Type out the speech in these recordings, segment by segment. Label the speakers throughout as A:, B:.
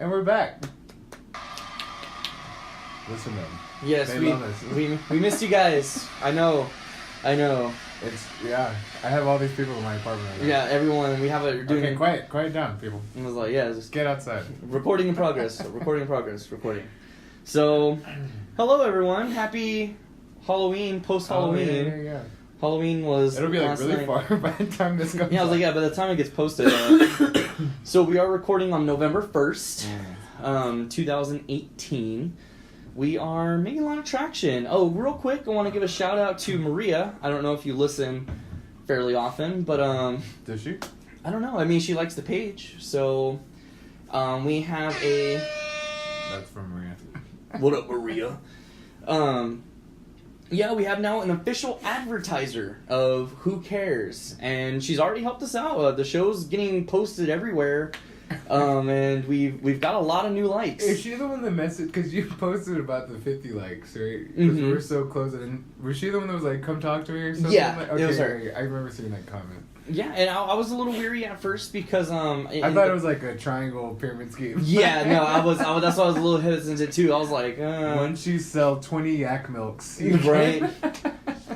A: And we're back. Listen to them.
B: Yes, we missed you guys. I know.
A: I have all these people in my apartment right now.
B: Yeah, everyone. We have a doing.
A: Okay, quiet down, people.
B: I was like, yeah, just
A: get outside.
B: Recording in progress. Recording. So, hello everyone. Happy Halloween. Post Halloween.
A: Oh, yeah.
B: Halloween was.
A: It'll be like really
B: night.
A: far by the time this goes.
B: Yeah, I was like, yeah, by the time it gets posted. So we are recording on November 1st, 2018. We are making a lot of traction. Oh, real quick, I want to give a shout out to Maria. I don't know if you listen fairly often, but
A: Does she?
B: I don't know. I mean, she likes the page, so we have a.
A: That's from Maria.
B: What up, Maria? Yeah, we have now an official advertiser of Who Cares, and she's already helped us out. The show's getting posted everywhere, and we've got a lot of new likes.
A: Is she the one that messaged? Because you posted about the 50 likes, right? Because
B: Mm-hmm.
A: we were so close. And was she the one that was like, "Come talk to me" or something?
B: Yeah,
A: like,
B: it was her.
A: I remember seeing that comment.
B: Yeah, and I was a little weary at first because
A: I thought it was like a triangle pyramid scheme.
B: Yeah, no, I was that's why I was a little hesitant too. I was like,
A: once you sell 20 yak milks,
B: right?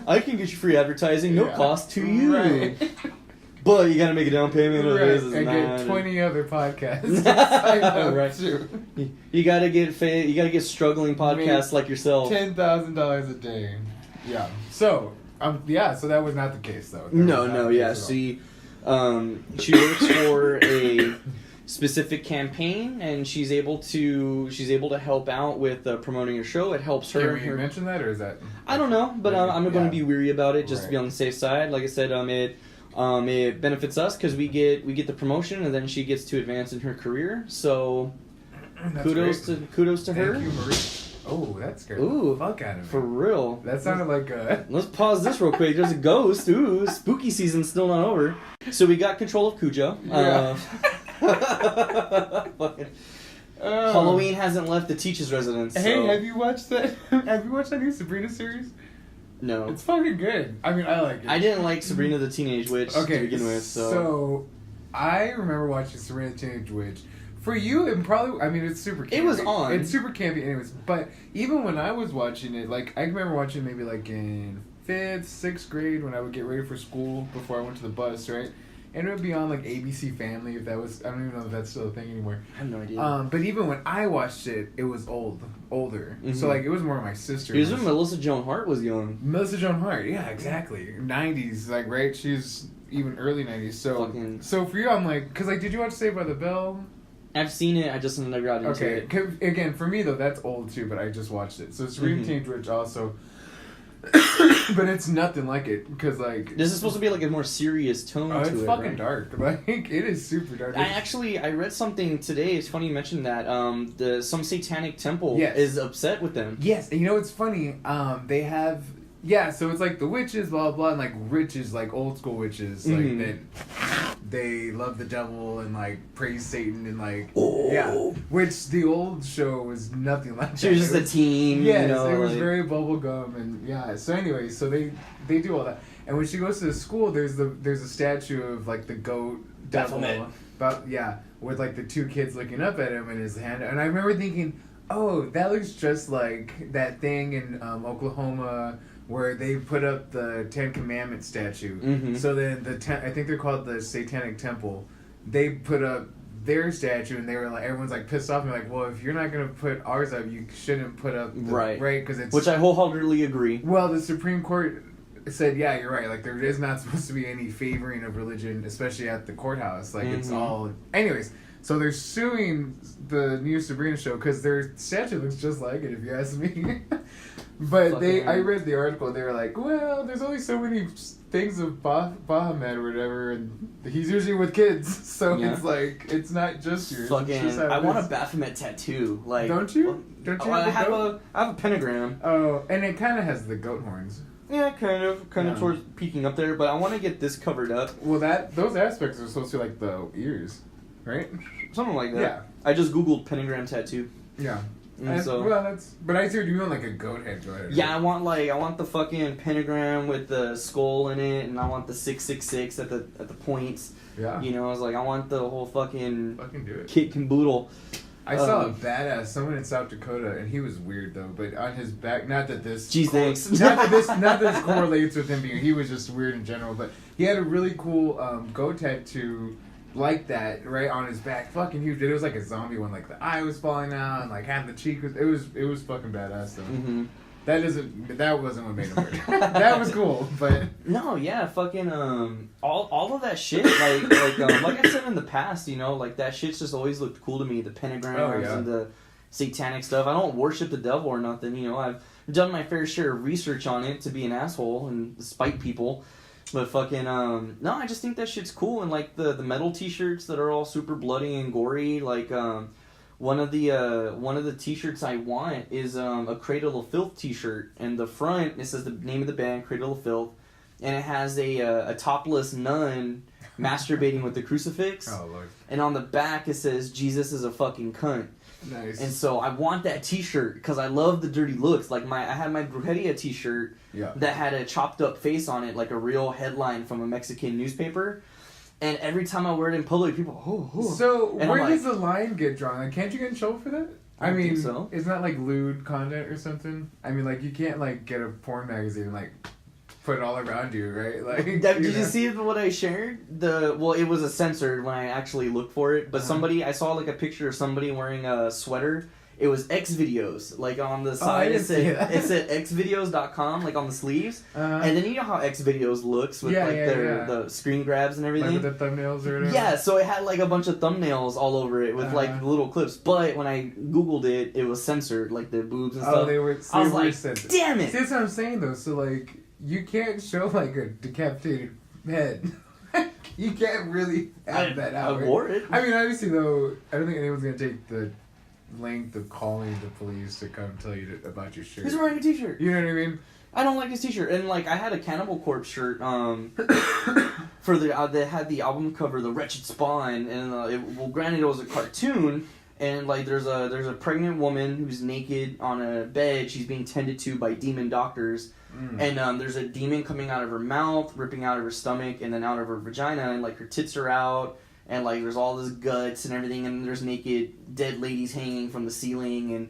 B: I can get you free advertising, no cost to you.
A: Right.
B: But you gotta make a down payment.
A: Right.
B: This
A: And
B: is
A: get 20 other podcasts.
B: Right. You gotta get struggling podcasts like yourself.
A: $10,000 a day. Yeah. So so that was not the case though.
B: Yeah. See, she works for a specific campaign, and she's able to help out with promoting her show. It helps her.
A: Can we mention that, or is that?
B: I don't know, but I'm going to be weary about it just to be
A: Right.
B: on the safe side. Like I said, it benefits us because we get the promotion, and then she gets to advance in her career. So, kudos to her.
A: Thank you, Marie. Oh, that scared
B: Ooh,
A: the fuck out of me.
B: For real.
A: That sounded like a...
B: Let's pause this real quick. There's a ghost. Ooh, spooky season's still not over. So we got control of Cujo.
A: Yeah.
B: Halloween hasn't left the teacher's residence. So.
A: Hey, have you watched that? Have you watched that new Sabrina series?
B: No.
A: It's fucking good. I mean, I like it.
B: I didn't like Sabrina the Teenage Witch to begin with.
A: So I remember watching Sabrina the Teenage Witch. For you, and probably, I mean, it's super campy.
B: It was on.
A: It's super campy anyways. But even when I was watching it, like, I remember watching maybe, like, in 5th, 6th grade when I would get ready for school before I went to the bus, right? And it would be on, like, ABC Family, if that was, I don't even know if that's still a thing anymore.
B: I have no idea.
A: But even when I watched it, it was older. Mm-hmm. So, like, it was more of my sister.
B: It was when Melissa Joan Hart was young.
A: Melissa Joan Hart, yeah, exactly. 90s, like, right? She's even early 90s. So for you, I'm like, because, like, did you watch Saved by the Bell?
B: I've seen it, I just never got into it.
A: Okay, again, for me, though, that's old, too, but I just watched it. So, Sabrina Teenage Witch also... but it's nothing like it, because, like...
B: This is supposed to be, like, a more serious tone to it,
A: it's fucking
B: right?
A: dark. Like, it is super dark.
B: I read something today, it's funny you mentioned that, some satanic temple is upset with them.
A: Yes, and you know what's funny? They have... Yeah, so it's like the witches, blah, blah, and, like, witches, like, old school witches, like, that they love the devil and, like, praise Satan and, like... Yeah, which the old show was nothing like that.
B: She was just a teen,
A: yes,
B: you know,
A: it was very bubblegum, and, yeah. So, anyway, so they do all that. And when she goes to the school, there's a statue of, like, the goat devil. With, like, the two kids looking up at him in his hand. And I remember thinking, oh, that looks just like that thing in Oklahoma... where they put up the Ten Commandments statue. Mm-hmm. So then I think they're called the Satanic Temple. They put up their statue, and they were like, everyone's like pissed off and like, well, if you're not gonna put ours up, you shouldn't put up right, because it's,
B: which I wholeheartedly agree.
A: Well, the Supreme Court said, yeah, you're right. Like, there is not supposed to be any favoring of religion, especially at the courthouse. Like, it's all, anyways. So they're suing the new Sabrina show because their statue looks just like it, if you ask me. But I read the article, they were like, well, there's only so many things of Bahamut or whatever, and he's usually with kids, so it's like, it's not just yours.
B: I want a Baphomet tattoo. Like,
A: don't you? Don't you
B: I have a pentagram.
A: Oh, and it kind of has the goat horns.
B: Yeah, kind of towards peeking up there, but I want to get this covered up.
A: Well, those aspects are supposed to be like the ears, right?
B: Something like that.
A: Yeah.
B: I just googled pentagram tattoo.
A: Yeah.
B: So,
A: but I see what you want, like a goat head.
B: Yeah, I want the fucking pentagram with the skull in it, and I want the 666 at the points.
A: Yeah.
B: You know, I was like, I want the whole fucking
A: do it.
B: kit and boodle.
A: I saw a badass someone in South Dakota, and he was weird though. But on his back, not that this correlates with him being. He was just weird in general. But he had a really cool goat tattoo like that right on his back, fucking huge. It was like a zombie one, like the eye was falling out, and like half the cheek was. It was fucking badass though. Mm-hmm. That wasn't what made him weird. That was cool, but
B: no, yeah, fucking all of that shit, like I said in the past, you know, like that shit's just always looked cool to me. The pentagrams and the satanic stuff. I don't worship the devil or nothing, you know. I've done my fair share of research on it to be an asshole and spite people, but fucking no, I just think that shit's cool. And like the metal T-shirts that are all super bloody and gory, like one of the T-shirts I want is a Cradle of Filth T-shirt, and the front it says the name of the band, Cradle of Filth, and it has a topless nun masturbating with the crucifix. Oh Lord! And on the back it says Jesus is a fucking cunt. Nice. And so I want that T-shirt because I love the dirty looks. Like I had my Brujeria T-shirt that had a chopped up face on it, like a real headline from a Mexican newspaper. And every time I wear it in public, people,
A: So, where does the line get drawn? Like, can't you get in trouble for that? I mean, so. It's not like lewd content or something? I mean, like, you can't, like, get a porn magazine and, like, put it all around you, right? Like,
B: did you see what I shared? Well, it was censored when I actually looked for it, but I saw, like, a picture of somebody wearing a sweater. It was X videos, like on the side. It said xvideos.com, like on the sleeves. And then you know how X videos looks with the screen grabs and everything.
A: Like with the thumbnails or whatever.
B: Yeah, so it had like a bunch of thumbnails all over it with like little clips. But when I Googled it, it was censored, like the boobs and stuff.
A: Oh, they were.
B: I was like, censored. Damn it!
A: See, that's what I'm saying though. So like, you can't show like a decapitated head. You can't really have that out.
B: I wore it.
A: I mean, obviously though, I don't think anyone's gonna take the length of calling the police to come tell you about your shirt.
B: He's wearing a T-shirt.
A: You know what I mean?
B: I don't like his T-shirt. And like I had a Cannibal Corpse shirt for that had the album cover, The Wretched Spawn, and granted it was a cartoon, and like there's a pregnant woman who's naked on a bed. She's being tended to by demon doctors. And there's a demon coming out of her mouth, ripping out of her stomach, and then out of her vagina, and like her tits are out. And, like, there's all this guts and everything, and there's naked dead ladies hanging from the ceiling and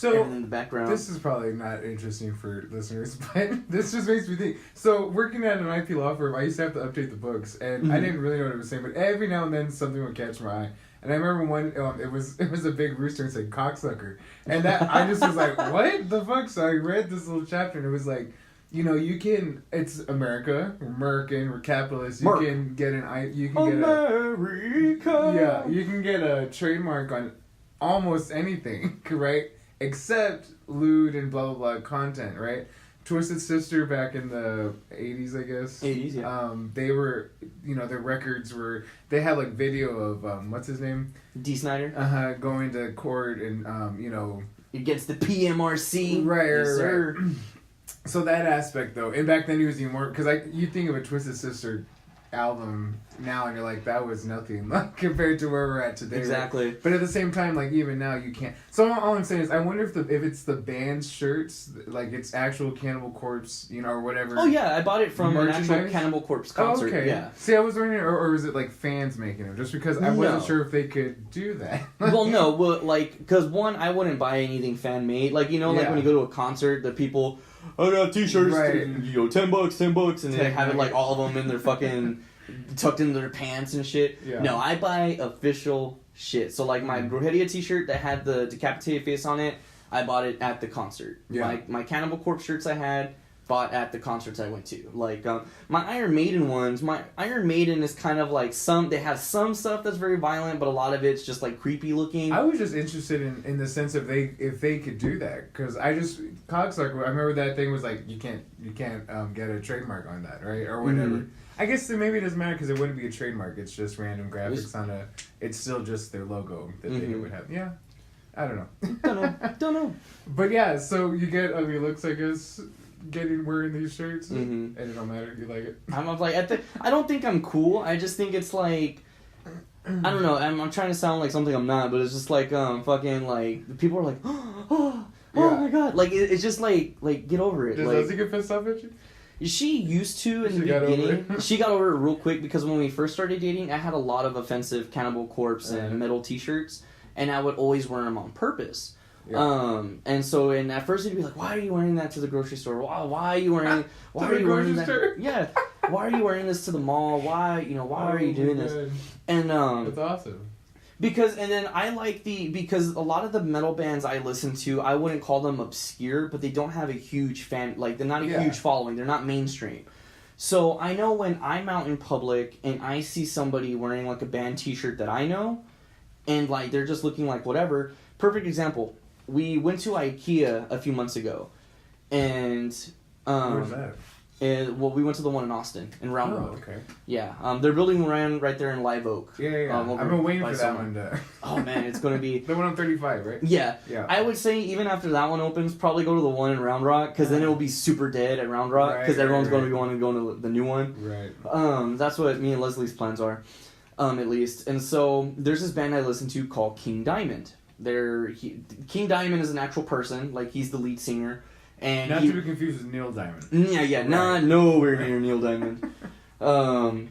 B: everything in the background.
A: This is probably not interesting for listeners, but this just makes me think. So, working at an IP law firm, I used to have to update the books, and I didn't really know what it was saying, but every now and then something would catch my eye. And I remember one, it was a big rooster and said cocksucker. And that I just was like, what the fuck? So I read this little chapter, and it was like, you know, it's America. We're American. We're capitalists. You can get you can get a trademark on almost anything, right? Except lewd and blah, blah, blah content, right? Twisted Sister back in the 80s, I guess.
B: 80s, yeah.
A: They were, you know, their records were, they had like video of, what's his name?
B: D. Snyder.
A: Going to court and, you know.
B: Against the PMRC.
A: Right. So that aspect though, and back then he was even more, because you think of a Twisted Sister album now and you're like, that was nothing like compared to where we're at today.
B: Exactly.
A: Right? But at the same time, like even now you can't. So all I'm saying is, I wonder if it's the band's shirts, like it's actual Cannibal Corpse, you know, or whatever.
B: Oh yeah, I bought it from an actual Cannibal Corpse concert. Oh, okay. Yeah.
A: See, I was wondering, or is it like fans making them? Just because I wasn't sure if they could do that.
B: Well, no, like because one, I wouldn't buy anything fan made. Like you know, like when you go to a concert, the people. I got T-shirts,
A: right.
B: You know, $10, and they have it like all of them in their fucking tucked into their pants and shit. Yeah. No, I buy official shit. So like my Brujeria T-shirt that had the decapitated face on it, I bought it at the concert. Yeah. My Cannibal Corpse shirts I had bought at the concerts I went to. Like my Iron Maiden ones, my Iron Maiden is kind of like they have some stuff that's very violent, but a lot of it's just like creepy looking.
A: I was just interested in the sense if they could do that, because cocksucker. I remember that thing was like you can't get a trademark on that, right, or whatever. Mm-hmm. I guess maybe it doesn't matter because it wouldn't be a trademark. It's just random graphics on a. It's still just their logo that they would have. Yeah, I don't know.
B: Don't know.
A: But yeah, so you get ugly looks, I guess. Wearing these shirts, and it don't matter. You like it.
B: I'm like I don't think I'm cool. I just think it's like I don't know. I'm trying to sound like something I'm not, but it's just like fucking like people are like oh my god, like it's just like get over it.
A: Does Leslie get pissed off at you?
B: She used to in the beginning. She got over it real quick because when we first started dating, I had a lot of offensive Cannibal Corpse and metal T-shirts. and I would always wear them on purpose.
A: Yeah.
B: And at first he'd be like, "Why are you wearing that to the grocery store? Why are you wearing? Why are you wearing that?
A: Store?
B: Yeah, why are you wearing this to the mall? Why are you doing this?" And
A: that's awesome.
B: Because a lot of the metal bands I listen to, I wouldn't call them obscure, but they don't have a huge fan, like they're not a huge following. They're not mainstream. So I know when I'm out in public and I see somebody wearing like a band T-shirt that I know, and like they're just looking like whatever. Perfect example. We went to IKEA a few months ago, and
A: where's that?
B: We went to the one in Austin, in Round Road.
A: Okay.
B: Yeah, they're building right there in Live Oak.
A: Yeah. I've been waiting for that one to...
B: Oh man, it's gonna be...
A: The one on 35, right?
B: Yeah.
A: Yeah.
B: I would say even after that one opens, probably go to the one in Round Rock, because then it'll be super dead at Round Rock, because everyone's going to be wanting to go to the new one.
A: Right.
B: That's what me and Leslie's plans are, at least. And so there's this band I listen to called King Diamond. King Diamond is an actual person, like he's the lead singer. And
A: not to be confused with Neil Diamond.
B: Yeah, right. Not nowhere near Neil Diamond. So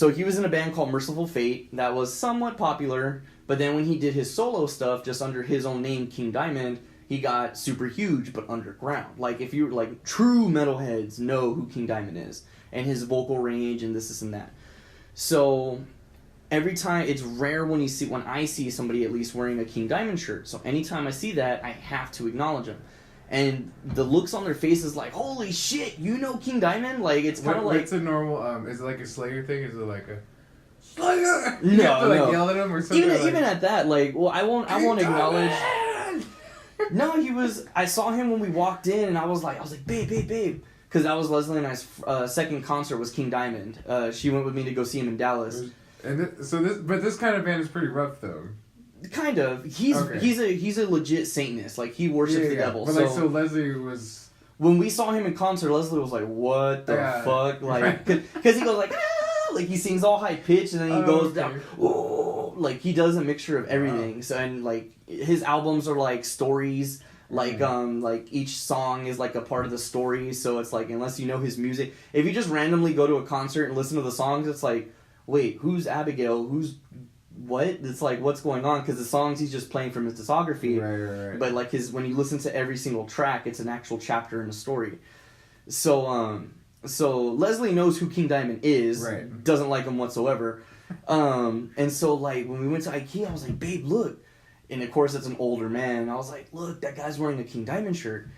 B: he was in a band called Merciful Fate that was somewhat popular, but then when he did his solo stuff just under his own name, King Diamond, he got super huge but underground. Like if you like true metalheads know who King Diamond is and his vocal range and this and that. So every time, it's rare when I see somebody at least wearing a King Diamond shirt. So anytime I see that, I have to acknowledge them. And the looks on their faces like, holy shit, you know King Diamond? Like, it's kind of like...
A: What's a normal, is it like a Slayer thing? Is it like a... Slayer!
B: No,
A: you have to, like, yell at him or something?
B: Even at that, like, well, I won't acknowledge... No, I saw him when we walked in, and I was like, babe. Because that was Leslie and I's second concert was King Diamond. She went with me to go see him in Dallas.
A: But this kind of band is pretty rough, though.
B: Kind of. He's a legit Satanist. Like, he worships the devil.
A: But so Leslie was...
B: When we saw him in concert, Leslie was like, what the fuck? Like, because he goes like, ah! Like, he sings all high pitched, and then he goes down, ooh! Like, he does a mixture of everything. Wow. So, and, like, his albums are, like, stories. Like, like, each song is, like, a part of the story. So, it's like, unless you know his music... If you just randomly go to a concert and listen to the songs, it's like, wait, who's Abigail? Who's... What? It's like, what's going on? Because the songs he's just playing from his discography.
A: Right.
B: But like when you listen to every single track, it's an actual chapter in a story. So Leslie knows who King Diamond is.
A: Right.
B: Doesn't like him whatsoever. And so like when we went to IKEA, I was like, babe, look. And of course it's an older man. And I was like, look, that guy's wearing a King Diamond shirt.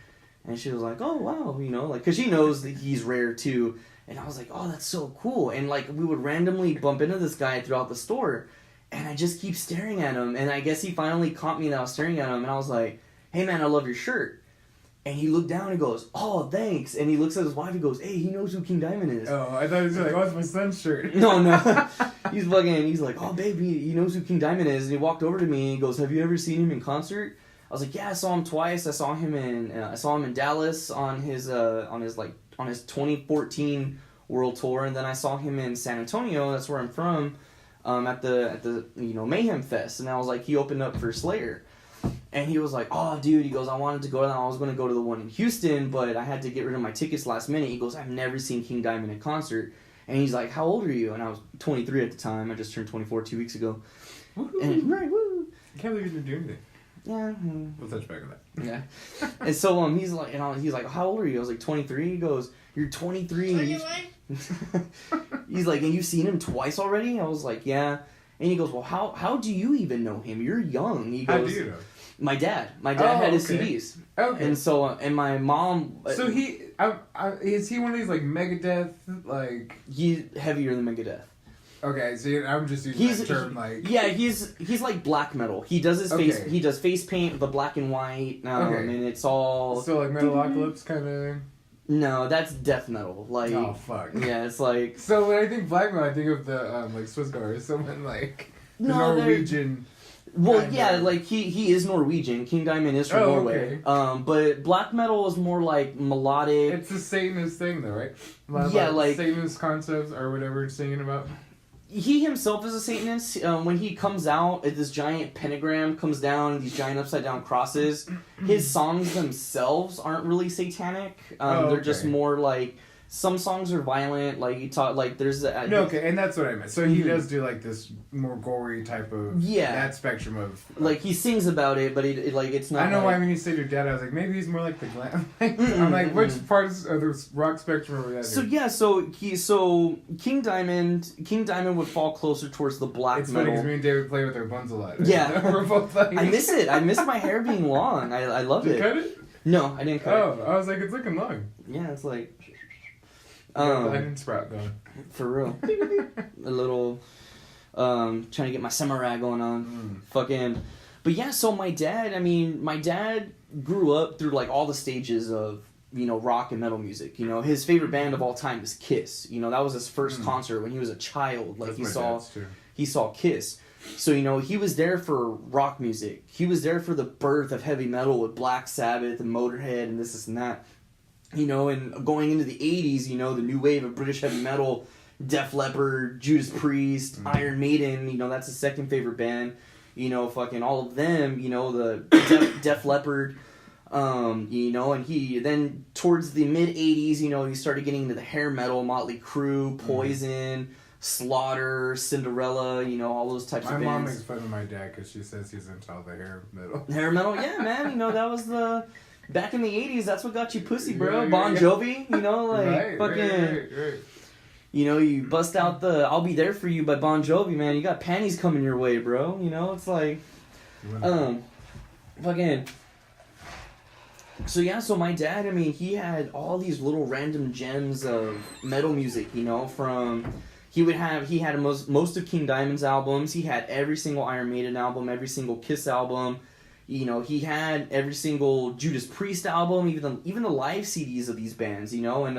B: And she was like, oh wow, like because she knows that he's rare too. And I was like, oh, that's so cool. And like we would randomly bump into this guy throughout the store. And I just keep staring at him. And I guess he finally caught me that I was staring at him. And I was like, hey, man, I love your shirt. And he looked down and goes, oh, thanks. And he looks at his wife and goes, hey, he knows who King Diamond is.
A: Oh, I thought he was like, oh, it's my son's shirt.
B: No. He's like, oh, baby, he knows who King Diamond is. And he walked over to me and he goes, have you ever seen him in concert? I was like, yeah, I saw him twice. I saw him in Dallas on his 2014 world tour. And then I saw him in San Antonio. That's where I'm from. At the Mayhem Fest, and I was like, he opened up for Slayer, and he was like, oh dude, he goes, I wanted to go to that. I was going to go to the one in Houston, but I had to get rid of my tickets last minute. He goes, I've never seen King Diamond in concert, and he's like, how old are you? And I was 23 at the time. I just turned 24 2 weeks ago.
A: Woo-hoo.
B: And right, woo.
A: I can't believe you didn't do anything.
B: Yeah.
A: We'll touch back on that.
B: Yeah. And so he's like, how old are you? I was like 23. He goes, you're 23. He's like, and you've seen him twice already? I was like, yeah. And he goes, well, how do you even know him? You're young. He goes,
A: how do you know?
B: My dad had his CDs.
A: Okay.
B: And so, and my mom.
A: So is he one of these like Megadeth like?
B: He's heavier than Megadeth.
A: Okay, so I'm just using that term like.
B: Yeah, he's like black metal. He does his face. He does face paint, the black and white. And it's all.
A: So like Metalocalypse kind of.
B: No, that's death metal. Like,
A: oh fuck.
B: Yeah, it's like.
A: So when I think black metal, I think of the like Swiss Guard, someone like Norwegian.
B: Well, yeah, like he is Norwegian. King Diamond is from Norway.
A: Okay.
B: But black metal is more like melodic.
A: It's a Satanist thing, though, right?
B: Yeah, like
A: Satanist concepts or whatever it's singing about.
B: He himself is a Satanist. When he comes out, this giant pentagram comes down, these giant upside down crosses. His songs themselves aren't really satanic. They're just more like Some songs are violent, like you talk, like there's a,
A: no, okay, and that's what I meant. So he does do like this more gory type of that spectrum of
B: like he sings about it, but like it's not.
A: I know
B: like,
A: why when you said your dad, I was like maybe he's more like the glam. I'm like which parts of the rock spectrum are that?
B: So King Diamond would fall closer towards the black
A: it's
B: metal.
A: Funny because me and David play with our buns a lot. Right?
B: Yeah,
A: we're both like.
B: I miss it. I miss my hair being long. I love it.
A: Did you cut it?
B: No, I didn't cut it.
A: Oh, I was like, it's looking long.
B: Yeah, it's like.
A: I didn't sprout going.
B: For real. A little, trying to get my samurai going on. Fucking. But yeah, so my dad grew up through like all the stages of, you know, rock and metal music. You know, his favorite band of all time is Kiss. You know, that was his first concert when he was a child. Like he saw Kiss. So, you know, he was there for rock music. He was there for the birth of heavy metal with Black Sabbath and Motorhead and this and that. You know, and going into the 80s, you know, the new wave of British heavy metal, Def Leppard, Judas Priest, Iron Maiden, you know, that's his second favorite band. You know, fucking all of them, you know, the Def Leppard, you know, and he, then towards the mid-80s, you know, he started getting into the hair metal, Motley Crue, Poison, Slaughter, Cinderella, you know, all those types of bands.
A: My mom makes fun of my dad because she says he's into all the hair metal.
B: Hair metal? Yeah, man, you know, that was the... Back in the 80s, that's what got you pussy, bro. Bon Jovi, you know, like, right. You know, you bust out the I'll Be There For You by Bon Jovi, man. You got panties coming your way, bro. You know, it's like, fucking. So, yeah, so my dad, I mean, he had all these little random gems of metal music, you know, from... He had most of King Diamond's albums. He had every single Iron Maiden album, every single Kiss album. You know, he had every single Judas Priest album, even the live CDs of these bands, you know, and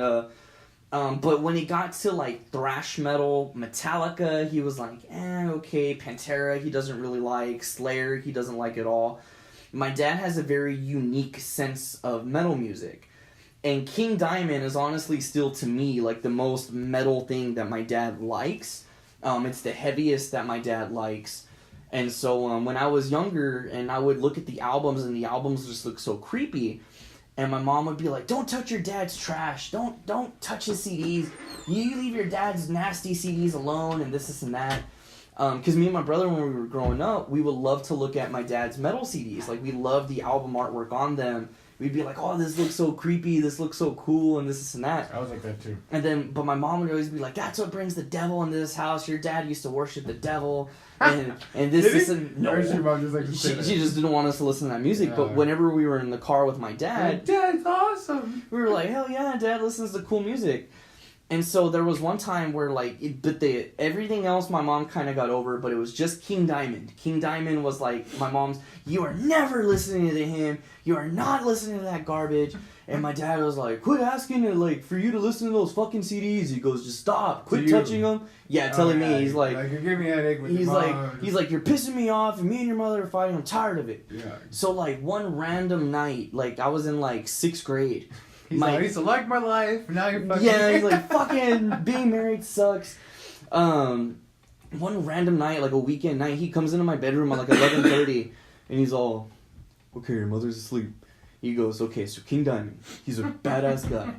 B: but when it got to like thrash metal, Metallica, he was like, okay, Pantera, he doesn't really like, Slayer, he doesn't like at all. My dad has a very unique sense of metal music, and King Diamond is honestly still to me like the most metal thing that my dad likes. It's the heaviest that my dad likes. And so when I was younger and I would look at the albums and the albums just look so creepy, and my mom would be like, don't touch your dad's trash, don't touch his CDs, you leave your dad's nasty CDs alone and this and that. Because me and my brother, when we were growing up, we would love to look at my dad's metal CDs. Like, we loved the album artwork on them. We'd be like, oh, this looks so creepy, this looks so cool, and this and that.
A: I was like that too.
B: And then, but my mom would always be like, that's what brings the devil into this house. Your dad used to worship the devil. And this and no.
A: Or your mom just like
B: she just didn't want us to listen to that music. But whenever we were in the car with my dad,
A: Dad's awesome.
B: We were like, hell yeah, Dad listens to cool music. And so there was one time where like, everything else my mom kind of got over, but it was just King Diamond. King Diamond was like, my mom's, you are never listening to him. You are not listening to that garbage. And my dad was like, quit asking it, like, for you to listen to those fucking CDs. He goes, just stop. Quit touching them. Yeah, telling me. He's like
A: you're giving me a headache with
B: he's like, you're pissing me off, and me and your mother are fighting. I'm tired of it.
A: Yeah.
B: So, like, one random night, like, I was in, like, 6th grade.
A: I used to like my life. Now you're fucking...
B: Yeah, he's like, fucking being married sucks. One random night, like a weekend night, he comes into my bedroom at like 11:30, and he's all, okay, your mother's asleep. He goes, okay, so King Diamond, he's a badass guy.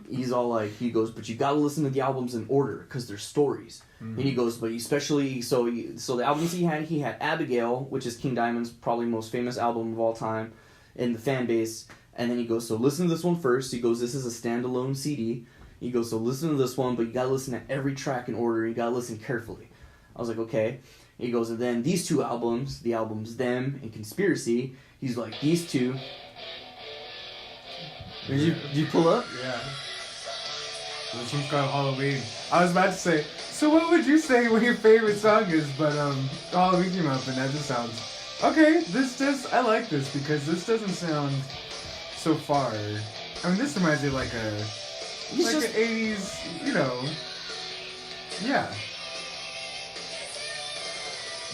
B: He's all like, he goes, but you gotta listen to the albums in order, because they're stories. Mm-hmm. And he goes, but especially, so the albums he had Abigail, which is King Diamond's probably most famous album of all time in the fan base. And then he goes, so listen to this one first. He goes, this is a standalone CD. He goes, so listen to this one, but you gotta listen to every track in order. You gotta listen carefully. I was like, okay. He goes, and then these two albums, the albums Them and Conspiracy, he's like, these two. Did you pull up?
A: Yeah. This one's called Halloween. I was about to say, so what would you say what your favorite song is? But Halloween came up, and that just sounds okay. I like this because this doesn't sound so far. I mean, this reminds me of like an 80s, you know. Yeah.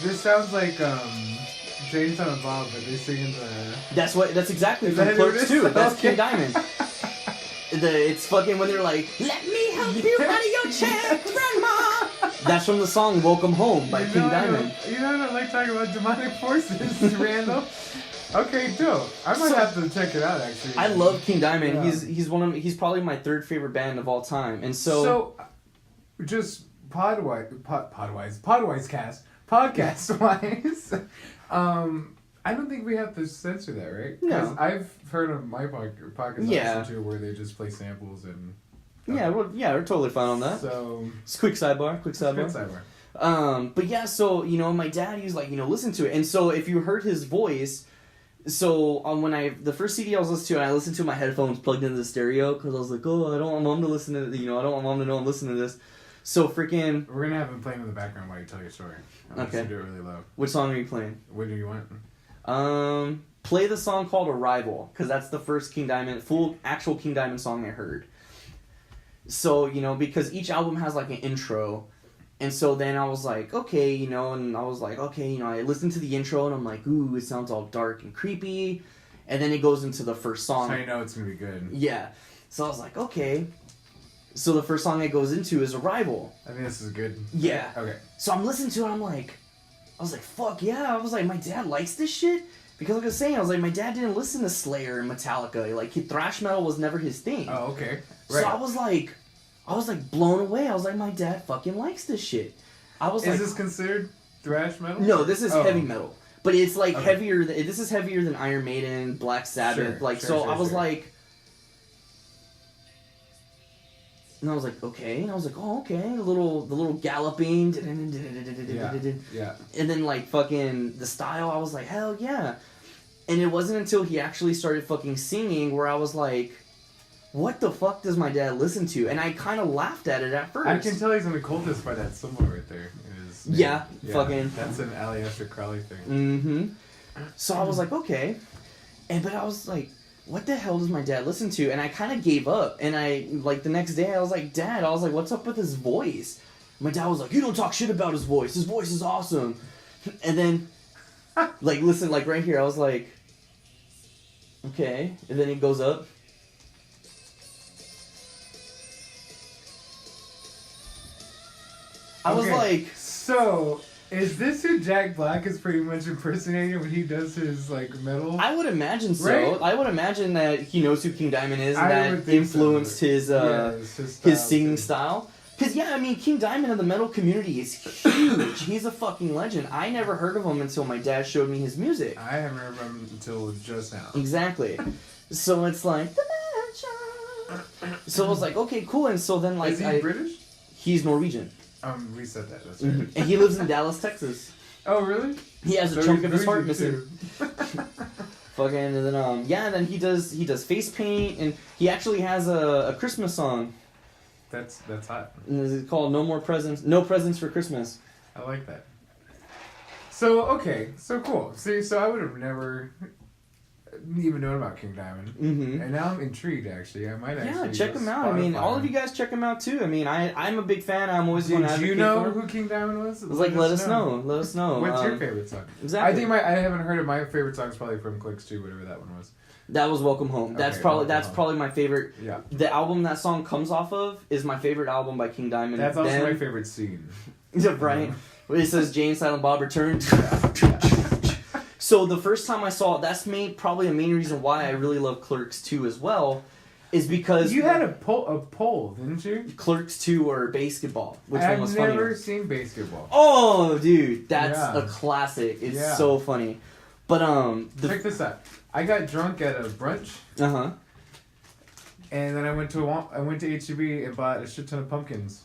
A: This sounds like James and Bob, but they sing in the...
B: That's exactly
A: is
B: from
A: that
B: Clerks 2. That's
A: okay.
B: King Diamond. It's fucking when they're like, let me help you out of your chair, grandma. That's from the song Welcome Home by King Diamond.
A: I don't like talking about demonic forces, Randall. Okay, dope. I might have to check it out actually.
B: I love King Diamond.
A: Yeah.
B: He's probably my third favorite band of all time. And so
A: just podcast wise, I don't think we have to censor that, right?
B: No.
A: I've heard of my podcast too where they just play samples and.
B: We're totally fine on that.
A: So
B: it's quick sidebar. But yeah, so my dad, he was like, listen to it, and so if you heard his voice, so when the first CD I was listening to, and I listened to my headphones plugged into the stereo because I was like, oh, I don't want mom to listen to, I don't want mom to know I'm listening to this. So freaking.
A: We're gonna have him playing in the background while you tell your story.
B: Okay.
A: Do it really low.
B: Which song are you playing?
A: What do you want?
B: Play the song called Arrival, because that's the first actual King Diamond song I heard. So, because each album has like an intro, and so then I was like, okay, and I was like, okay, I listened to the intro and I'm like, ooh, it sounds all dark and creepy, and then it goes into the first song.
A: So you know it's gonna be good.
B: Yeah. So I was like, okay. So the first song it goes into is Arrival.
A: I think this is good.
B: Yeah.
A: Okay.
B: So I'm listening to it, I was like, fuck yeah. I was like, my dad likes this shit? Because like I was saying, I was like, my dad didn't listen to Slayer and Metallica. Like, thrash metal was never his thing.
A: Oh, okay. Right.
B: So I was like blown away. I was like, my dad fucking likes this shit.
A: Is this considered thrash metal?
B: No, this is heavy metal. But it's like
A: okay.
B: heavier. This is heavier than Iron Maiden, Black Sabbath. I was like, and I was like, okay. And I was like, oh, okay. The little galloping.
A: Yeah.
B: And then like fucking the style, I was like, hell yeah. And it wasn't until he actually started fucking singing where I was like, what the fuck does my dad listen to? And I kind of laughed at it at first.
A: I can tell he's an occultist by that symbol right there.
B: Yeah, fucking.
A: That's an Aleister Crowley thing.
B: Mm-hmm. So I was like, okay. But I was like, what the hell does my dad listen to? And I kind of gave up. And the next day, I was like, Dad, what's up with his voice? My dad was like, you don't talk shit about his voice. His voice is awesome. And then, listen, right here, I was like, okay. And then it goes up. I was like...
A: So, is this who Jack Black is pretty much impersonating when he does his, metal?
B: I would imagine so.
A: Right?
B: I would imagine that he knows who King Diamond is and that influenced his singing style. Because, King Diamond in the metal community is huge. He's a fucking legend. I never heard of him until my dad showed me his music.
A: I haven't heard of him until just now.
B: Exactly. So it's like... So I was like, okay, cool. And so then,
A: Is he British?
B: He's Norwegian.
A: We said that. That's right.
B: Mm-hmm. And he lives in Dallas, Texas.
A: Oh, really?
B: He has a chunk of his heart missing. Fucking, and then and then he does face paint, and he actually has a Christmas song.
A: That's hot.
B: And it's called No Presents for Christmas.
A: I like that. So cool. See, so I would have never even known about King Diamond.
B: Mm-hmm.
A: And now I'm intrigued, actually. I might actually...
B: Yeah, check him out. All of you guys check him out, too. I'm a big fan. I'm always going to advocate
A: for him. Did you know
B: who
A: who King Diamond was?
B: Let us know. Let us know.
A: What's your favorite song?
B: Exactly.
A: I haven't heard of my favorite songs probably from Clicks 2, whatever that one was.
B: That was Welcome Home. That's probably my favorite.
A: Yeah.
B: The album that song comes off of is my favorite album by King Diamond.
A: That's also my favorite scene.
B: Right? Where it says Jane Silent Bob returned. So the first time I saw it, that's probably a main reason why I really love Clerks 2 as well, is because...
A: You had a poll, didn't you?
B: Clerks 2 or Basketball. Which one was funnier?
A: I've never seen Basketball.
B: Oh, dude. That's a classic. It's so funny. But,
A: check this out. I got drunk at a brunch.
B: Uh-huh.
A: And then I went to H-E-B and bought a shit ton of pumpkins.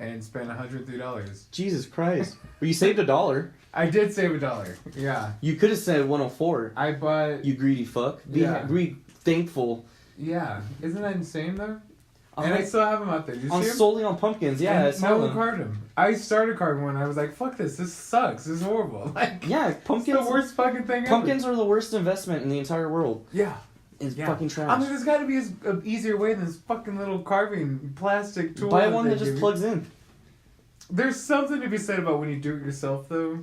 A: And spent $103.
B: Jesus Christ. Well, you saved $1.
A: I did save $1. Yeah.
B: You could have said 104.
A: I bought...
B: You greedy fuck. Be thankful.
A: Yeah. Isn't that insane, though? And I still have them out there. You see them?
B: Solely on pumpkins, yeah.
A: And no one carved them. I started carving one. I was like, fuck this. This sucks. This is horrible.
B: Pumpkins...
A: It's the worst fucking thing ever.
B: Pumpkins are the worst investment in the entire world.
A: Yeah.
B: It's fucking trash.
A: There's got to be an easier way than this fucking little carving plastic tool.
B: Buy one that just plugs in.
A: There's something to be said about when you do it yourself, though.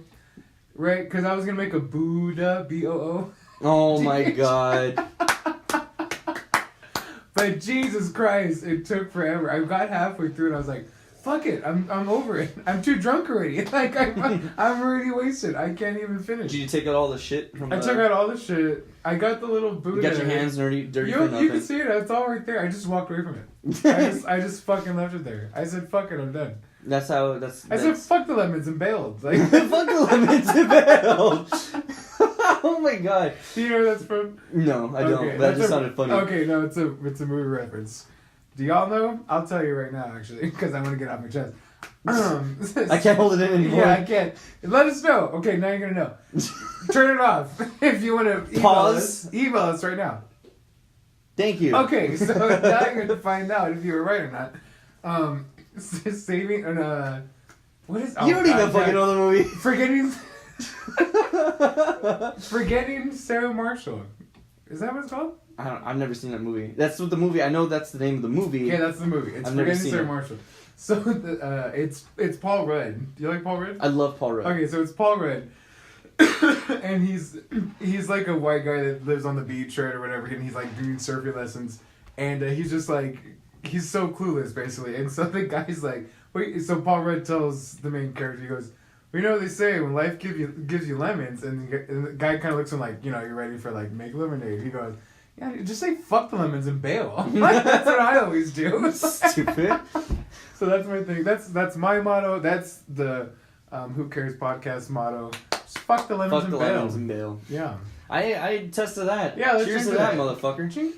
A: Right? Because I was going to make a Buddha, B-O-O.
B: Oh my god.
A: But Jesus Christ, it took forever. I got halfway through and I was like, fuck it. I'm over it. I'm too drunk already. Like I'm already wasted. I can't even finish.
B: Did you take out all the shit from
A: I took out all the shit. I got the little boot.
B: You got your hands dirty for nothing.
A: You can see it. It's all right there. I just walked away from it. I just fucking left it there. I said, fuck it. I'm done.
B: I
A: said, fuck the lemons and bailed. Like
B: fuck the lemons and bailed. Oh my god.
A: Do you know where that's from?
B: No, I don't. But that just sounded funny.
A: Okay, no, it's a movie reference. Do y'all know? I'll tell you right now, actually, because I want to get off my chest.
B: I can't hold it in anymore.
A: Yeah, I can't. Let us know. Okay, now you're gonna know. Turn it off if you want to email us right now.
B: Thank you.
A: Okay, so now you're gonna find out if you were right or not. Saving what is?
B: You don't even fucking know the movie.
A: Forgetting Sarah Marshall. Is that what it's called?
B: I've never seen that movie. That's what the movie. I know that's the name of the movie.
A: Yeah, that's the movie. It's Forgetting Sarah Marshall. So it's Paul Rudd. Do you like Paul Rudd?
B: I love Paul Rudd.
A: Okay, so it's Paul Rudd, and he's like a white guy that lives on the beach or whatever, and he's like doing surfing lessons, and he's just like he's so clueless basically, and so the guy's like, wait, so Paul Rudd tells the main character, he goes, well, you know what they say, when life gives you lemons, and the guy kind of looks at him like, you know, you're ready for like make lemonade. He goes, yeah, just say fuck the lemons and bail. That's what I always do.
B: Stupid.
A: So that's my thing. That's my motto. That's the Who Cares podcast motto. Just fuck the lemons,
B: and bail.
A: Yeah.
B: I tested that.
A: Yeah, let's
B: cheers to that, motherfucker. Chink.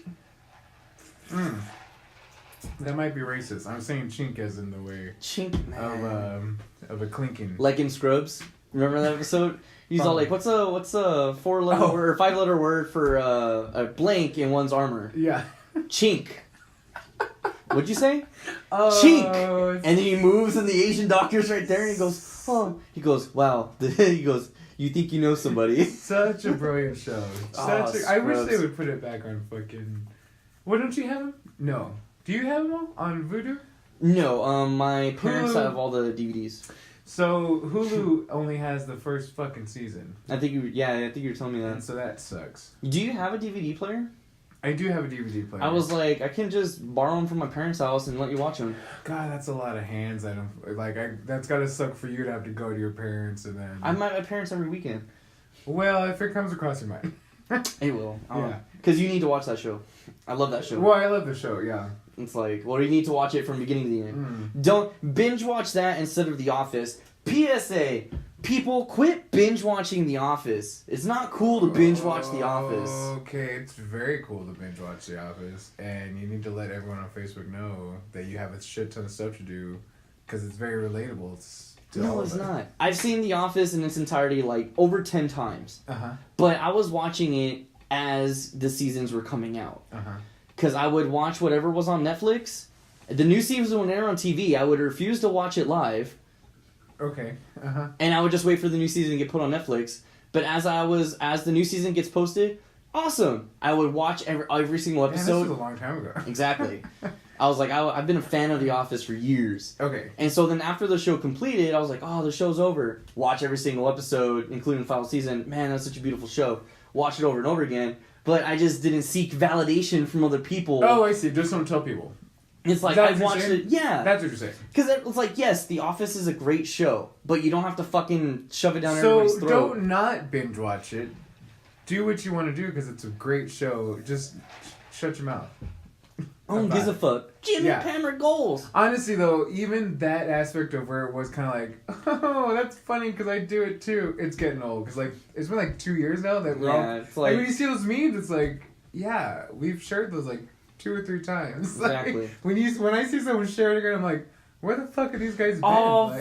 A: That might be racist. I'm saying chink as in the way
B: chink, man.
A: Of a clinking.
B: Like in Scrubs. Remember that episode? He's all like, what's a 4-letter word or 5-letter word for a blank in one's armor?
A: Yeah.
B: Chink. What'd you say?
A: Oh,
B: chink. And then he moves, and the Asian doctor's right there, and he goes, oh. He goes, wow. He goes, you think you know somebody?
A: Such a brilliant show. I wish they would put it back on fucking. What, don't you have them? No. Do you have them all on Vudu?
B: No. My parents have all the DVDs.
A: So Hulu only has the first fucking season.
B: I think you were telling me that.
A: And so that sucks.
B: Do you have a DVD player?
A: I do have a DVD player.
B: I was like, I can just borrow them from my parents' house and let you watch them.
A: God, that's a lot of hands. I don't like. That's gotta suck for you to have to go to your parents and then.
B: I'm at my parents every weekend.
A: Well, if it comes across your mind.
B: It will.
A: Yeah.
B: Because you need to watch that show. I love that show.
A: Well, I love the show. Yeah.
B: It's like, well, you need to watch it from beginning to the end. Don't binge watch that instead of The Office. PSA: people, quit binge watching The Office. It's not cool to binge watch The Office.
A: Okay, it's very cool to binge watch The Office, and you need to let everyone on Facebook know that you have a shit ton of stuff to do, because it's very relatable.
B: No, it's not. I've seen The Office in its entirety like over 10 times. But I was watching it as the seasons were coming out. Because I would watch whatever was on Netflix. The new season would air on TV. I would refuse to watch it live.
A: Okay.
B: And I would just wait for the new season to get put on Netflix. But as the new season gets posted, awesome. I would watch every single episode.
A: Man, this was a long time ago.
B: Exactly. I was like, I've been a fan of The Office for years.
A: Okay.
B: And so then after the show completed, I was like, oh, the show's over. Watch every single episode, including the final season. Man, that's such a beautiful show. Watch it over and over again. But I just didn't seek validation from other people.
A: Oh, I see. Just don't tell people.
B: It's like, I've watched it. Yeah.
A: That's what you're saying.
B: Because it's like, yes, The Office is a great show, but you don't have to fucking shove it down everybody's throat.
A: So don't not binge watch it. Do what you want to do because it's a great show. Just shut your mouth.
B: Oh, who gives a fuck? Jimmy Pammer goals.
A: Honestly, though, even that aspect of where it was kind of like, oh, that's funny because I do it too. It's getting old because like it's been like 2 years now that we're all. It's like when you see those memes, it's like, yeah, we've shared those like 2 or 3 times.
B: Exactly.
A: Like, when I see someone share it again, I'm like, where the fuck are these guys been?
B: All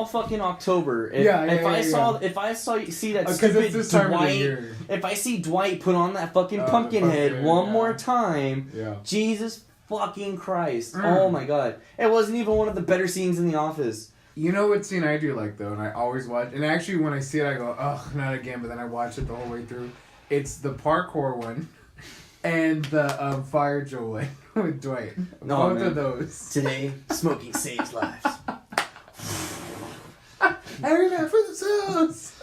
B: fucking October. If I see that stupid Dwight, if I see Dwight put on that fucking pumpkin head one more time, Jesus fucking Christ! Oh my God! It wasn't even one of the better scenes in The Office.
A: You know what scene I do like though, and I always watch, and actually when I see it, I go, oh, not again. But then I watch it the whole way through. It's the parkour one. And the fire drill one with Dwight. Both of those.
B: Today, smoking saves lives.
A: Every man for themselves.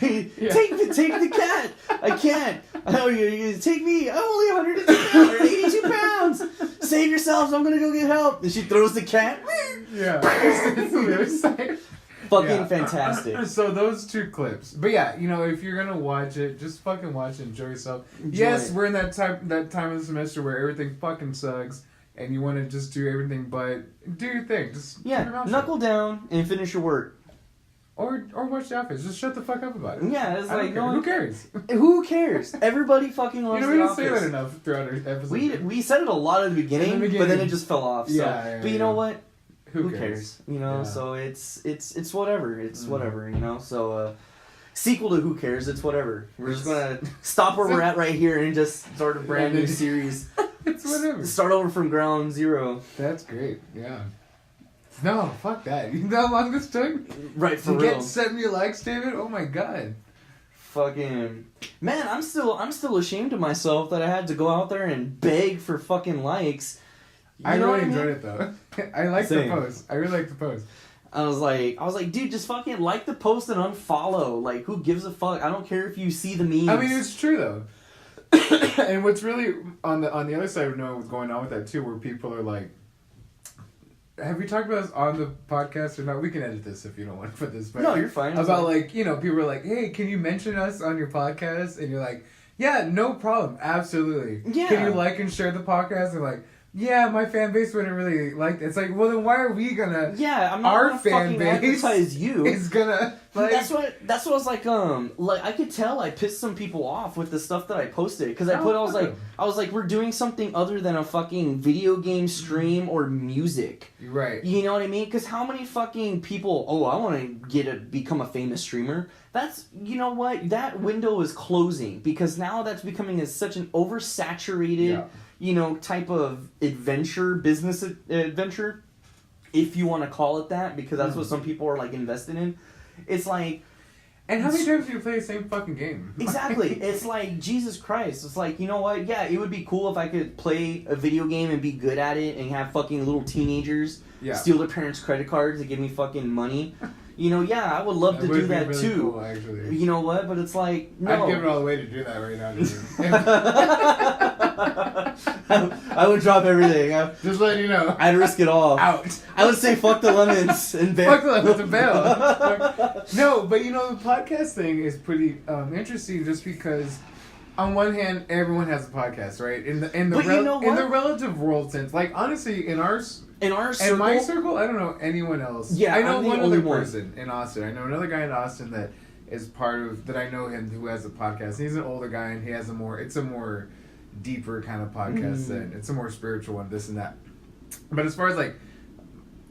B: Take the cat. I can't. Oh, you take me. I'm only 182 pounds. Save yourselves. I'm gonna go get help. And she throws the cat.
A: Yeah. It's the other side.
B: Fucking fantastic.
A: So those two clips. But yeah, you know, if you're gonna watch it, just fucking watch it, enjoy yourself.
B: Enjoy
A: yes,
B: it.
A: we're in that time of the semester where everything fucking sucks and you wanna just do everything but do your thing. Just
B: knuckle down and finish your work.
A: Or watch The Office. Just shut the fuck up about it.
B: Yeah, it's like
A: who cares?
B: Who cares? Everybody fucking loves
A: You know, we
B: The
A: didn't say
B: Office.
A: that enough throughout our episode.
B: We said it a lot at the beginning, but then it just fell off. So.
A: Yeah,
B: but you know what?
A: Who cares?
B: You know, so it's whatever. It's whatever, you know. So sequel to Who Cares, it's whatever. We're just gonna stop where we're at right here and just start a brand new series.
A: It's whatever.
B: Start over from ground zero.
A: That's great. Yeah. No, fuck that. You know how long this took?
B: Right, for
A: to
B: real.
A: get 70 likes, David? Oh my god.
B: Fucking man, I'm still ashamed of myself that I had to go out there and beg for fucking likes.
A: I really enjoyed it though. I like the post. I really like the post.
B: I was like, dude, just fucking like the post and unfollow. Like, who gives a fuck? I don't care if you see the memes.
A: I mean, it's true though. And what's really on the other side of knowing what's going on with that too, where people are like, have we talked about this on the podcast or not? We can edit this if you don't want to put this. But
B: no, you're fine.
A: About like, you know, people are like, hey, can you mention us on your podcast? And you're like, yeah, no problem, absolutely.
B: Yeah.
A: Can you like and share the podcast? And like, yeah, my fan base wouldn't really like it. It's like, well, then why are we gonna?
B: Yeah, I'm not
A: our
B: gonna
A: fan
B: fucking
A: base
B: advertise you.
A: Is gonna like.
B: That's what I was like. Like I could tell I pissed some people off with the stuff that I posted because I was like, we're doing something other than a fucking video game stream or music.
A: Right.
B: You know what I mean? Because how many fucking people? Oh, I want to become a famous streamer. That's, you know what? That window is closing because now that's becoming such an oversaturated. Yeah. You know, type of business adventure, if you want to call it that, because that's what some people are, like, invested in. It's like...
A: And how many times do you play the same fucking game?
B: Exactly. It's like, Jesus Christ. It's like, you know what? Yeah, it would be cool if I could play a video game and be good at it and have fucking little teenagers steal their parents' credit cards and give me fucking money. You know, yeah, I would love to do that really too.
A: Cool, actually.
B: You know what? But it's like, no.
A: I'd give it all away to do that right
B: now. I would drop everything.
A: Just letting you know.
B: I'd risk it all.
A: Out.
B: I would say fuck the lemons and bail.
A: Fuck the lemons and bail. No, but you know, the podcast thing is pretty interesting just because on one hand, everyone has a podcast, right? In the relative world sense. Like, honestly, in our circle, in my circle, I don't know anyone else.
B: Yeah,
A: I know one other person in Austin. I know another guy in Austin that is part of that. I know him who has a podcast. He's an older guy and he has it's a more deeper kind of podcast than it's a more spiritual one. This and that. But as far as like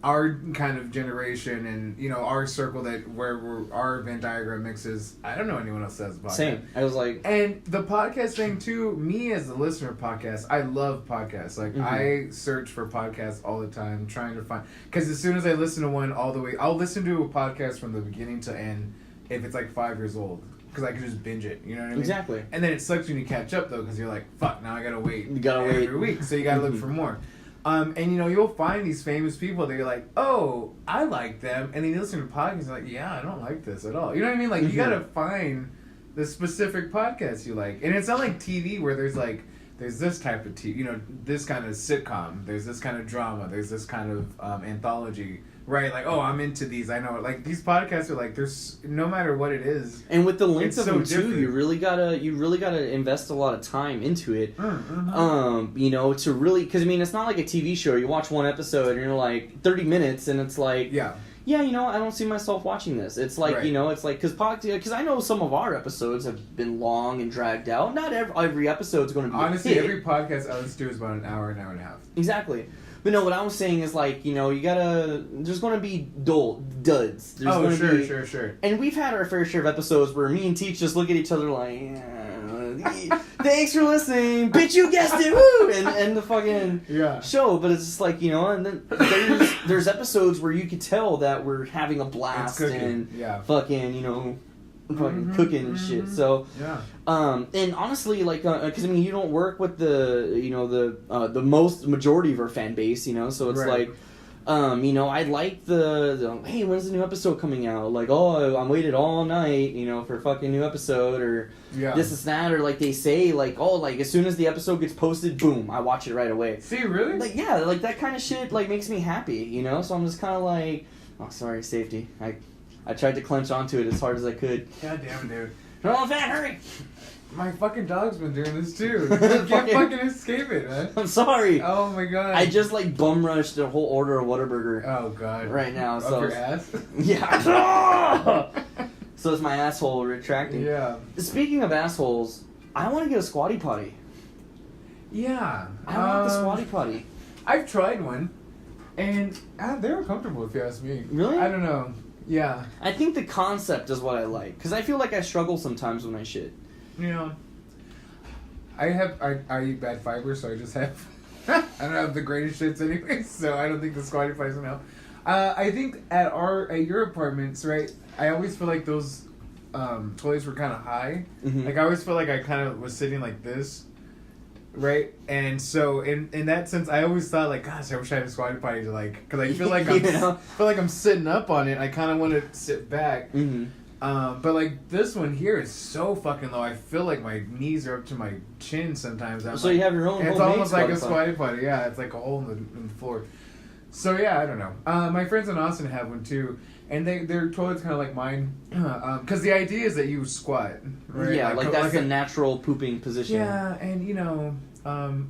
A: our kind of generation and you know our circle where our Venn diagram mixes, I don't know anyone else that has a podcast.
B: Same. I was like,
A: and the podcast thing too. Me as a listener of podcasts, I love podcasts. Like I search for podcasts all the time, trying to find because as soon as I listen to one all the way, I'll listen to a podcast from the beginning to end if it's like 5 years old because I can just binge it. You know what I mean?
B: Exactly.
A: And then it sucks when you catch up though because you're like, fuck, now I gotta wait.
B: You gotta wait
A: every week, so you gotta look for more. And you know, you'll find these famous people that you're like, oh, I like them. And then you listen to podcasts and you're like, yeah, I don't like this at all. You know what I mean? Like, you gotta find the specific podcast you like. And it's not like TV where there's this type of TV, you know, this kind of sitcom, there's this kind of drama, there's this kind of anthology, right? Like, oh, I'm into these, I know it. Like, these podcasts are like, there's, no matter what it is.
B: And with the length of them too,
A: different.
B: you really gotta invest a lot of time into it. You know, to really, because I mean, it's not like a TV show. You watch one episode and you're like 30 minutes, and it's like, yeah, you know, I don't see myself watching this. It's like, you know, it's like because I know some of our episodes have been long and dragged out. Not every episode's going to be
A: honestly every podcast I listen to is about an hour and a half.
B: Exactly. But no, what I was saying is like, you know, there's going to be duds. There's
A: sure.
B: And we've had our fair share of episodes where me and Teach just look at each other like, thanks for listening, bitch, you guessed it, woo, and the fucking show. But it's just like, you know, and then there's episodes where you could tell that we're having a blast and fucking, you know, fucking cooking and shit. So and honestly, like, because I mean, you don't work with the, you know, the majority of our fan base, you know, so it's like, You know, I like the hey, when's the new episode coming out? Like, oh, I'm waited all night, you know, for a fucking new episode, or this is that, or like they say, like, oh, like as soon as the episode gets posted, boom, I watch it right away.
A: See, really?
B: Like, yeah, like that kind of shit like makes me happy, you know. So I'm just kind of like, oh, sorry, safety. I tried to clench onto it as hard as I could.
A: God damn it, dude.
B: No, Fat, hurry!
A: My fucking dog's been doing this too. I can't fucking escape it, man.
B: I'm sorry.
A: Oh my god.
B: I just like bum rushed a whole order of Whataburger.
A: Oh god.
B: Right now,
A: Up
B: so
A: your ass?
B: Yeah. So it's my asshole retracting.
A: Yeah.
B: Speaking of assholes, I want to get a squatty potty.
A: Yeah.
B: I want the squatty potty.
A: I've tried one, and they were comfortable if you ask me.
B: Really?
A: I don't know. Yeah.
B: I think the concept is what I like, because I feel like I struggle sometimes when I shit.
A: Yeah. I eat bad fiber, so I just have I don't have the greatest shits anyway, so I don't think the squatty potty's gonna help. I think at your apartments, right? I always feel like those toilets were kind of high.
B: Mm-hmm.
A: Like I always feel like I kind of was sitting like this, right? And so in that sense, I always thought like, gosh, I wish I had a squatty potty to like, because I feel like I'm sitting up on it. I kind of want to sit back.
B: Mm-hmm.
A: But like this one here is so fucking low. I feel like my knees are up to my chin sometimes.
B: So you have your own.
A: It's almost like a squatty potty. Yeah, it's like a hole in the floor. So yeah, I don't know. My friends in Austin have one too, and their toilet's kind of like mine. Because the idea is that you squat, right?
B: Yeah, like that's the natural pooping position.
A: Yeah, and you know,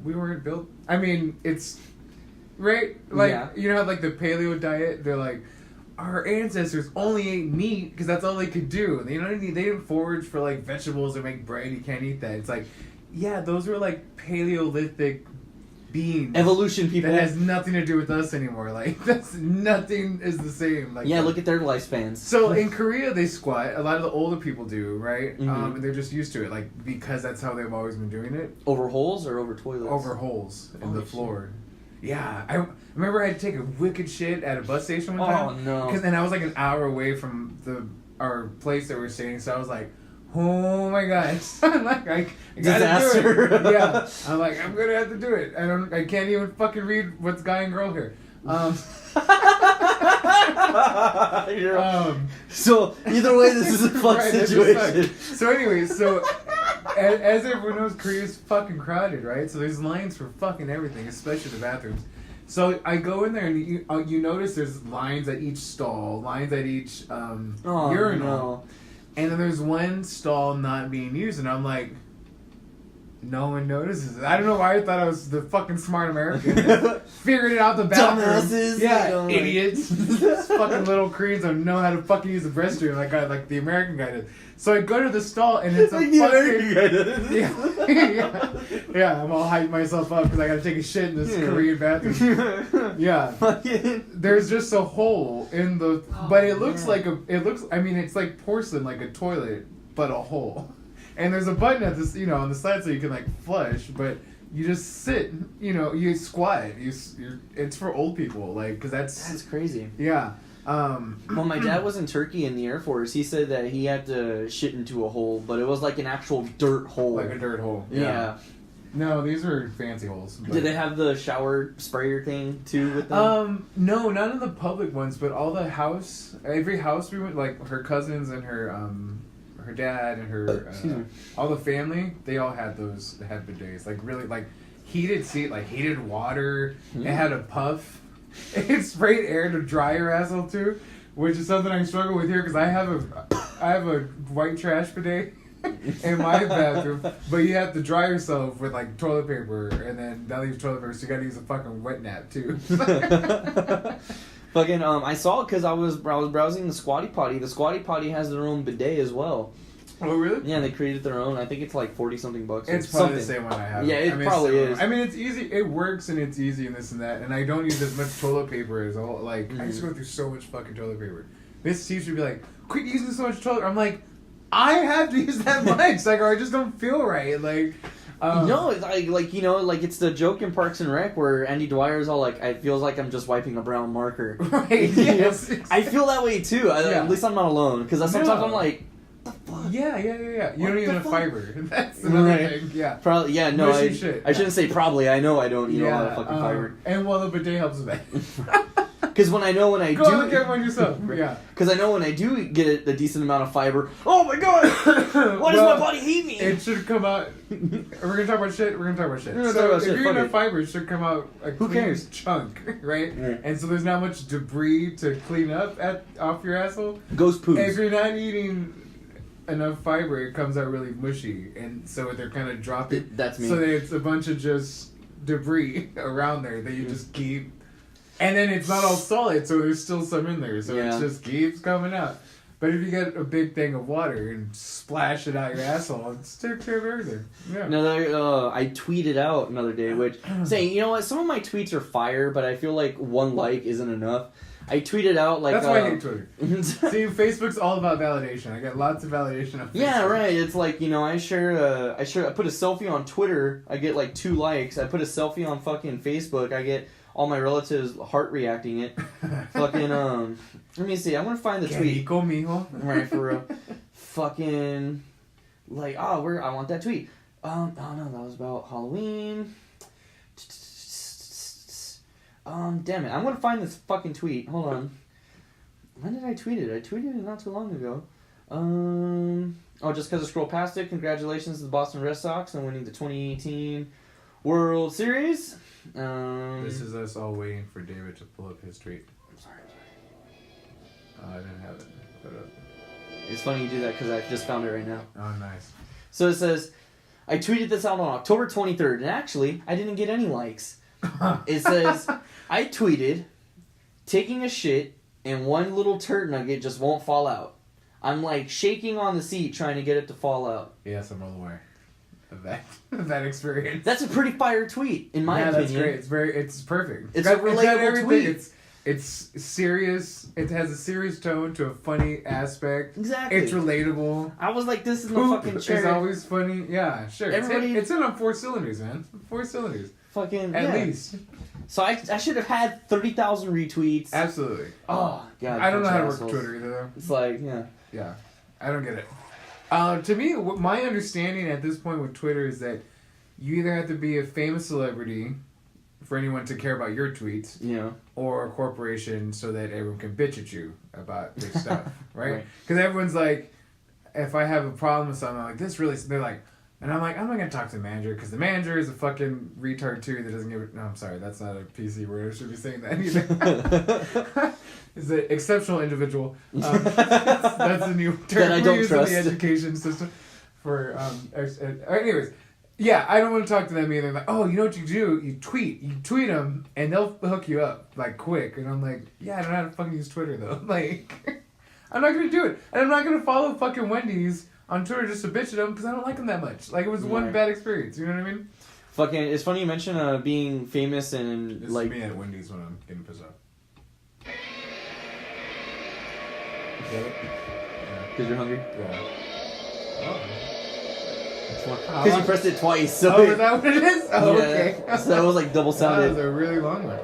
A: we weren't built. I mean, it's right. Like you know how like the paleo diet, they're like, our ancestors only ate meat because that's all they could do. They didn't forage for like vegetables or make bread. You can't eat that. It's like, yeah, those were like Paleolithic beings.
B: Evolution, people.
A: That has nothing to do with us anymore. Like nothing is the same. Like
B: look at their lifespans.
A: So in Korea they squat. A lot of the older people do, right?
B: Mm-hmm.
A: And they're just used to it, like because that's how they've always been doing it.
B: Over holes or over toilets?
A: Over holes in the floor. Yeah, I remember I had to take a wicked shit at a bus station one time.
B: Oh no!
A: And I was like an hour away from our place that we were staying, so I was like, oh my god! I'm like, I gotta do it. Yeah, I'm like, I'm gonna have to do it. I can't even fucking read what's guy and girl here.
B: So either way, this is a fuck situation.
A: So anyway, as everyone knows, Korea's fucking crowded, right? So there's lines for fucking everything, especially the bathrooms. So I go in there and you notice there's lines at each stall, lines at each urinal,
B: no.
A: And then there's one stall not being used, and I'm like, no one notices it. I don't know why I thought I was the fucking smart American. Figured it out the bathroom.
B: Dumbasses.
A: Yeah, idiots. Fucking little Koreans don't know how to fucking use the restroom like the American guy did. So I go to the stall and it's a fucking... yeah, I'm all hyping myself up because I gotta take a shit in this Korean bathroom. Yeah. There's just a hole in the... But it looks like I mean, it's like porcelain, like a toilet, but a hole. And there's a button at this, on the side so you can like flush, but you just sit, you squat. It's for old people, like, because that's
B: crazy.
A: Yeah.
B: Well, my dad was in Turkey in the Air Force. He said that he had to shit into a hole, but it was like an actual dirt hole.
A: Like a dirt hole.
B: Yeah.
A: No, these are fancy holes.
B: Did they have the shower sprayer thing too with them?
A: No, none of the public ones, but every house we went, like her cousins and her dad and her all the family, they all had bidets, like really like heated water. It had a puff. It sprayed air to dry your asshole too, which is something I struggle with here because I have a white trash bidet in my bathroom, but you have to dry yourself with like toilet paper, and then that leaves toilet paper, so you gotta use a fucking wet nap too.
B: Fucking I saw it because I was browsing the Squatty Potty. The Squatty Potty has their own bidet as well.
A: Oh really?
B: Yeah, they created their own. I think it's like $40-something.
A: It's probably the same one I have.
B: Yeah, it probably is.
A: I mean, it's easy. It works and it's easy and this and that. And I don't use as much toilet paper as all. Like I used to go through so much fucking toilet paper. This teacher would be like, "Quit using so much toilet." I'm like, I have to use that much, like, or I just don't feel right, like.
B: No, it's like it's the joke in Parks and Rec where Andy Dwyer's all like, "It feels like I'm just wiping a brown marker."
A: Right. Yes.
B: I feel that way too. At least I'm not alone because sometimes I'm like, "The fuck?"
A: Yeah. You don't even have fiber. That's another thing. Yeah.
B: Probably. Yeah. No. I shouldn't say probably. I know I don't eat a lot of fucking fiber.
A: And the bidet helps with that.
B: Because when I
A: Look at one yourself. Yeah.
B: Because I know when I do get a decent amount of fiber, oh my god, why does my body hate me?
A: It should come out. We're gonna talk about shit. If you're enough fiber, it should come out a clean chunk, right?
B: Yeah.
A: And so there's not much debris to clean up off your asshole.
B: Ghost poos.
A: If you're not eating enough fiber, it comes out really mushy, and so they're kind of dropping.
B: That's me.
A: So it's a bunch of just debris around there that you just keep. And then it's not all solid, so there's still some in there, so it just keeps coming out. But if you get a big thing of water and splash it out your asshole, it takes care of everything. Yeah.
B: I tweeted out another day, saying, you know what, some of my tweets are fire, but I feel like one like isn't enough. I tweeted out like...
A: That's why I hate Twitter. See, Facebook's all about validation. I get lots of validation on Facebook.
B: Yeah, right. It's like, you know, I put a selfie on Twitter, I get like 2 likes. I put a selfie on fucking Facebook, I get... all my relatives heart reacting it. Fucking, let me see. I want to find the tweet.
A: Rico, mijo.
B: Right, for real. Fucking, like, I want that tweet. Oh no, that was about Halloween. Damn it. I'm going to find this fucking tweet. Hold on. When did I tweet it? I tweeted it not too long ago. Just because I scrolled past it, congratulations to the Boston Red Sox on winning the 2018 World Series.
A: This is us all waiting for David to pull up his tweet.
B: I'm sorry.
A: I didn't have it put up.
B: It's funny you do that because I just found it right now.
A: Oh, nice.
B: So it says, I tweeted this out on October 23rd, and actually, I didn't get any likes. It says, I tweeted, taking a shit, and one little turd nugget just won't fall out. I'm like shaking on the seat trying to get it to fall out.
A: Yes, I'm all aware of that experience.
B: That's a pretty fire tweet, in my opinion.
A: Yeah, that's great. It's perfect.
B: It's a relatable tweet.
A: It's serious. It has a serious tone to a funny aspect.
B: Exactly.
A: It's relatable.
B: I was like, this is no fucking chair.
A: It's always funny. Yeah, sure. It's in on 4 cylinders, man. 4 cylinders.
B: Fucking
A: at least.
B: So I should have had 30,000 retweets.
A: Absolutely.
B: Oh god.
A: I don't know how to work Twitter either, though.
B: It's like,
A: yeah. I don't get it. To me, my understanding at this point with Twitter is that you either have to be a famous celebrity for anyone to care about your tweets, or a corporation so that everyone can bitch at you about their stuff, right? Because everyone's like, if I have a problem with something, I'm like, this really, they're like, and I'm like, I'm not going to talk to the manager, because the manager is a fucking retard too that doesn't give it, no, I'm sorry, that's not a PC word, I should be saying that either. Is an exceptional individual. That's a new term
B: that I don't
A: we use
B: trust.
A: in the education system. For, anyways, yeah, I don't want to talk to them either. Like, oh, you know what you do? You tweet them, and they'll hook you up, like, quick. And I'm like, yeah, I don't know how to fucking use Twitter, though. Like, I'm not going to do it. And I'm not going to follow fucking Wendy's on Twitter just to bitch at them, because I don't like them that much. Like, it was one bad experience, you know what I mean?
B: Fucking, it's funny you mention being famous and,
A: this
B: like...
A: This is me at Wendy's when I'm getting pissed off.
B: Because you're hungry?
A: Yeah. Oh.
B: Because you pressed it twice. So
A: is that what it is? Oh, okay.
B: So that was like double sounded.
A: That was a really long one.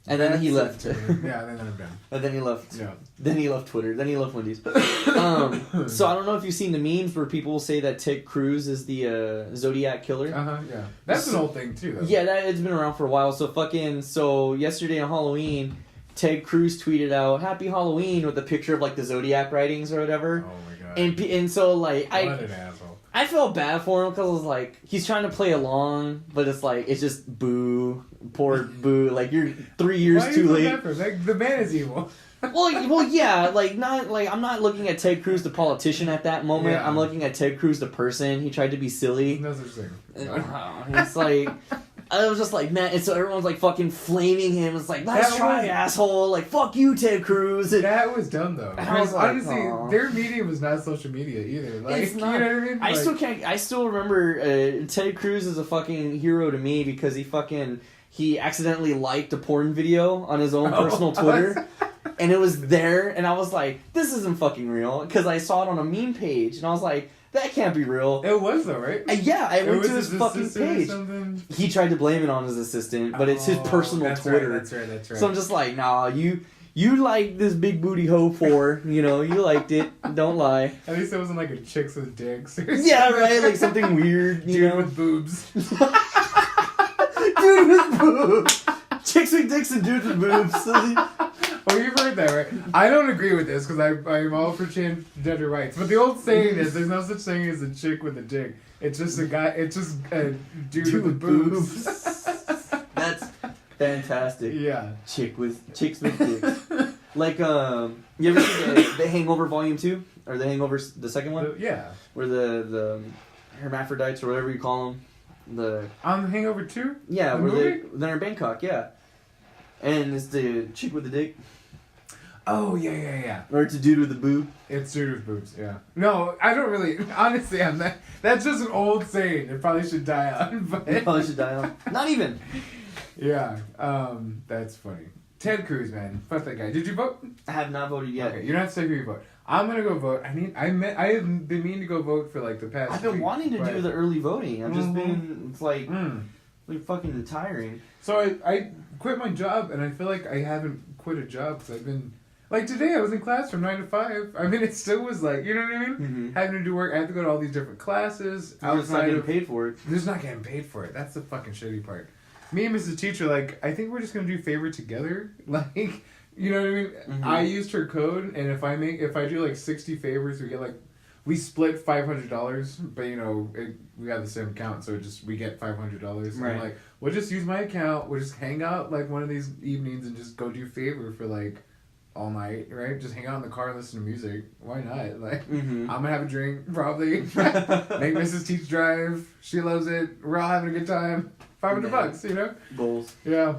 B: And then he left.
A: Yeah, and then I'm done.
B: And then he left.
A: Yeah.
B: Then he left Twitter. Then he left Wendy's. So I don't know if you've seen the memes where people say that Ted Cruz is the Zodiac killer.
A: Yeah. That's an old thing too, though.
B: Yeah, it's been around for a while. So yesterday on Halloween, Ted Cruz tweeted out "Happy Halloween" with a picture of like the Zodiac writings or whatever.
A: Oh my god.
B: And so like
A: what an asshole.
B: I felt bad for him because I was like, he's trying to play along, but it's like, it's just boo, poor boo. Like, you're 3 years too late.
A: Like, the man is evil.
B: well, yeah, like, not, like, I'm not looking at Ted Cruz the politician at that moment. Yeah. I'm looking at Ted Cruz the person. He tried to be silly.
A: No such thing.
B: It's like, I was just like, man, and so everyone's like fucking flaming him. It's like, let's try, asshole. Like, fuck you, Ted Cruz.
A: That was dumb, though.
B: I was like,
A: honestly, their media was not social media either. Like,
B: it's not,
A: you know what I mean?
B: I still remember Ted Cruz is a fucking hero to me because he accidentally liked a porn video on his own personal Twitter. And it was there, and I was like, this isn't fucking real. Because I saw it on a meme page, and I was like, that can't be real.
A: It was though, right?
B: Yeah, I went to his fucking page. He tried to blame it on his assistant, but it's his personal Twitter.
A: Right, that's right.
B: So I'm just like, nah, you like this big booty hoe for, you liked it. Don't lie.
A: At least it wasn't like a chicks with dicks.
B: Yeah, right, like something weird,
A: Dude with boobs.
B: Dude with boobs. chicks with dicks and dudes with boobs.
A: Oh, you've heard that, right? I don't agree with this because I'm all for gender rights. But the old saying is there's no such thing as a chick with a dick. It's just a guy. It's just a dude with boobs.
B: That's fantastic.
A: Yeah.
B: Chicks with dicks. Like, you ever see the Hangover Volume 2? Or the Hangover, the second one?
A: Yeah.
B: Where the hermaphrodites or whatever you call them.
A: Hangover 2?
B: Yeah, where they're in Bangkok, yeah. And it's the chick with the dick.
A: Oh, yeah.
B: Or it's a dude with a boob.
A: It's dude with boobs, yeah. No, I don't really, honestly, that's just an old saying. It probably should die out. But
B: It probably should die on. Not even.
A: Yeah, that's funny. Ted Cruz, man. Fuck that guy. Did you vote?
B: I have not voted yet.
A: Okay, you're not saying who you vote. I'm gonna go vote. I have been meaning to go vote for like the past.
B: I've been
A: week,
B: wanting to do the early voting. I've just been, it's like fucking tiring.
A: So I quit my job, and I feel like I haven't quit a job because I've been, like today I was in class from 9 to 5. I mean, it still was like, you know what I mean?
B: Mm-hmm.
A: Having to do work. I have to go to all these different classes.
B: You're just not getting paid for it.
A: There's not getting paid for it. That's the fucking shitty part. Me and Mrs. Teacher, like, I think we're just gonna do favor together. Like, you know what I mean?
B: Mm-hmm.
A: I used her code, and if I do like 60 favors, we split $500. But you know, we have the same account, so we get $500.
B: Right.
A: I'm like, we'll just use my account. We'll just hang out like one of these evenings and just go do favor for like all night, right? Just hang out in the car and listen to music. Why not? Like, I'm gonna have a drink probably. Make Mrs. Teach drive. She loves it. We're all having a good time. $500, you know?
B: Goals.
A: Yeah.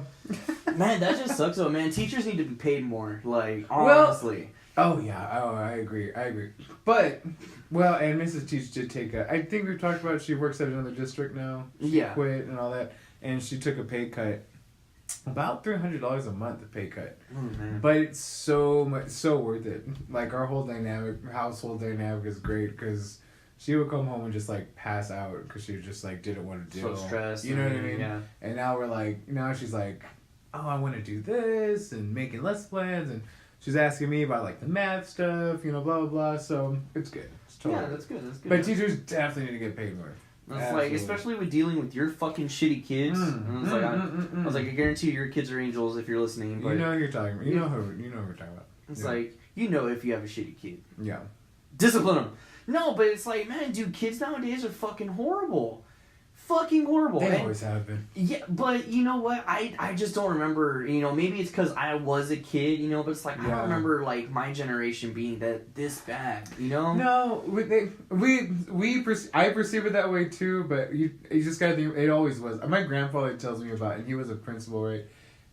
B: Man, that just sucks though, man. Teachers need to be paid more. Like, honestly.
A: Oh, yeah. Oh, I agree. But, and Mrs. Teach did take I think we've talked about she works at another district now. She quit and all that. And she took a pay cut. About $300 a month, pay cut.
B: Oh, man.
A: But it's so worth it. Like, our whole household dynamic is great because she would come home and just like pass out because she just like didn't want to deal.
B: So stressed.
A: You know what I mean?
B: Yeah.
A: And now she's like, oh, I want to do this and making lesson plans, and she's asking me about like the math stuff, you know, blah blah blah. So it's good. It's totally
B: that's good.
A: But teachers definitely need to get paid more.
B: It's like, especially with dealing with your fucking shitty kids. I was like, I guarantee your kids are angels if you're listening. But
A: you know who you're talking about. You know who we're talking about.
B: It's like, you know if you have a shitty kid.
A: Yeah.
B: Discipline them. No, but it's like, man, dude, kids nowadays are fucking horrible. Fucking horrible.
A: They always have been.
B: Yeah, but you know what? I just don't remember, you know, maybe it's because I was a kid, you know, but it's like, I don't remember, like, my generation being this bad, you know?
A: No, I perceive it that way too, but you just gotta think, it always was. My grandfather tells me about it, and he was a principal, right?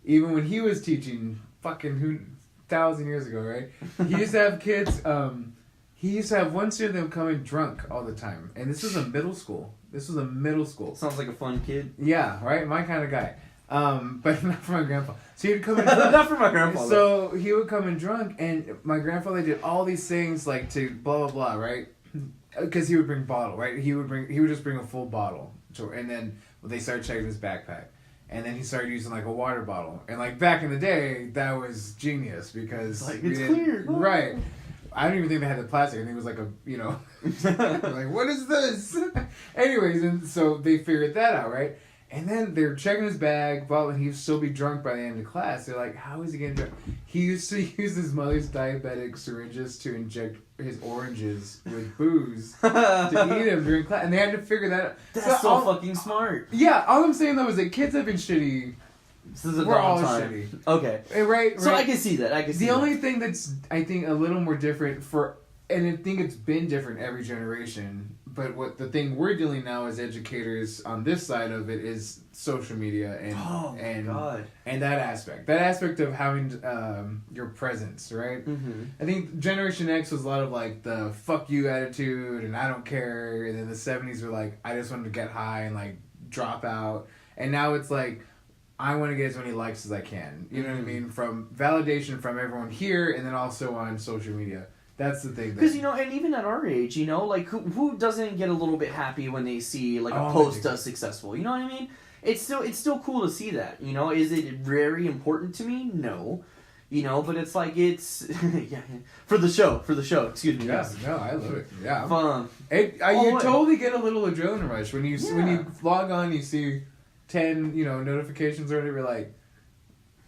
A: Even when he was teaching fucking 1,000 years ago, right? He used to have kids, he used to have one student that would come in drunk all the time. And this was a middle school.
B: Sounds like a fun kid.
A: Yeah, right? My kind of guy. But not for my grandpa. So he'd come in drunk.
B: Not for my grandpa.
A: So he would come in drunk, and my grandfather did all these things like to blah, blah, blah, right? Because he would bring bottle, right? He would just bring a full bottle. And then they started checking his backpack. And then he started using like a water bottle. And like back in the day, that was genius because...
B: Like, it's clear.
A: Right. I don't even think they had the plastic. I think it was like a, you know, like, what is this? Anyways, and so they figured that out, right? And then they're checking his bag, but he'd still be drunk by the end of class. They're like, how is he getting drunk? He used to use his mother's diabetic syringes to inject his oranges with booze to eat them during class. And they had to figure that out.
B: That's so fucking smart.
A: Yeah, all I'm saying, though, is that kids have been shitty.
B: We're all shitty. Okay.
A: Right.
B: So I can see that.
A: The only thing that's, I think, a little more different and I think it's been different every generation, but what the thing we're dealing now as educators on this side of it is social media and that aspect of having your presence, right? Mm-hmm. I think Generation X was a lot of like the fuck you attitude and I don't care, and then the 70s were like, I just wanted to get high and like drop out, and now it's like, I want to get as many likes as I can. You know what I mean? From validation from everyone here, and then also on social media. That's the thing.
B: Because, you know, and even at our age, you know, like, who doesn't get a little bit happy when they see, like, a post does successful? You know what I mean? It's still cool to see that, you know? Is it very important to me? No. You know, but it's like, it's... yeah, for the show, excuse me.
A: Yeah, no, I love it. Yeah.
B: Fun.
A: You totally get a little adrenaline rush when you log on, you see 10, you know, notifications or whatever, like,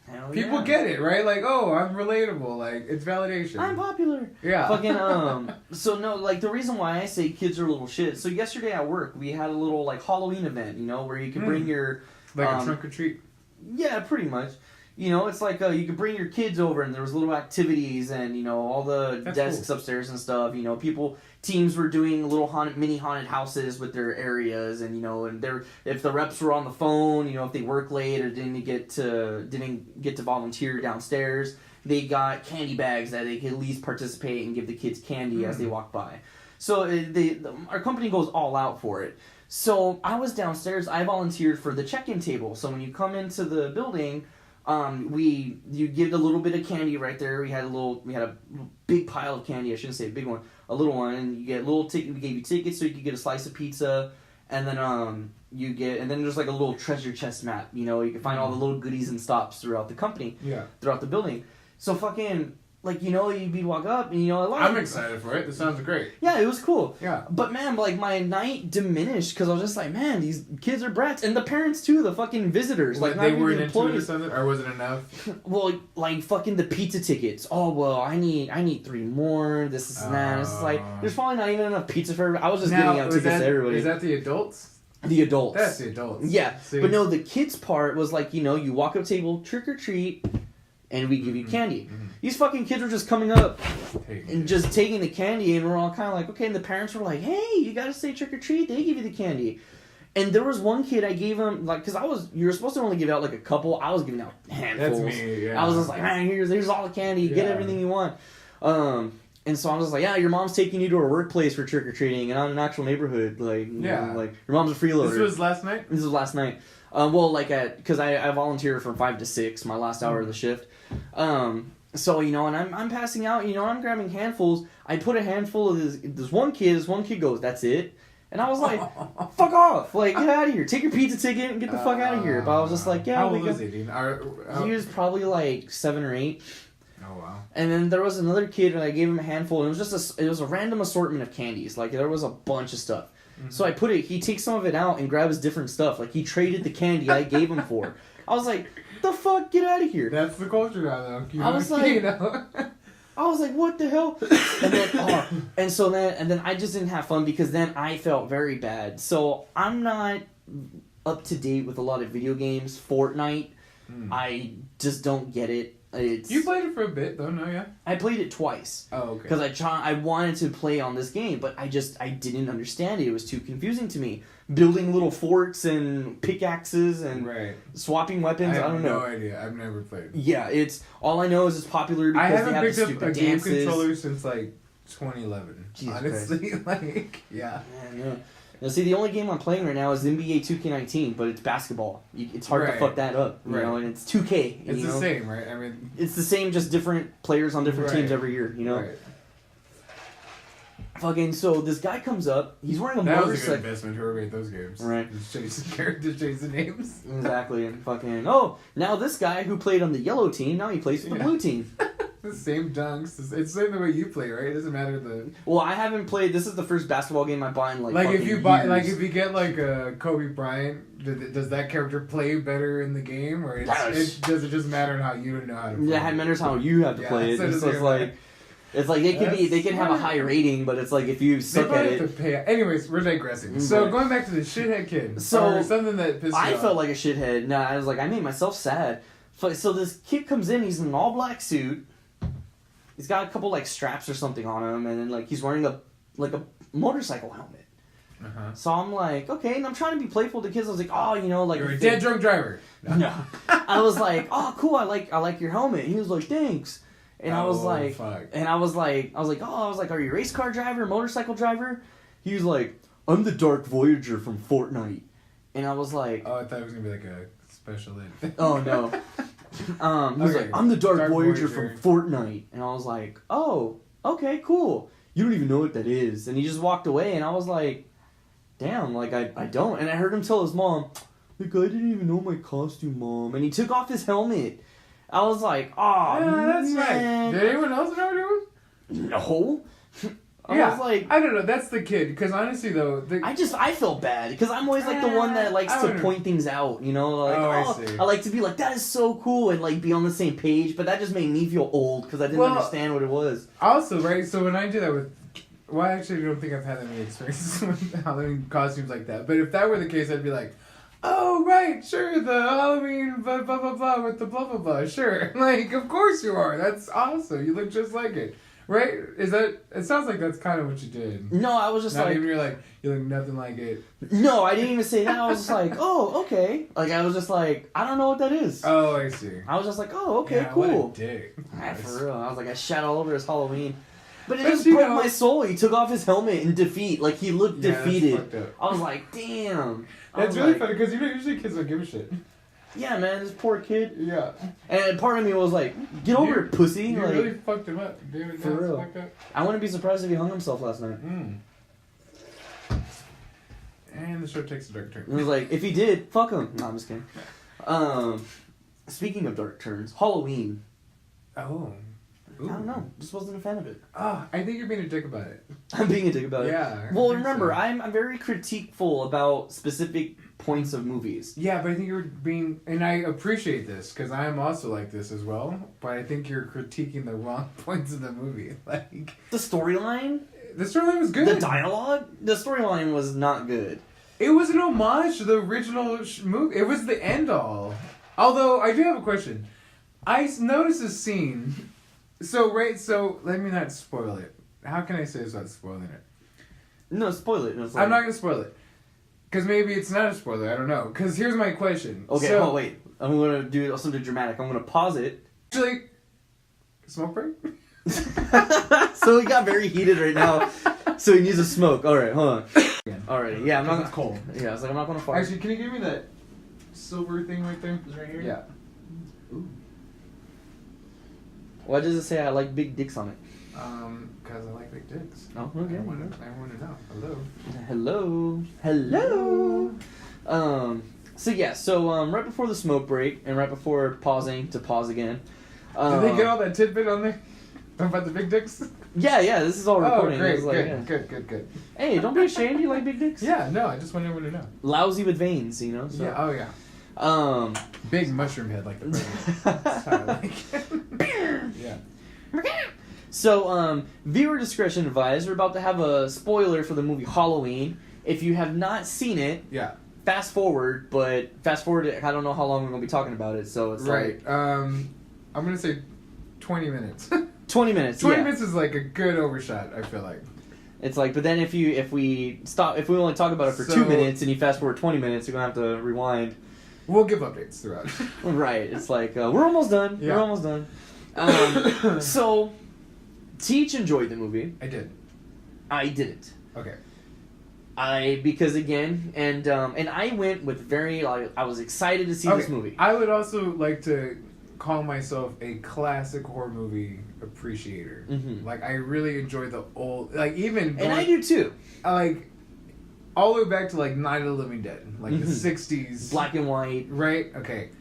B: Hell
A: People
B: yeah.
A: get it, right? Like, oh, I'm relatable. Like, it's validation.
B: I'm popular.
A: Yeah.
B: Fucking, so no, like, the reason why I say kids are little shit, so yesterday at work, we had a little, like, Halloween event, you know, where you can bring your...
A: Like a trunk or treat?
B: Yeah, pretty much. You know, it's like, you could bring your kids over, and there was little activities, and, you know, all the desks upstairs and stuff, you know, teams were doing little mini haunted houses with their areas, and, you know, and if the reps were on the phone, you know, if they work late or didn't get to volunteer downstairs, they got candy bags that they could at least participate and give the kids candy as they walk by. So our company goes all out for it. So I was downstairs. I volunteered for the check-in table. So when you come into the building, you give a little bit of candy right there. We had a big pile of candy. I shouldn't say a big one, a little one, and you get a little ticket. We gave you tickets so you could get a slice of pizza, and then and then there's like a little treasure chest map. You know, you can find all the little goodies and stops throughout the company, throughout the building. So fucking. Like, you know, you'd walk up and, you know,
A: I'm excited for it. This sounds great.
B: Yeah, it was cool.
A: Yeah.
B: But, man, like, my night diminished because I was just like, man, these kids are brats. And the parents, too, the fucking visitors.
A: Like, they weren't into it or something? Or was it enough?
B: Well, like, fucking the pizza tickets. Oh, well, I need 3 more. This is that. It's like, there's probably not even enough pizza for everybody. I was just giving out tickets to everybody.
A: Is that the adults?
B: The adults.
A: That's the adults.
B: Yeah.
A: See?
B: But, no, the kids' part was like, you know, you walk up to table, trick or treat, and we give you candy. These fucking kids were just coming up and just taking the candy, and we're all kind of like, okay, and the parents were like, hey, you gotta say trick or treat, they give you the candy. And there was one kid I gave him, like, because you were supposed to only give out like a couple, I was giving out handfuls.
A: That's me, yeah.
B: I was just like, man, here's all the candy, get everything you want. And so I was just like, yeah, your mom's taking you to her workplace for trick or treating, and I'm in an actual neighborhood, like, you know, like, your mom's a freeloader.
A: This was last night?
B: This was last night. Well, like, because I volunteer from 5 to 6, my last hour of the shift. So, you know, and I'm passing out, you know, I'm grabbing handfuls. I put a handful of this one kid goes, that's it. And I was like, fuck off. Like, get out of here. Take your pizza ticket and get the fuck out of here. But I was just like, yeah.
A: How old was he, dude?
B: He was probably like 7 or 8.
A: Oh, wow.
B: And then there was another kid, and I gave him a handful, and it was a random assortment of candies. Like, there was a bunch of stuff. So he takes some of it out and grabs different stuff. Like, he traded the candy I gave him for. I was like, the fuck, get out of here.
A: That's the culture now, though.
B: I was like, what the hell? And then I just didn't have fun because then I felt very bad. So I'm not up to date with a lot of video games. Fortnite, I just don't get it.
A: You played it for a bit, though, no, yeah?
B: I played it twice.
A: Oh, okay.
B: Because I wanted to play on this game, but I didn't understand it. It was too confusing to me. Building little forts and pickaxes and swapping weapons. I don't know.
A: I have no idea. I've never played.
B: Yeah, all I know is it's popular because they have the stupid dances. I haven't picked up a game controller since like 2011.
A: Jesus honestly, like, yeah.
B: Man, Now, see, the only game I'm playing right now is NBA 2K19, but it's basketball. It's hard to fuck that up, you know, and it's 2K.
A: It's the same, right? I mean,
B: it's the same, just different players on different teams every year, you know? Fucking, so this guy comes up, he's wearing a motorcycle. That was a good
A: investment, whoever made those games.
B: Right.
A: Just chasing characters, chasing names.
B: Exactly, and fucking, now this guy who played on the yellow team, now he plays for the blue team.
A: The same dunks. It's the same the way you play, right? It doesn't matter the...
B: Well, I haven't played, this is the first basketball game I bought in
A: like if you buy, like if you get like a Kobe Bryant, does that character play better in the game? Or does it just matter how you know how to play?
B: Yeah, it matters how you have to play it. So it's like... It's like they can have a high rating, but it's like if you suck at it.
A: Have to pay. Anyways, we're digressing. So going back to the shithead kid. Or something that pissed
B: I
A: you off.
B: felt like a shithead. Nah, I was like, I made myself sad. So this kid comes in, he's in an all black suit. He's got a couple like straps or something on him, and then like he's wearing a motorcycle helmet. Uh-huh. So I'm like, okay, and I'm trying to be playful to kids. I was like, oh, you know, like
A: you're a dead drunk driver.
B: No. I was like, oh, cool. I like your helmet. And he was like, thanks. And I was like,
A: fuck.
B: And I was like, are you a race car driver, motorcycle driver? He was like, I'm the Dark Voyager from Fortnite. And I was like,
A: oh, I thought it was gonna be like a special ed.
B: Oh no. He was like, I'm the Dark Voyager from Fortnite. And I was like, oh, okay, cool. You don't even know what that is. And he just walked away, and I was like, damn, like I don't. And I heard him tell his mom, like, I didn't even know my costume, Mom. And he took off his helmet. I was like, oh,
A: yeah, that's
B: man.
A: right. Did anyone else know what it was?
B: No. I was like,
A: I don't know. That's the kid. Because honestly, though,
B: I feel bad because I'm always like the one that likes to point things out. You know, like I like to be like, that is so cool, and like be on the same page. But that just made me feel old because I didn't understand what it was.
A: Also, right. So when I do that with, well, I actually don't think I've had any experiences with Halloween costumes like that. But if that were the case, I'd be like, oh right, sure, the Halloween blah blah blah blah with the blah blah blah. Sure, like of course you are. That's awesome. You look just like it. Right? Is that? It sounds like that's kind of what you did.
B: No, I was just
A: Not
B: like...
A: even you're like, you look nothing like it.
B: No, I didn't even say that. I was just like, oh, okay. Like, I was just like, I don't know what that is.
A: Oh, I see.
B: I was just like, oh, okay,
A: yeah,
B: cool.
A: What a dick.
B: For real. I was like, I shat all over his Halloween. But it just broke my soul. He took off his helmet in defeat. Like, he looked defeated.
A: That's fucked up.
B: I was like, damn.
A: That's really funny because usually kids don't give a shit.
B: Yeah, man, this poor kid.
A: Yeah.
B: And part of me was like, get over it, pussy.
A: You
B: like,
A: really fucked him up. Dude,
B: for real.
A: Fucked up.
B: I wouldn't be surprised if he hung himself last night.
A: And the show takes a dark turn.
B: It was like, if he did, fuck him. No, I'm just kidding. Speaking of dark turns, Halloween.
A: Oh.
B: Ooh. I don't know. Just wasn't a fan of it.
A: Oh, I think you're being a dick about it.
B: I'm being a dick about it.
A: Yeah.
B: Well, remember, so. I'm very critiqueful about specific points of movies.
A: Yeah, but I think you're being, and I appreciate this because I am also like this as well. But I think you're critiquing the wrong points of the movie. Like
B: the storyline.
A: The storyline was good.
B: The dialogue. The storyline was not good.
A: It was an homage to the original movie. It was the end all. Although I do have a question. I noticed a scene. So let me not spoil it. How can I say this without spoiling it?
B: No, spoil it. No,
A: I'm not gonna spoil it. Because maybe it's not a spoiler, I don't know. Because here's my question.
B: Okay, so, wait. I'm going to do something dramatic. I'm going to pause it.
A: Actually, smoke break?
B: So he got very heated right now. So he needs a smoke. Alright, hold on. Alright, yeah, I'm not...
A: It's cold.
B: Yeah, I was like, I'm not going to fart.
A: Actually, can you give me that silver thing right there?
B: It's right here?
A: Yeah.
B: Ooh. Why does it say I like big dicks on it?
A: Because I like big dicks.
B: Oh, okay.
A: I want to know.
B: Hello. So right before the smoke break and right before pausing to pause again.
A: Did they get all that tidbit on there? About the big dicks?
B: Yeah, this is all recording.
A: Oh, great,
B: like,
A: good.
B: Hey, don't be ashamed. You like big dicks?
A: Yeah, no, I just want everyone to know.
B: Lousy with veins, you know? So.
A: Yeah, oh yeah. Big mushroom head like the president. That's how I like it. Yeah.
B: So, viewer discretion advised. We're about to have a spoiler for the movie Halloween. If you have not seen it, fast forward. But fast forward, I don't know how long we're gonna be talking about it. So it's
A: right. I'm gonna say 20 minutes.
B: 20 minutes.
A: 20 minutes is like a good overshot. I feel like.
B: It's like, but then if we only talk about it for 2 minutes and you fast forward 20 minutes, you're gonna have to rewind.
A: We'll give updates throughout.
B: Right. It's like we're almost done. Yeah. We're almost done. So, Teach enjoyed the movie.
A: I did.
B: I didn't.
A: Okay.
B: Because again, and I went with I was excited to see this movie.
A: I would also like to call myself a classic horror movie appreciator. Mm-hmm. Like I really enjoy the old, like even.
B: And I do too.
A: Like. All the way back to like Night of the Living Dead, like the 60s.
B: Black and white.
A: Right? Okay.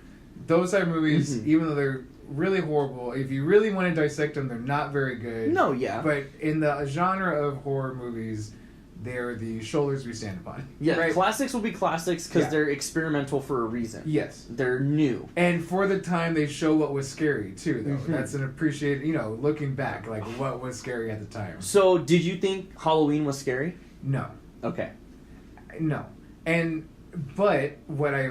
A: Those type of movies, even though they're really horrible, if you really want to dissect them, they're not very good.
B: No, yeah.
A: But in the genre of horror movies, they're the shoulders we stand upon.
B: Yeah,
A: right?
B: Classics will be classics because they're experimental for a reason.
A: Yes.
B: They're new.
A: And for the time, they show what was scary, too, though. Mm-hmm. That's an appreciated, looking back, like what was scary at the time.
B: So, did you think Halloween was scary?
A: No.
B: Okay.
A: No. But what I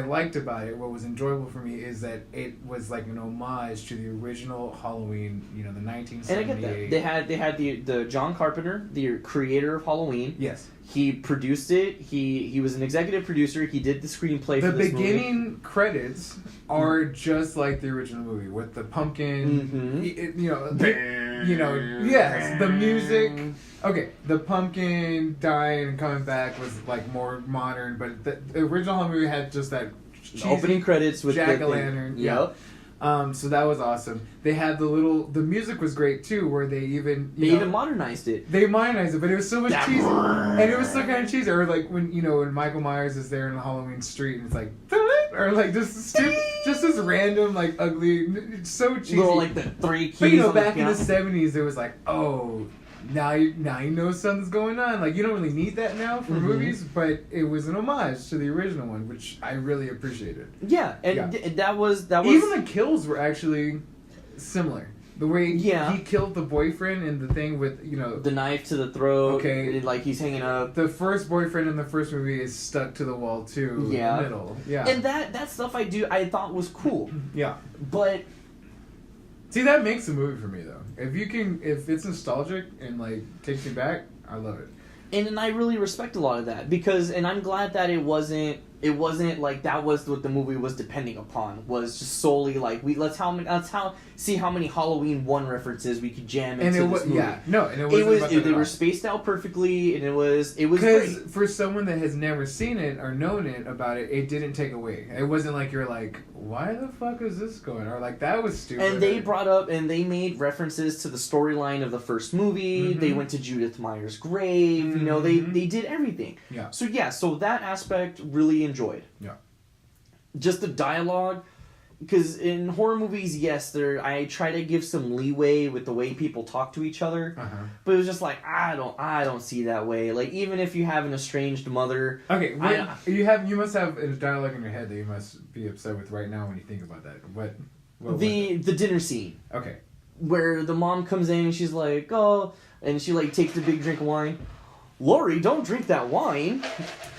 A: liked about it, what was enjoyable for me, is that it was like an homage to the original Halloween, the 1978.
B: And I get that. They had the John Carpenter, the creator of Halloween.
A: Yes.
B: He produced it. He was an executive producer. He did the screenplay for this movie.
A: The beginning credits are just like the original movie with the pumpkin, yes, the music. Okay, the pumpkin dying and coming back was like more modern, but the original Halloween movie had just that
B: opening credits with
A: jack-o'-lantern.
B: Yep.
A: So that was awesome. They had the music was great too, where they even
B: even modernized it.
A: They modernized it, but it was so much cheesy, and it was so kind of cheesy. Or like when when Michael Myers is there in the Halloween street, and it's like, or like just this random like ugly, so cheesy.
B: Little like the 3 keys.
A: But back in the 70s, it was like, oh, now you know something's going on. Like, you don't really need that now for movies, but it was an homage to the original one, which I really appreciated.
B: Yeah, and that was
A: even the kills were actually similar. The way he killed the boyfriend in the thing with,
B: the knife to the throat.
A: Okay.
B: Like he's hanging up.
A: The first boyfriend in the first movie is stuck to the wall too.
B: Yeah.
A: In the middle. Yeah.
B: And that stuff I thought was cool.
A: Yeah.
B: But
A: see, that makes the movie for me though. If it's nostalgic and like takes me back, I love it.
B: And I really respect a lot of that and I'm glad that it wasn't like that was what the movie was depending upon, was just solely like let's see how many Halloween 1 references we could jam into this movie.
A: Yeah, no, and it wasn't
B: they were spaced out perfectly, and it was great.
A: Because for someone that has never seen it or known it about it, it didn't take away. It wasn't like you're like, why the fuck is this going? Or like, that was stupid.
B: And they brought up and they made references to the storyline of the first movie. They went to Judith Meyer's grave. They did everything.
A: Yeah.
B: So that aspect really enjoyed.
A: Yeah.
B: Just the dialogue. Because in horror movies, yes, I try to give some leeway with the way people talk to each other, but it was just like I don't see that way. Like, even if you have an estranged mother,
A: okay, you must have a dialogue in your head that you must be upset with right now when you think about that. What
B: the dinner scene,
A: okay,
B: where the mom comes in and she's like, oh, and she like takes a big drink of wine. Laurie, don't drink that wine.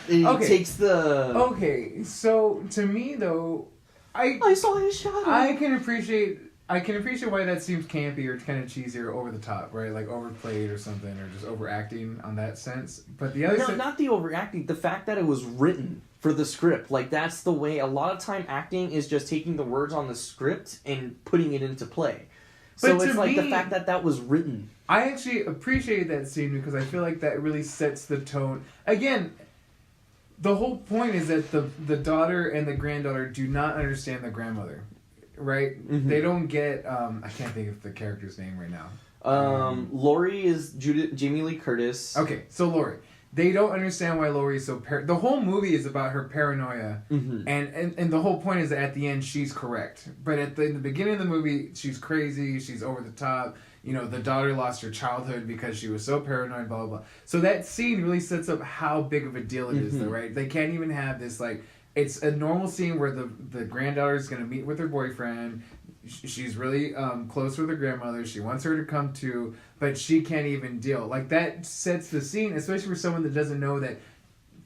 B: And he takes the.
A: Okay, so to me though.
B: I saw his shadow.
A: I can appreciate why that seems campy or kind of cheesy or over the top, right? Like overplayed or something, or just overacting on that sense. But the other
B: not the overacting, the fact that it was written for the script. Like, that's the way a lot of time acting is, just taking the words on the script and putting it into play. So it's like the fact that was written.
A: I actually appreciated that scene because I feel like that really sets the tone. Again, the whole point is that the daughter and the granddaughter do not understand the grandmother, right? They don't get. I can't think of the character's name right now.
B: Laurie is Jamie Lee Curtis.
A: Okay, so Laurie. They don't understand why Laurie is so the whole movie is about her paranoia, and the whole point is that at the end she's correct, but in the beginning of the movie she's crazy, she's over the top. The daughter lost her childhood because she was so paranoid, blah, blah, blah. So that scene really sets up how big of a deal it is, though, right? They can't even have this, like, it's a normal scene where the granddaughter is going to meet with her boyfriend. She's really close with her grandmother. She wants her to come to, but she can't even deal. Like, that sets the scene, especially for someone that doesn't know that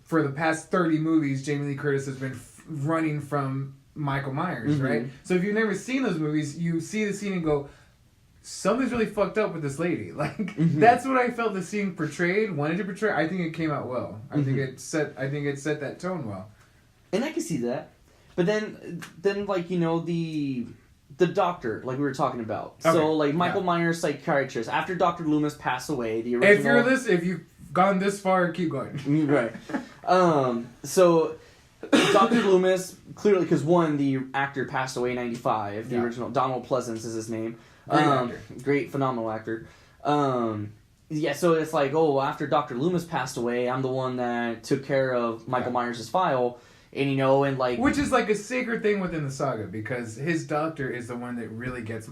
A: for the past 30 movies, Jamie Lee Curtis has been running from Michael Myers, right? So if you've never seen those movies, you see the scene and go, something's really fucked up with this lady. Like, that's what I felt the scene wanted to portray. I think it came out well. I think it set that tone well.
B: And I can see that. But then like, the doctor, like we were talking about. Okay. So, like, Michael Myers, psychiatrist, after Dr. Loomis passed away, the original...
A: If you've gone this far, keep going.
B: Right. So, Dr. Loomis, clearly, because the actor passed away in 95, the original, Donald Pleasance is his name. Great, phenomenal actor. So it's like, after Dr. Loomis passed away, I'm the one that took care of Michael Myers' file, and like...
A: Which is like a sacred thing within the saga, because his doctor is the one that really gets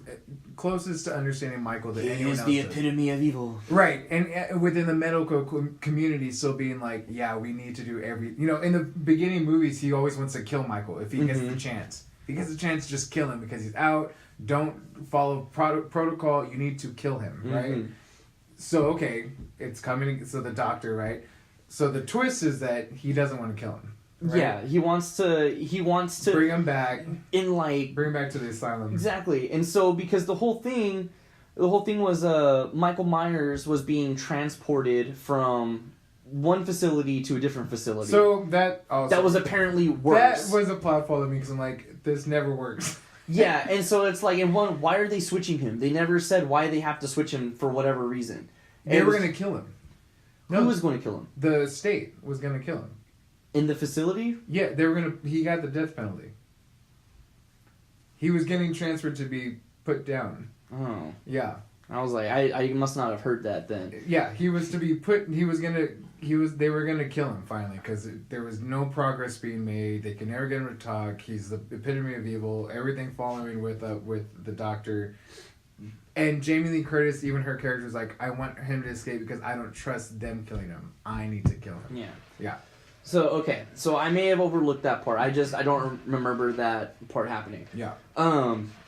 A: closest to understanding Michael than anyone else.
B: He is the epitome of evil.
A: Right, and within the medical community still being like, we need to do in the beginning movies, he always wants to kill Michael if he gets the chance. If he gets the chance, just kill him, because he's out. Don't follow protocol. You need to kill him, right? So, it's coming. So the doctor, right? So the twist is that he doesn't want to kill him. Right?
B: Yeah, he wants to
A: bring him back.
B: Bring him
A: back to the asylum.
B: Exactly, and so because the whole thing was Michael Myers was being transported from one facility to a different facility.
A: So that
B: was apparently worse.
A: That was a plot fault to me because I'm like, this never works.
B: Yeah, and so it's like, why are they switching him? They never said why they have to switch him for whatever reason.
A: They were going to kill him.
B: Who was going to kill him?
A: The state was going to kill him.
B: In the facility?
A: Yeah, they were going to... He got the death penalty. He was getting transferred to be put down.
B: Oh.
A: Yeah.
B: I was like, I must not have heard that then.
A: Yeah, he was to be put... They were going to kill him finally because there was no progress being made. They could never get him to talk. He's the epitome of evil. Everything following with the doctor. And Jamie Lee Curtis, even her character is like, I want him to escape because I don't trust them killing him. I need to kill him. Yeah.
B: So, okay. So, I may have overlooked that part. I don't remember that part happening.
A: Yeah.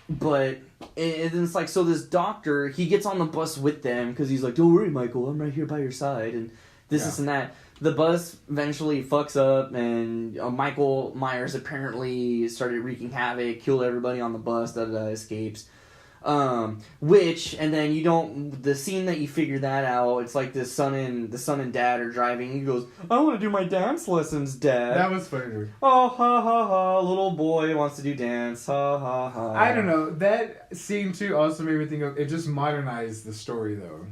B: But it's like, so this doctor, he gets on the bus with them because he's like, don't worry, Michael, I'm right here by your side. And this and that. The bus eventually fucks up, and Michael Myers apparently started wreaking havoc, killed everybody on the bus, escapes. And then the scene that you figure that out, it's like the son and dad are driving. He goes, I want to do my dance lessons, Dad.
A: That was funny.
B: Oh, ha, ha, ha, little boy wants to do dance, ha, ha, ha.
A: I don't know. That scene, too, also made me think of, it just modernized the story, though.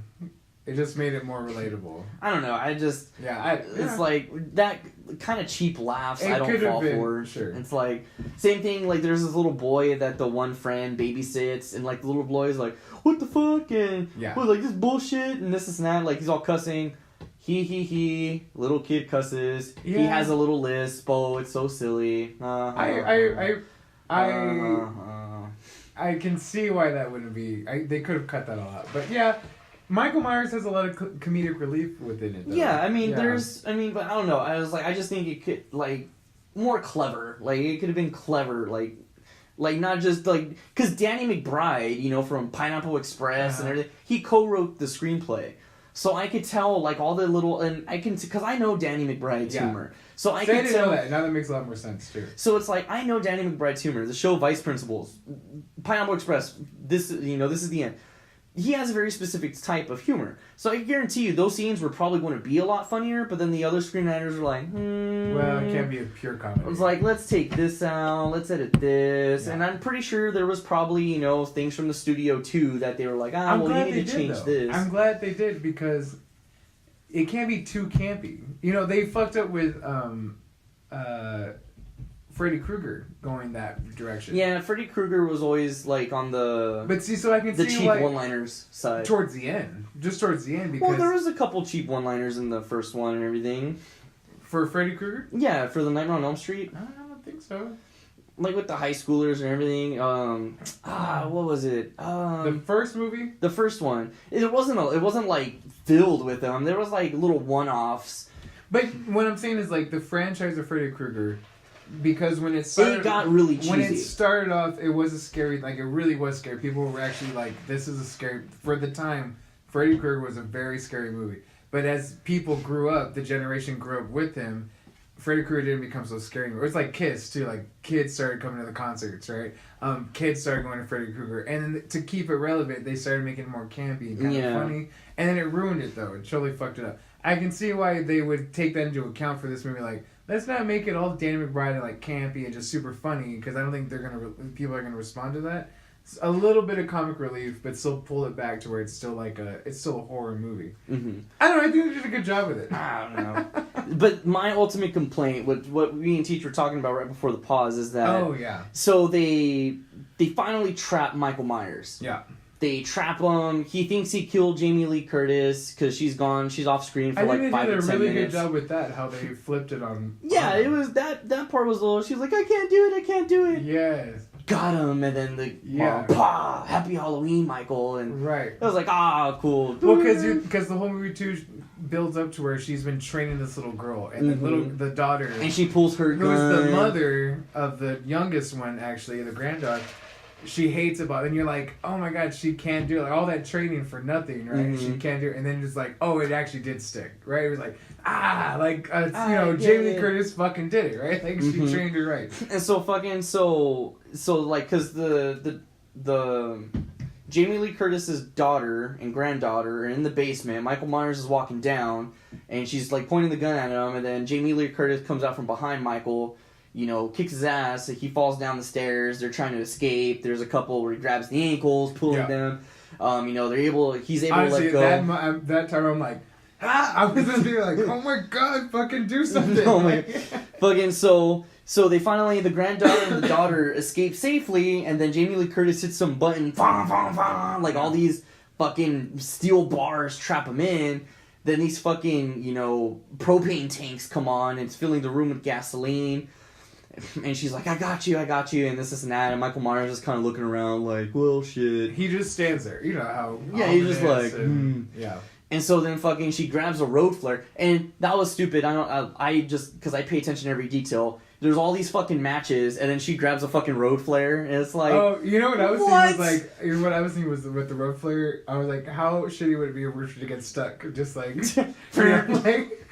A: It just made it more relatable.
B: I don't know. It's like that kind of cheap laughs I don't fall for.
A: Sure.
B: It's like, same thing, like there's this little boy that the one friend babysits, and like the little boy's like, what the fuck? And like this bullshit and this and that. Like he's all cussing. He. Little kid cusses. Yeah. He has a little lisp. Oh, it's so silly.
A: I can see why that wouldn't be. They could have cut that all out. But yeah. Michael Myers has a lot of comedic relief within it, though.
B: Yeah, but I don't know. I just think it could, like, more clever. Like, it could have been clever. Like not just, like, because Danny McBride, from Pineapple Express and everything, he co-wrote the screenplay. So I could tell, like, all the little, and I can, because I know Danny McBride's humor. So I can tell.
A: That. Now that makes a lot more sense, too.
B: So it's like, I know Danny McBride's humor. The show Vice Principals, Pineapple Express, this is the end. He has a very specific type of humor. So I guarantee you, those scenes were probably going to be a lot funnier, but then the other screenwriters were like,
A: well, it can't be a pure comedy.
B: It's like, let's take this out, let's edit this. Yeah. And I'm pretty sure there was probably, things from the studio, too, that they were like, you need to change this.
A: I'm glad they did, because it can't be too campy. They fucked up with Freddy Krueger going that direction.
B: Yeah, Freddy Krueger was always like on the
A: I can
B: the
A: see
B: cheap
A: like,
B: one-liners side.
A: Towards the end, because
B: there was a couple cheap one-liners in the first one and everything.
A: For Freddy Krueger?
B: Yeah, for the Nightmare on Elm Street.
A: I don't think so.
B: Like with the high schoolers and everything. What was it?
A: The first movie?
B: The first one. It wasn't like filled with them. There was like little one-offs.
A: But what I'm saying is like the franchise of Freddy Krueger. Because when it started,
B: it got really cheesy.
A: When it started off, it was a scary, like it really was scary. People were actually like, "This is a scary." For the time, Freddy Krueger was a very scary movie. But as people grew up, the generation grew up with him. Freddy Krueger didn't become so scary anymore. It's like Kiss too. Like kids started coming to the concerts, right? Kids started going to Freddy Krueger, and then to keep it relevant, they started making it more campy and kind of funny. And then it ruined it though. It totally fucked it up. I can see why they would take that into account for this movie, like. Let's not make it all Danny McBride and like campy and just super funny, because I don't think people are gonna respond to that. It's a little bit of comic relief, but still pull it back to where it's still it's still a horror movie. Mm-hmm. I don't know. I think they did a good job with it.
B: I don't know. But my ultimate complaint with what me and Teach were talking about right before the pause is that so they finally trap Michael Myers.
A: Yeah.
B: They trap him. He thinks he killed Jamie Lee Curtis because she's gone. She's off screen for like 5 to 10 minutes.
A: I think they did a really good job with that. How they flipped it on.
B: Yeah, it was that part was a little. She's like, I can't do it.
A: Yes.
B: Got him, and then Happy Halloween, Michael, and
A: right.
B: It was like, cool.
A: Well, because the whole movie too builds up to where she's been training this little girl, and the daughter,
B: and she pulls her gun.
A: Who's the mother of the youngest one, actually, the granddaughter. She hates it, and you're like, oh my god, she can't do it. Like, all that training for nothing, right? Mm-hmm. She can't do it. And then it's like, oh, it actually did stick, right? It was like, Jamie Lee Curtis fucking did it, right? Like, she trained her right.
B: And so like, because the Jamie Lee Curtis's daughter and granddaughter are in the basement. Michael Myers is walking down, and she's like pointing the gun at him, and then Jamie Lee Curtis comes out from behind Michael, kicks his ass. He falls down the stairs. They're trying to escape. There's a couple where he grabs the ankles, pulling them. He's able
A: Honestly,
B: to let go.
A: That time I'm like, I was just there like, oh my god, fucking do something.
B: Fucking so they finally, the granddaughter and the daughter escape safely, and then Jamie Lee Curtis hits some button, like all these fucking steel bars trap them in. Then these fucking, propane tanks come on. It's filling the room with gasoline. And she's like, I got you, and this and that. And Michael Myers is kind of looking around like, well, shit.
A: He just stands there. You know how...
B: Yeah, he's just like,
A: Yeah.
B: And so then fucking she grabs a road flare. And that was stupid. I just... Because I pay attention to every detail. There's all these fucking matches, and then she grabs a fucking road flare, and it's like...
A: Oh, you know what I was thinking was like... You know what I was thinking was with the road flare? I was like, how shitty would it be if she to get stuck? Just like... like...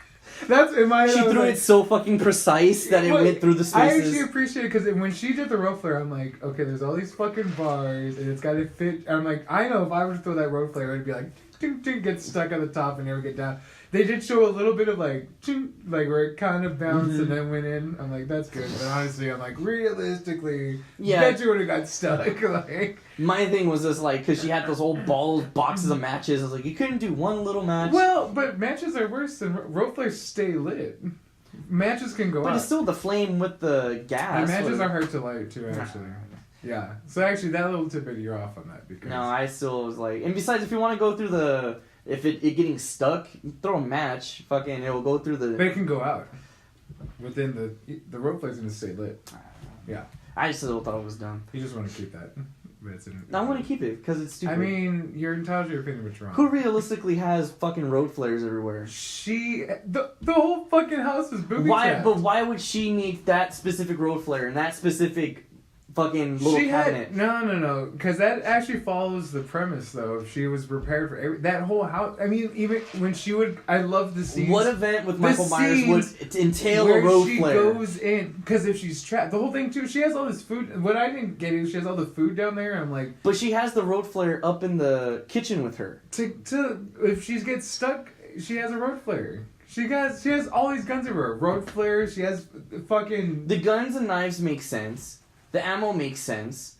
A: That's in my head.
B: She threw it so fucking precise that it went through the spaces.
A: I actually appreciate it because when she did the road flare, I'm like, okay, there's all these fucking bars and it's got to fit. I'm like, I know if I were to throw that road flare, it'd be like, ding, ding, get stuck at the top and never get down. They did show a little bit of like, ching, like where it kind of bounced and then went in. I'm like, that's good. But honestly, I'm like, realistically, bet you would have got stuck. Like,
B: my thing was just like, because she had those old boxes of matches. I was like, you couldn't do one little match.
A: Well, but matches are worse than road flares. Stay lit. Matches can go out.
B: But it's still the flame with the gas.
A: And matches are hard to light too, actually. Yeah. So actually, that little tidbit, you're off on that because.
B: No, I still was like, and besides, if you want to go through the. If it getting stuck, throw a match. Fucking, it will go through the.
A: But it can go out. Within the road flare's gonna stay lit. Yeah.
B: I just still thought it was dumb.
A: You just want to keep that. But
B: I want to keep it because it's stupid.
A: I mean, you're entitled to your opinion, what's wrong.
B: Who realistically has fucking road flares everywhere?
A: The whole fucking house is booby trapped.
B: But why would she need that specific road flare and that specific fucking little cabinet?
A: No. Because that actually follows the premise, though. If she was prepared for that whole house. I mean, even when she would... I love the scenes.
B: What event with Michael Myers would entail a road flare?
A: Where she goes in... Because if she's trapped... The whole thing, too, she has all this food... What I didn't get is she has all the food down there. I'm like...
B: But she has the road flare up in the kitchen with her.
A: If she gets stuck, she has a road flare. She has all these guns everywhere. Road flares. She has fucking...
B: The guns and knives make sense. The ammo makes sense.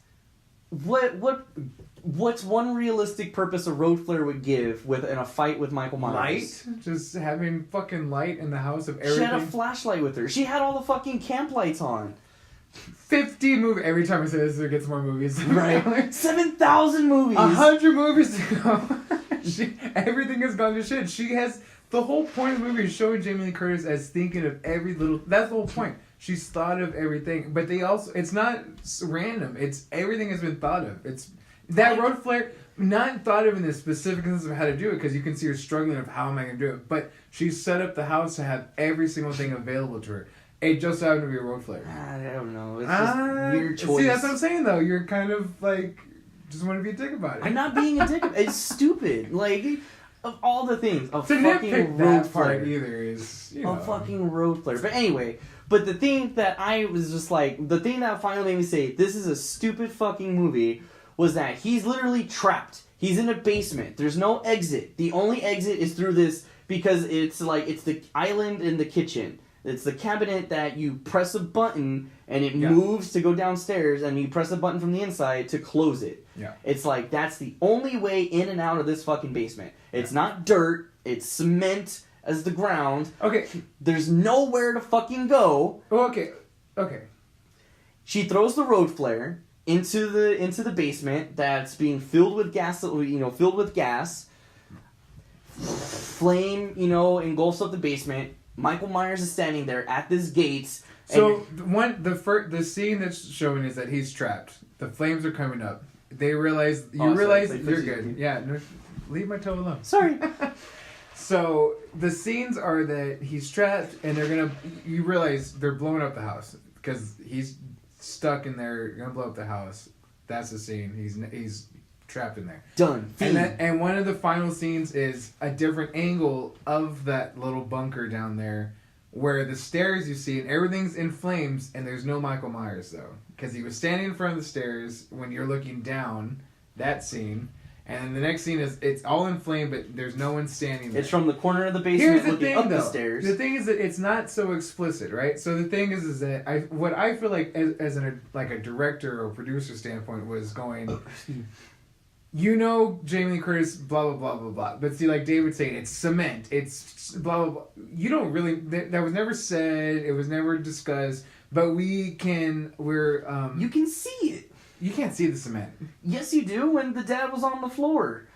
B: What's one realistic purpose a road flare would give in a fight with Michael Myers?
A: Light? Just having fucking light in the house of everything.
B: She had a flashlight with her. She had all the fucking camp lights on.
A: 50 movies. Every time I say this, it gets more movies.
B: Right. 7,000 movies.
A: 100 movies to go. Everything has gone to shit. She has... The whole point of the movie is showing Jamie Lee Curtis as thinking of every little... That's the whole point. She's thought of everything. But they also... It's not random. It's... Everything has been thought of. It's... That road flare... Not thought of in the specific sense of how to do it, because you can see her struggling of how am I going to do it. But she set up the house to have every single thing available to her. It just happened to be a road flare.
B: I don't know. It's just weird choice.
A: See, that's what I'm saying, though. You're kind of, like... Just want to be a dick about it.
B: I'm not being a dick. It's stupid. Like... Of all the things, a
A: to
B: fucking road flare.
A: Either is, you know.
B: A fucking road flare. But anyway, the thing that I was just like, the thing that finally made me say, this is a stupid fucking movie, was that he's literally trapped. He's in a basement. There's no exit. The only exit is through this, because it's the island in the kitchen. It's the cabinet that you press a button and it moves to go downstairs, and you press a button from the inside to close it.
A: Yeah.
B: It's like, that's the only way in and out of this fucking basement. It's not dirt, it's cement as the ground.
A: Okay.
B: There's nowhere to fucking go.
A: Oh, okay.
B: She throws the road flare into the basement that's being filled with gas, Flame, engulfs up the basement. Michael Myers is standing there at this gates.
A: So the scene that's showing is that he's trapped. The flames are coming up. They realize you're good. Yeah, no, leave my toe alone.
B: Sorry.
A: So the scenes are that he's trapped, and you realize they're blowing up the house because he's stuck in there. Gonna blow up the house. That's the scene. He's trapped in there.
B: Done.
A: And one of the final scenes is a different angle of that little bunker down there, where the stairs you see and everything's in flames, and there's no Michael Myers though, because he was standing in front of the stairs when you're looking down. That scene, and then the next scene is it's all in flame, but there's no one standing there.
B: It's from the corner of the basement looking up the stairs.
A: The thing is that it's not so explicit, right? So the thing is that what I feel like as a director or producer standpoint was going. Jamie Lee Curtis, blah, blah, blah, blah, blah. But see, like David saying, it's cement. It's blah, blah, blah. You don't really... That was never said. It was never discussed. But you can
B: see it.
A: You can't see the cement.
B: Yes, you do. When the dad was on the floor.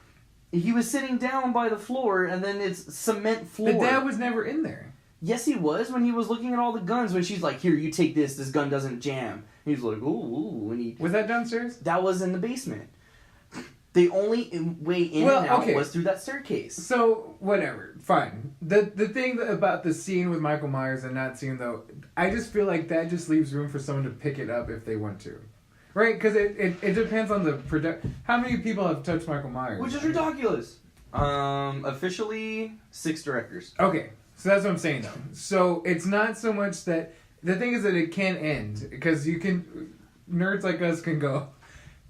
B: He was sitting down by the floor, and then it's cement floor.
A: The dad was never in there.
B: Yes, he was when he was looking at all the guns. When she's like, "Here, you take this. This gun doesn't jam." And he's like, "Ooh." And he
A: Was that downstairs?
B: that was in the basement. The only way in and out was through that staircase.
A: So whatever, fine. The thing about the scene with Michael Myers and not seeing though, I just feel like that just leaves room for someone to pick it up if they want to, right? Because it depends on the product. How many people have touched Michael Myers?
B: Which is ridiculous. Officially 6 directors.
A: Okay. So that's what I'm saying, though. So it's not so much that... The thing is that it can end. Because you can... Nerds like us can go,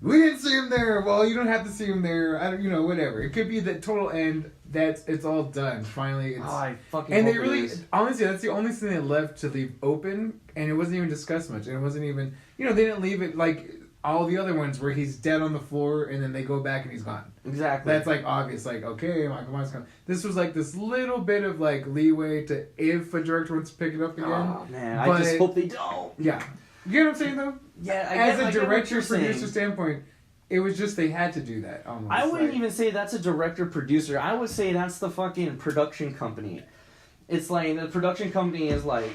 A: we didn't see him there. Well, you don't have to see him there. I don't... You know, whatever. It could be the total end. It's all done. Finally, it's...
B: Oh, I fucking
A: and
B: hope
A: they really...
B: it is.
A: Honestly, that's the only thing they left to leave open. And it wasn't even discussed much. And it wasn't even... You know, they didn't leave it like... All the other ones where he's dead on the floor and then they go back and he's gone.
B: Exactly.
A: That's like obvious, like, okay, Michael Myers coming. This was like this little bit of like leeway to if a director wants to pick it up again.
B: Oh man,
A: but
B: I just hope they don't.
A: Yeah. You get what I'm saying though?
B: Yeah,
A: As a director producer standpoint, it was just they had to do that almost.
B: I wouldn't even say that's a director producer. I would say that's the fucking production company. It's like the production company is like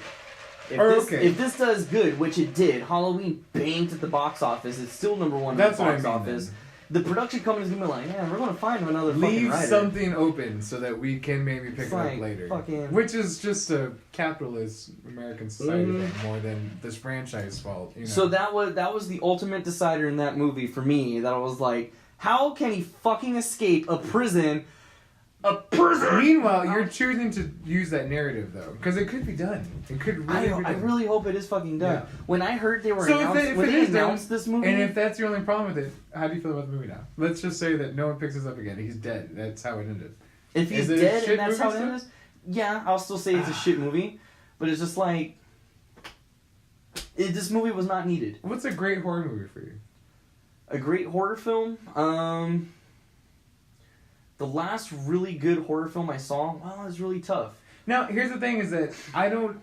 B: if this does good, which it did, Halloween banked at the box office. It's still number 1 at the box office. Then. The production company's gonna be like, yeah, we're gonna find another fucking writer.
A: Leave something open so that we can maybe pick it up later. Which is just a capitalist American society thing more than this franchise fault. You know?
B: So that was the ultimate decider in that movie for me. That I was like, how can he fucking escape a prison? A prison.
A: Meanwhile, you're choosing to use that narrative though, because it could be done. It could really be done.
B: I really hope it is fucking done. Yeah. When I heard they were
A: announced
B: this movie,
A: and if that's your only problem with it, how do you feel about the movie now? Let's just say that no one picks this up again. He's dead. That's how it ended.
B: If he's dead and that's how it ended, yeah, I'll still say it's a shit movie. But it's just like this movie was not needed.
A: What's a great horror movie for you?
B: A great horror film? The last really good horror film I saw, well, it was really tough.
A: Now, here's the thing: is that I don't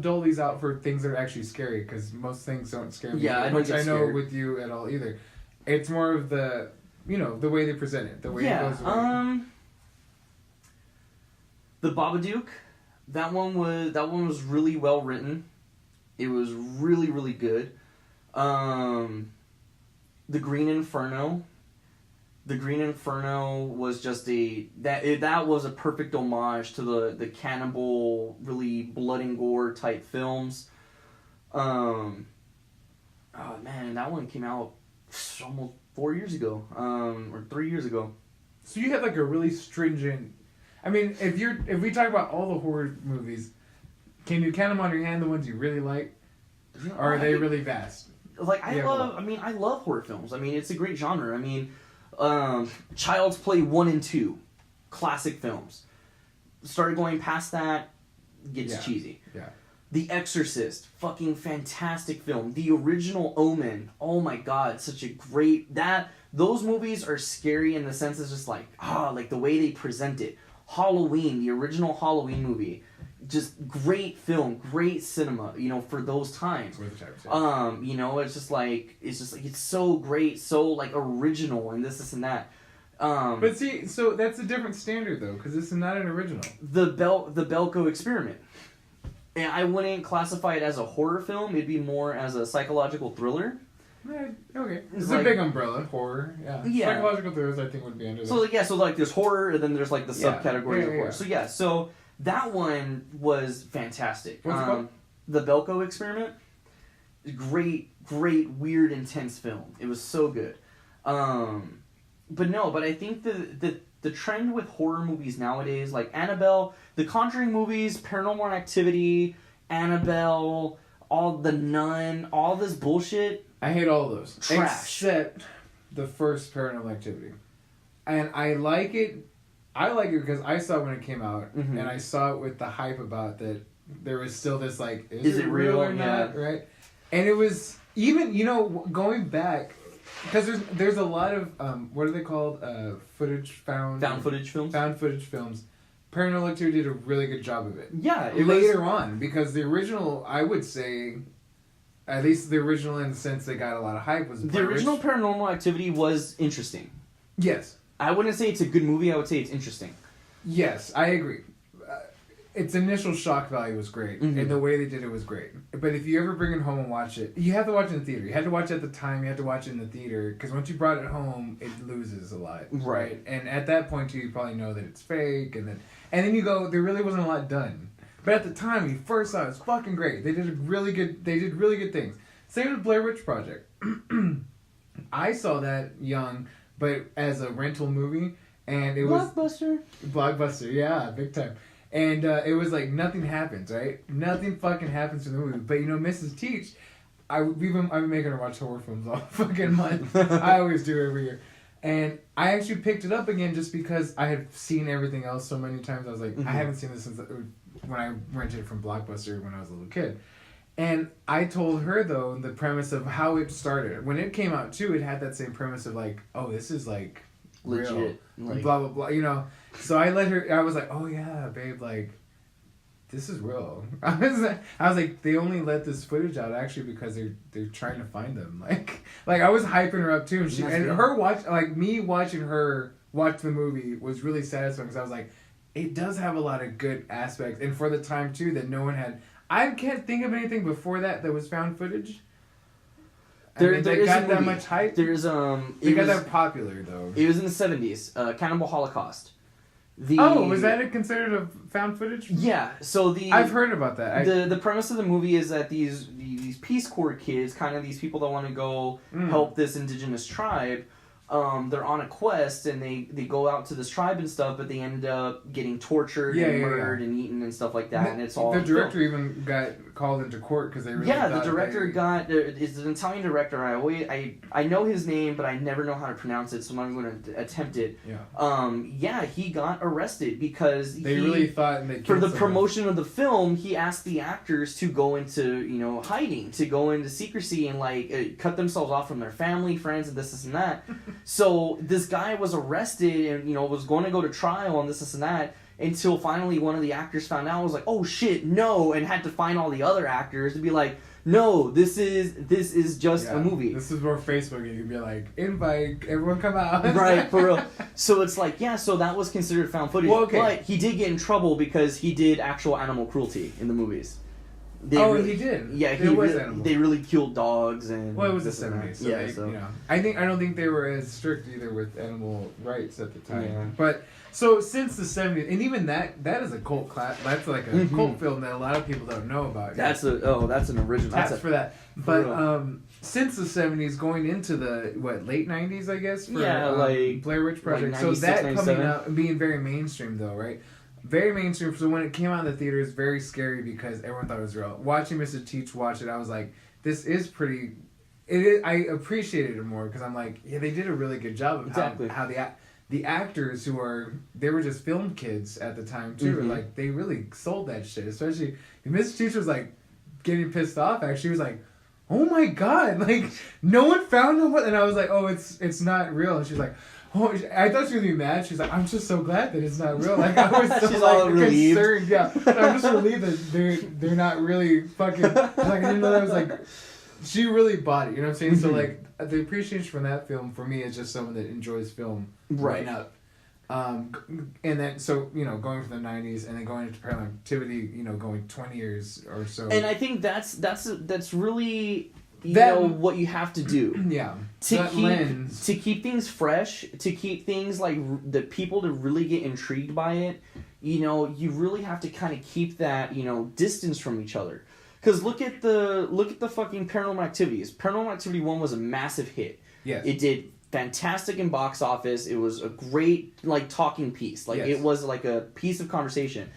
A: dole these out for things that are actually scary because most things don't scare me.
B: Yeah,
A: which I know with you at all either. It's more of the the way they present it, the way it goes away.
B: The Babadook, that one was really well written. It was really really good. The Green Inferno. The Green Inferno was just that was a perfect homage to the cannibal, really blood and gore type films. Oh man, that one came out almost 4 years ago, or 3 years ago.
A: So you have like a really stringent. I mean, if we talk about all the horror movies, can you count them on your hand the ones you really like, or are they really vast?
B: Like I love horror films. I mean, it's a great genre. I mean. Child's Play 1 and 2, classic films. Started going past that, gets cheesy.
A: Yeah.
B: The Exorcist, fucking fantastic film. The original Omen, oh my god, such a great... Those movies are scary in the sense it's just like the way they present it. Halloween, the original Halloween movie, just great film, great cinema, for those times. It's just like it's so great, so like original and this and that.
A: But see, so that's a different standard though, because this is not an original.
B: The Belko Experiment. And I wouldn't classify it as a horror film, it'd be more as a psychological thriller.
A: Okay. It's a big umbrella, horror. Yeah. Psychological thrillers I think would be under that.
B: So like there's horror and then there's like the subcategories of horror. So that one was fantastic.
A: What's it called?
B: The Belko Experiment. Great, weird, intense film. It was so good. But I think the trend with horror movies nowadays, like Annabelle, the Conjuring movies, Paranormal Activity, Annabelle, all the Nun, all this bullshit.
A: I hate all of those.
B: Trash.
A: Except the first Paranormal Activity. And I like it because I saw it when it came out, and I saw it with the hype about that there was still this, like, is it real or not, right? And it was, even, going back, because there's a lot of, what are they called? Found
B: footage films?
A: Found footage films. Paranormal Activity did a really good job of it.
B: Yeah,
A: Later on, because the original, I would say... At least the original, in the sense they got a lot of hype, was
B: the original Paranormal Activity was interesting.
A: Yes.
B: I wouldn't say it's a good movie. I would say it's interesting.
A: Yes, I agree. its initial shock value was great, and the way they did it was great. But if you ever bring it home and watch it, you have to watch it in the theater. You had to watch it at the time. You had to watch it in the theater because once you brought it home, it loses a lot.
B: Right.
A: And at that point, you probably know that it's fake, and then you go, there really wasn't a lot done. But at the time, when you first saw it, it was fucking great. They did really good things. Same with Blair Witch Project. I saw that young, but as a rental movie, and it was Blockbuster, yeah, big time. And it was like nothing happens, right? Nothing fucking happens in the movie. But Mrs. Teach, I've been making her watch horror films all fucking month. I always do every year. And I actually picked it up again just because I had seen everything else so many times. I was like, I haven't seen this since when I rented it from Blockbuster when I was a little kid. And I told her, though, the premise of how it started. When it came out, too, it had that same premise of, like, oh, this is, like,
B: legit.
A: Real. Like, blah, blah, blah, So I was like, oh, yeah, babe, like, this is real. I was like, they only let this footage out, actually, because they're trying to find them. Like I was hyping her up, too. And me watching her watch the movie was really satisfying, because I was like, it does have a lot of good aspects. And for the time, too, that no one had... I can't think of anything before that was found footage. They got that much hype.
B: They
A: got that popular though.
B: It was in the 70s. Cannibal Holocaust.
A: Was that considered a found footage?
B: Yeah. So
A: I've heard about that.
B: The premise of the movie is that these Peace Corps kids, kind of these people that want to go help this indigenous tribe. They're on a quest and they go out to this tribe and stuff, but they end up getting tortured and murdered and eaten and stuff like that. And it's all
A: the director even got called into court because they really
B: the director is an Italian director. I know his name, but I never know how to pronounce it, so I'm going to attempt it. He got arrested because
A: they really thought
B: for the promotion of the film, he asked the actors to go into hiding, to go into secrecy and cut themselves off from their family, friends, and this and that. So this guy was arrested and was going to go to trial on this and that until finally one of the actors found out and was like, oh shit, no, and had to find all the other actors to be like, no, this is just a movie.
A: This is more Facebook. You can be like, invite everyone, come out.
B: Right, for real. So it's like, so that was considered found footage. Well, okay. But he did get in trouble because he did actual animal cruelty in the movies.
A: He did.
B: Yeah, they really killed dogs and.
A: Well, it was the 70s, so I don't think they were as strict either with animal rights at the time. Yeah. But so since the 70s, and even that is a cult class. That's like a cult film that a lot of people don't know about.
B: That's an original.
A: That's for that. But since the 70s, going into the late 90s, I guess. For, Blair Witch Project.
B: Like
A: so that
B: 97.
A: coming out and being very mainstream though, right? Very mainstream. So when it came out in the theaters, very scary because everyone thought it was real. Watching Mr. Teach watch it, I was like, this is pretty... I appreciated it more because I'm like, they did a really good job of how the actors they were just film kids at the time too. Like, they really sold that shit. Especially, Mr. Teach was like getting pissed off actually. She was like, oh my god, like, no one found him. And I was like, oh, it's not real. And she's like... Oh, I thought she was gonna be mad. She's like, I'm just so glad that it's not real. Like, I was so
B: she's all relieved.
A: Concerned. Yeah, I'm just relieved that they're not really fucking. Like, I didn't know that was like. She really bought it. You know what I'm saying? So like, the appreciation from that film for me is just someone that enjoys film right up. And then going from the 90s and then going into Paranormal Activity, going 20 years or so.
B: And I think that's really. What you have to do.
A: Yeah.
B: To keep things fresh, to keep things like the people to really get intrigued by it, you really have to kind of keep that, distance from each other. Because look at the fucking Paranormal Activities. Paranormal Activity 1 was a massive hit.
A: Yes.
B: It did fantastic in box office. It was a great talking piece. It was like a piece of conversation.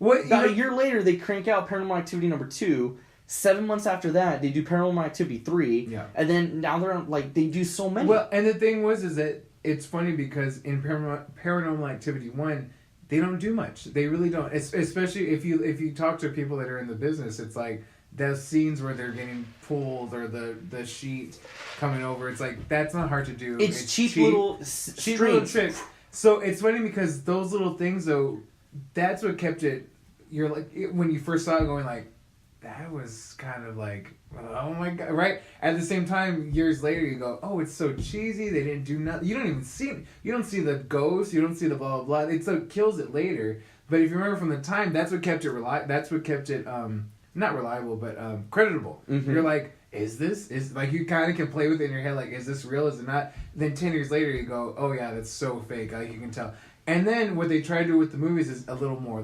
B: About a year later, they crank out Paranormal Activity number 2. 7 months after that, they do Paranormal Activity 3. Yeah. And then now they're they do so many.
A: Well, and the thing is that it's funny because in Paranormal Activity 1, they don't do much. They really don't. Especially if you talk to people that are in the business, it's like those scenes where they're getting pulled or the sheet coming over. It's like, that's not hard to do.
B: It's cheap little
A: tricks. So it's funny because those little things, though, that's what kept it. You're like, when you first saw it, going like, that was kind of like, oh my god, right? At the same time, years later, you go, oh, it's so cheesy. They didn't do nothing. You don't see the ghost. You don't see the blah blah blah. It kills it later. But if you remember from the time, that's what kept it not reliable, but creditable.
B: Mm-hmm.
A: You're like, is like you kind of can play with it in your head, like, is this real? Is it not? Then 10 years later, you go, oh yeah, that's so fake. Like you can tell. And then what they try to do with the movies is a little more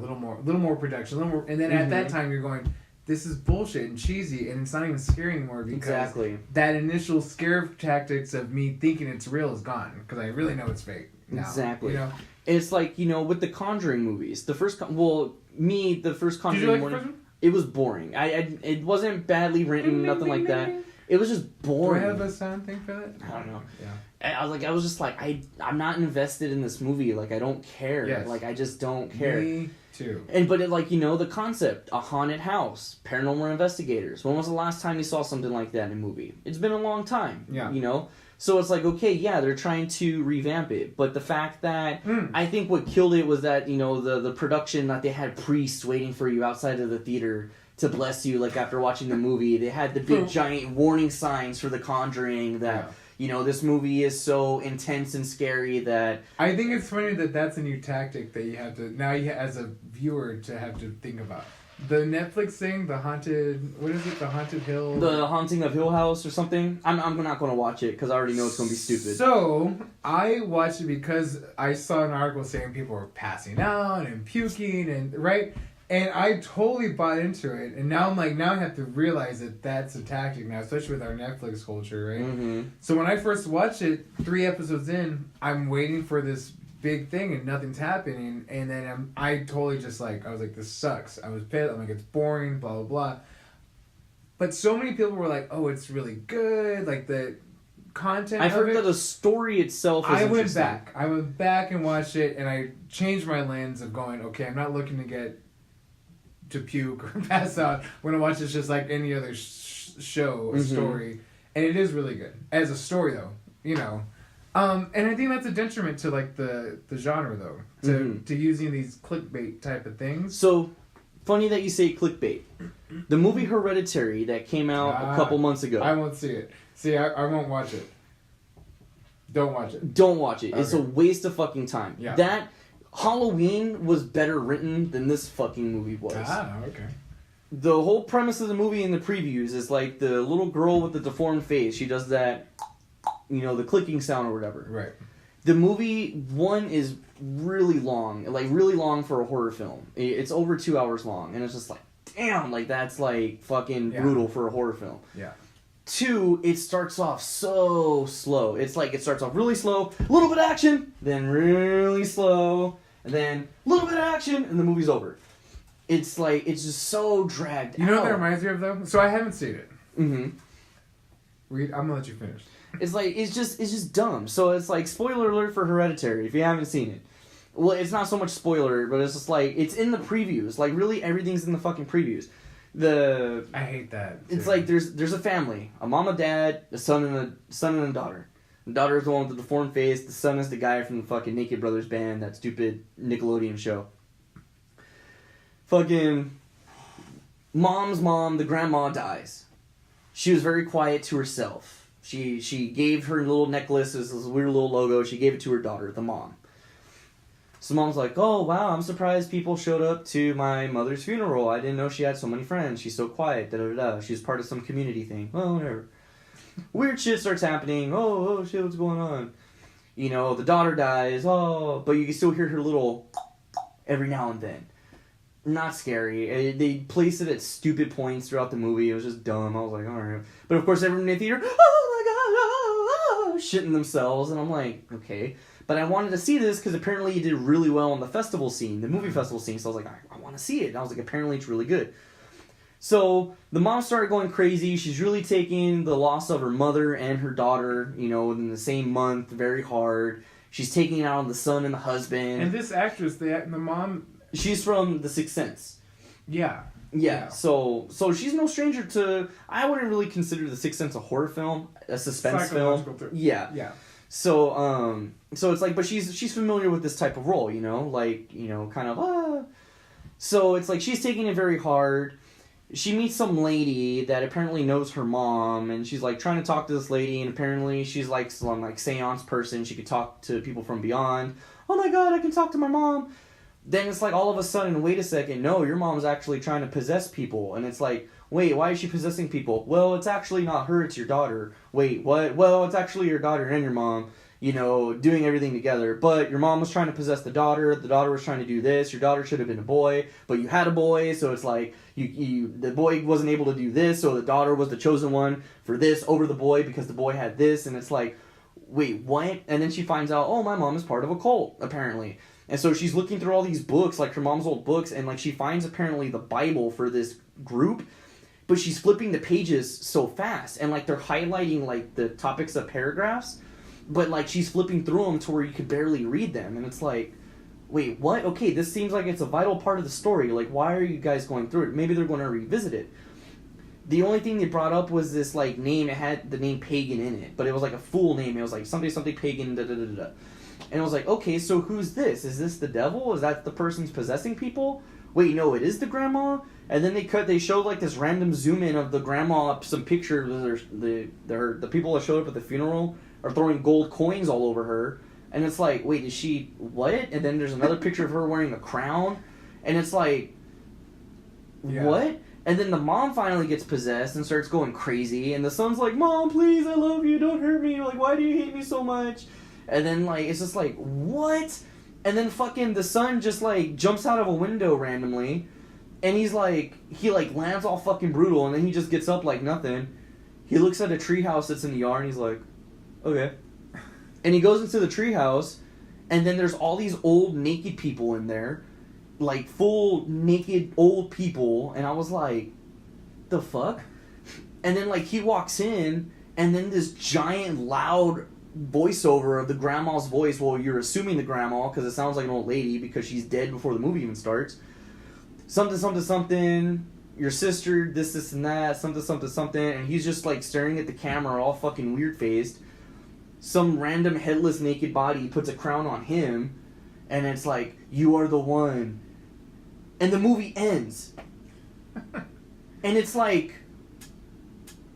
A: production, a little more. And then at that time, you're going, this is bullshit and cheesy, and it's not even scary anymore because that initial scare tactics of me thinking it's real is gone because I really know it's fake now.
B: Exactly.
A: You know?
B: It's like, you know, with the Conjuring movies, the first Conjuring.
A: Did you like the first one?
B: It was boring. It wasn't badly written, nothing like that. It was just boring.
A: Do I have a sound thing for that?
B: I don't know.
A: Yeah.
B: I was just like, I'm not invested in this movie. Like, I don't care.
A: Yes.
B: Like, I just don't care.
A: Me too.
B: But like, you know, the concept, a haunted house, paranormal investigators. When was the last time you saw something like that in a movie? It's been a long time.
A: Yeah.
B: You know? So it's like, okay, yeah, they're trying to revamp it. But the fact that, I think what killed it was that, you know, the production, that they had priests waiting for you outside of the theater to bless you, like, after watching the movie. They had the big, giant warning signs for The Conjuring that, you know, this movie is so intense and scary that...
A: I think it's funny that that's a new tactic that you have to, now you as a viewer, to have to think about. The Netflix thing, the Haunted... What is it? The Haunted Hill...
B: The Haunting of Hill House or something? I'm not going to watch it because I already know it's going to be stupid.
A: So, I watched it because I saw an article saying people were passing out and puking and... Right? And I totally bought into it. And now I'm like, now I have to realize that that's a tactic now, especially with our Netflix culture, right?
B: Mm-hmm.
A: So when I first watched it, 3 episodes in, I'm waiting for this big thing and nothing's happening. And then I totally just like, I was like, this sucks. I was pissed. I'm like, it's boring, blah, blah, blah. But so many people were like, oh, it's really good. Like the content
B: I've heard that the story itself is interesting.
A: I went back and watched it and I changed my lens of going, okay, I'm not looking to puke or pass out when I watch this just like any other show or story. And it is really good. As a story though, you know. And I think that's a detriment to like the genre though. To using these clickbait type of things.
B: So, funny that you say clickbait. The movie Hereditary that came out a couple months ago.
A: I won't see it. See, I won't watch it. Don't watch it.
B: Don't watch it.
A: Okay.
B: It's a waste of fucking time.
A: Yeah.
B: That Halloween was better written than this fucking movie was.
A: Okay.
B: The whole premise of the movie in the previews is like the little girl with the deformed face. She does that, you know, the clicking sound or whatever.
A: Right.
B: The movie, one, is really long. Like, really long for a horror film. It's over 2 hours long. And it's just like, damn, like, that's like fucking brutal for a horror film.
A: Yeah.
B: 2, it starts off so slow. It's like it starts off really slow, a little bit of action, then really slow, and then a little bit of action, and the movie's over. It's like, it's just so dragged out.
A: You know what that reminds me of though? So I haven't seen it.
B: Mm-hmm.
A: I'm gonna let you finish.
B: It's like, it's just dumb. So it's like, spoiler alert for Hereditary if you haven't seen it. Well, it's not so much spoiler, but it's just like, it's in the previews. Like, really, everything's in the fucking previews. I hate that. Too. It's like there's a family, a mom, a dad, a son and a daughter. The daughter is the one with the deformed face. The son is the guy from the fucking Naked Brothers band, that stupid Nickelodeon show. Fucking mom's mom, the grandma, dies. She was very quiet to herself. She gave her little necklace, this weird little logo. She gave it to her daughter, the mom. So mom's like, oh, wow, I'm surprised people showed up to my mother's funeral. I didn't know she had so many friends. She's so quiet, da-da-da-da. She's part of some community thing. Well, whatever. Weird shit starts happening. Oh, shit, what's going on? You know, the daughter dies. Oh, but you can still hear her little every now and then. Not scary. They placed it at stupid points throughout the movie. It was just dumb. I was like, all right. But, of course, everyone in the theater, oh, my God, oh, shitting themselves. And I'm like, okay. But I wanted to see this because apparently it did really well on the festival scene, the movie festival scene. So I was like, I want to see it. And I was like, apparently it's really good. So the mom started going crazy. She's really taking the loss of her mother and her daughter, you know, in the same month, very hard. She's taking it out on the son and the husband.
A: And this actress, the mom...
B: She's from The Sixth Sense.
A: Yeah.
B: Yeah. So she's no stranger to... I wouldn't really consider The Sixth Sense a horror film, a suspense film. Yeah.
A: Yeah.
B: So it's like, but she's familiar with this type of role, you know, like, you know, kind of, So it's like, she's taking it very hard. She meets some lady that apparently knows her mom, and she's like trying to talk to this lady, and apparently she's like some like seance person. She could talk to people from beyond. Oh my God, I can talk to my mom. then it's like all of a sudden, wait a second, no, your mom's actually trying to possess people. And it's like, wait, why is she possessing people? Well, it's actually not her, it's your daughter. Wait, what? Well, it's actually your daughter and your mom, you know, doing everything together. But your mom was trying to possess the daughter was trying to do this, your daughter should have been a boy, but you had a boy, so it's like, the boy wasn't able to do this, so the daughter was the chosen one for this over the boy because the boy had this, and it's like, wait, what? And then she finds out, oh, my mom is part of a cult, apparently. And so she's looking through all these books, like her mom's old books, and like she finds apparently the Bible for this group, but she's flipping the pages so fast, and like they're highlighting like the topics of paragraphs, but like she's flipping through them to where you could barely read them, and it's like, wait, what? Okay, this seems like it's a vital part of the story. Like, why are you guys going through it? Maybe they're going to revisit it. The only thing they brought up was this like name. It had the name Pagan in it, but it was like a full name. It was like something Pagan. Da da da da. And I was like, okay, so who's this? Is this the devil? Is that the person's possessing people? Wait, no, it is the grandma. And then they showed like this random zoom in of the grandma, some pictures. The people that showed up at the funeral are throwing gold coins all over her. And it's like, wait, is she what? And then there's another picture of her wearing a crown. And it's like, what? And then the mom finally gets possessed and starts going crazy. And the son's like, Mom, please, I love you. Don't hurt me. Like, why do you hate me so much? And then, like, it's just like, what? And then fucking the son just, like, jumps out of a window randomly. And he's like, he, like, lands all fucking brutal. And then he just gets up like nothing. He looks at a treehouse that's in the yard and he's like, okay. And he goes into the treehouse. And then there's all these old naked people in there. Like, full naked old people. And I was like, the fuck? And then, like, he walks in. And then this giant, loud voiceover of the grandma's voice. Well, you're assuming the grandma because it sounds like an old lady because she's dead before the movie even starts. Something, something, something. Your sister, this, and that. Something, something, something. And he's just, like, staring at the camera all fucking weird-faced. Some random headless naked body puts a crown on him. And it's like, you are the one. And the movie ends. And it's like,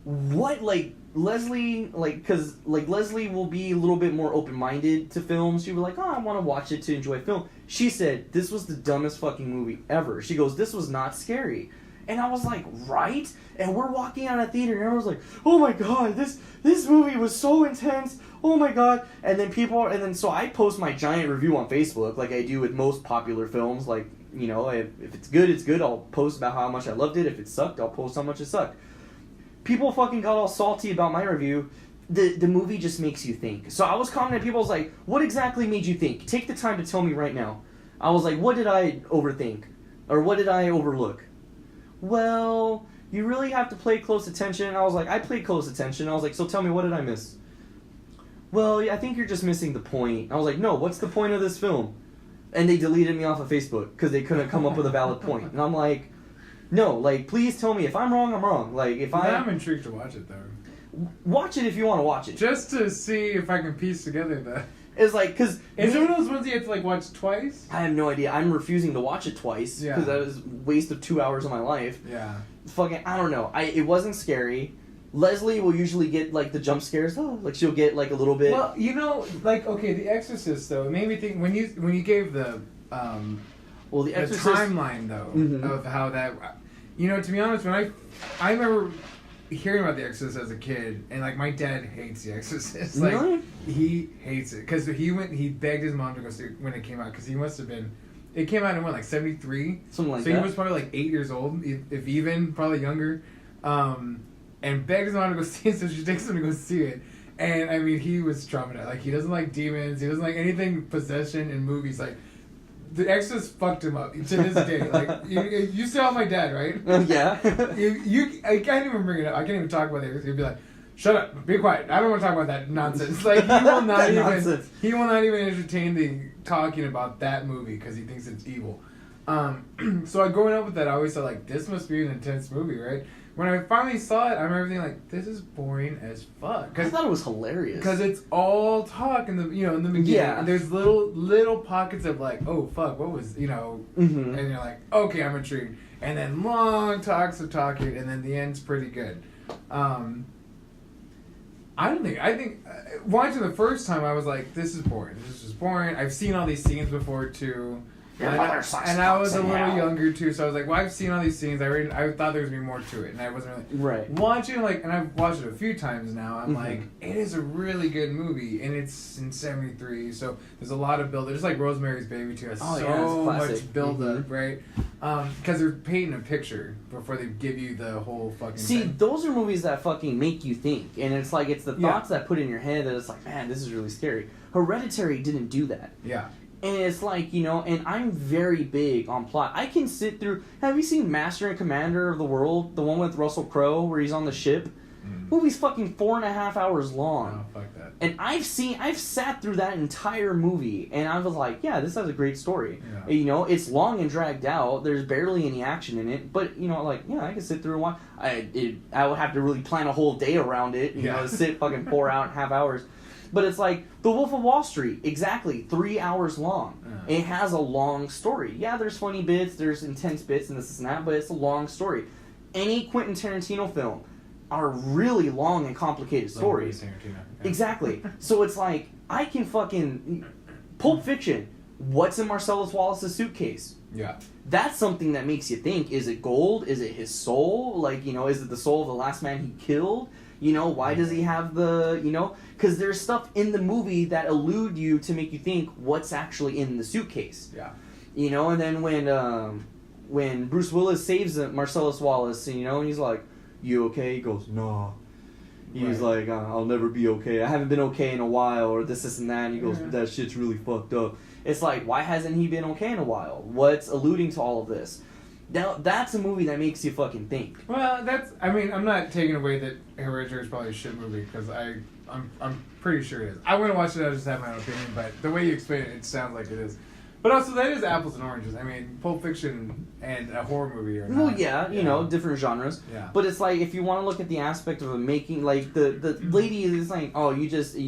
B: what? Like, Leslie, like, because, like, Leslie will be a little bit more open-minded to films. She'll be like, oh, I want to watch it to enjoy film. She said, this was the dumbest fucking movie ever. She goes, this was not scary. And I was like, right? And we're walking out of theater, and everyone's like, oh my god, this movie was so intense. Oh my god. And then so I post my giant review on Facebook, like I do with most popular films. Like, you know, if it's good, it's good. I'll post about how much I loved it. If it sucked, I'll post how much it sucked. People fucking got all salty about my review. The movie just makes you think. So I was commenting, people was like, what exactly made you think? Take the time to tell me right now. I was like, what did I overthink? Or what did I overlook? Well, you really have to pay close attention. I was like, I paid close attention. I was like, so tell me, what did I miss? Well, I think you're just missing the point. I was like, no, what's the point of this film? And they deleted me off of Facebook because they couldn't come up with a valid point. And I'm like, no, like, please tell me if I'm wrong, I'm wrong. Like, if
A: I'm intrigued to watch it, though.
B: Watch it if you want to watch it.
A: Just to see if I can piece together the...
B: It's like, because...
A: Is it one of those ones you have to, like, watch twice?
B: I have no idea. I'm refusing to watch it twice. Because that was a waste of 2 hours of my life.
A: Yeah.
B: Fucking, I don't know. It wasn't scary. Leslie will usually get, like, the jump scares. Oh, like, she'll get, like, a little bit...
A: Well, you know, like, okay, The Exorcist, though, it made me think... When you gave the...
B: well, The Exorcist...
A: The timeline, though, of how that... You know, to be honest, when I remember hearing about The Exorcist as a kid, and, like, my dad hates The Exorcist. Like,
B: really?
A: He hates it. Because he begged his mom to go see it when it came out, because he must have been... It came out in, what, like, 73?
B: Something like
A: that.
B: So
A: he was probably, like, 8 years old, if even, probably younger. And begged his mom to go see it, so she takes him to go see it. And, I mean, he was traumatized. Like, he doesn't like demons. He doesn't like anything possession in movies. Like, The Exorcist fucked him up to this day. Like, you saw my dad, right?
B: Yeah.
A: I can't even bring it up. I can't even talk about it. He'd be like, shut up, be quiet. I don't want to talk about that nonsense. Like, he will not he will not even entertain the talking about that movie because he thinks it's evil. So growing up with that, I always thought, like, this must be an intense movie, right? When I finally saw it, I remember thinking, like, this is boring as fuck.
B: I thought it was hilarious.
A: Because it's all talk in the beginning.
B: Yeah.
A: And there's little pockets of, like, oh, fuck, what was,
B: Mm-hmm.
A: And you're like, okay, I'm intrigued. And then long talks of talking, and then the end's pretty good. I think watching the first time, I was like, this is boring. This is just boring. I've seen all these scenes before, too.
B: Your mother sucks
A: and I was a little
B: hell.
A: younger too, so I was like, well, I've seen all these scenes. I thought there was gonna be more to it, and I wasn't really watching like. And I've watched it a few times now. I'm like, it is a really good movie, and it's in '73, so there's a lot of build. Just like Rosemary's Baby too has so much build up, right? Because they're painting a picture before they give you the whole fucking.
B: See,
A: thing.
B: Those are movies that fucking make you think, and it's like it's the thoughts that put in your head that it's like, man, this is really scary. Hereditary didn't do that.
A: Yeah.
B: And it's like, you know, and I'm very big on plot. I can sit through... Have you seen Master and Commander of the World? The one with Russell Crowe where he's on the ship? Movie's fucking 4.5 hours long.
A: Oh, fuck that.
B: And I've sat through that entire movie, and I was like, yeah, this has a great story.
A: Yeah.
B: You know, it's long and dragged out. There's barely any action in it. But, you know, like, yeah, I can sit through and watch. I would have to really plan a whole day around it, you know, sit fucking 4.5 hours. But it's like The Wolf of Wall Street, exactly 3 hours long. It has a long story. Yeah, there's funny bits, there's intense bits, and this and that, but it's a long story. Any Quentin Tarantino film are really long and complicated stories. Exactly. So it's like, I can fucking... Pulp Fiction. What's in Marcellus Wallace's suitcase?
A: Yeah.
B: That's something that makes you think, is it gold? Is it his soul? Like, you know, is it the soul of the last man he killed? You know, why does he have the, you know... Because there's stuff in the movie that elude you to make you think what's actually in the suitcase.
A: Yeah.
B: You know, and then when Bruce Willis saves Marcellus Wallace, you know, and he's like, you okay? He goes, no. He's like, I'll never be okay. I haven't been okay in a while, or this and that. And he goes, that shit's really fucked up. It's like, why hasn't he been okay in a while? What's alluding to all of this? Now, that's a movie that makes you fucking think.
A: Well, I mean, I'm not taking away that Hereditary is probably a shit movie, because I'm pretty sure it is. I'm going to watch it, I just have my own opinion, but the way you explain it, it sounds like it is. But also, that is apples and oranges. I mean, Pulp Fiction and a horror movie are not...
B: Well, yeah, you know, different genres.
A: Yeah.
B: But it's like, if you want to look at the aspect of making, like, the lady is like, oh, you didn't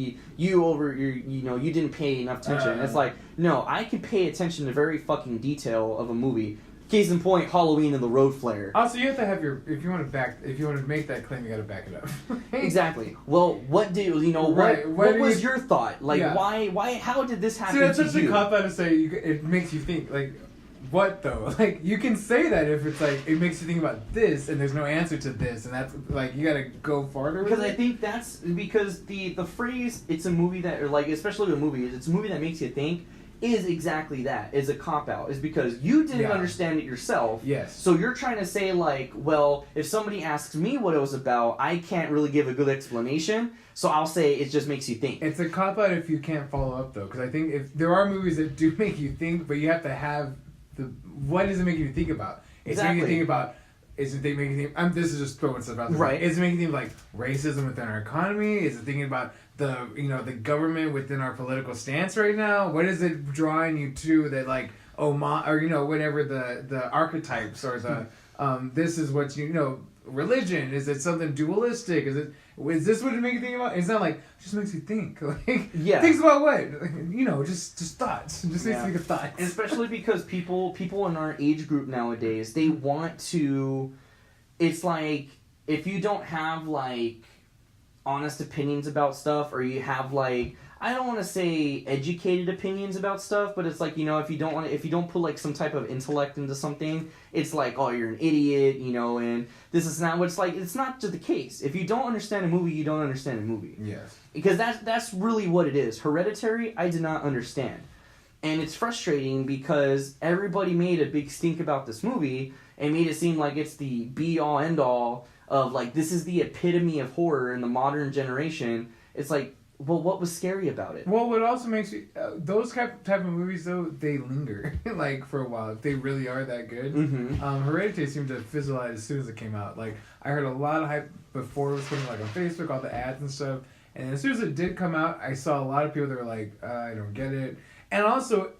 B: pay enough attention. It's like, no, I can pay attention to very fucking detail of a movie. Case in point, Halloween and the Road Flare.
A: Also, you have to have if you want to make that claim, you got to back it up.
B: Exactly. Well, what was your thought? Like, why, how did this happen to you?
A: See, that's such a cop out to say, it makes you think, like, what though? Like, you can say that if it's like, it makes you think about this, and there's no answer to this, and that's, like, you gotta go farther with it.
B: Because I think that's, because the phrase, it's a movie that, or like, especially with movies, it's a movie that makes you think, is exactly that, is a cop-out. Is because you didn't understand it yourself.
A: Yes.
B: So you're trying to say, like, well, if somebody asks me what it was about, I can't really give a good explanation, so I'll say it just makes you think.
A: It's a cop-out if you can't follow up, though, because I think if there are movies that do make you think, but you have to have what does it make you think about? It's making you think about... Is it making you think... this is just throwing stuff out there.
B: Right.
A: Is it making you think like racism within our economy? Is it thinking about the government within our political stance right now? What is it drawing you to that, like, whatever the archetypes or the this is what religion? Is it something dualistic? Is this what it makes you think about? It's not like, it just makes you think. Like, thinks about what? Just thoughts. Just makes you think of thoughts.
B: Especially because people in our age group nowadays, they want to... It's like, if you don't have, like, honest opinions about stuff, or you have, like... I don't want to say educated opinions about stuff, but it's like, if you don't put like some type of intellect into something, it's like, oh, you're an idiot, and this is not what it's like. It's not just the case. If you don't understand a movie, you don't understand a movie.
A: Yes.
B: Because that's really what it is. Hereditary, I did not understand. And it's frustrating because everybody made a big stink about this movie and made it seem like it's the be-all, end-all of, like, this is the epitome of horror in the modern generation. It's like, well, what was scary about it?
A: Well, what also makes you... those type of movies, though, they linger, like, for a while, if they really are that good.
B: Mm-hmm.
A: Hereditary seemed to fizzle out as soon as it came out. Like, I heard a lot of hype before it was coming, like, on Facebook, all the ads and stuff. And as soon as it did come out, I saw a lot of people that were like, I don't get it. And also,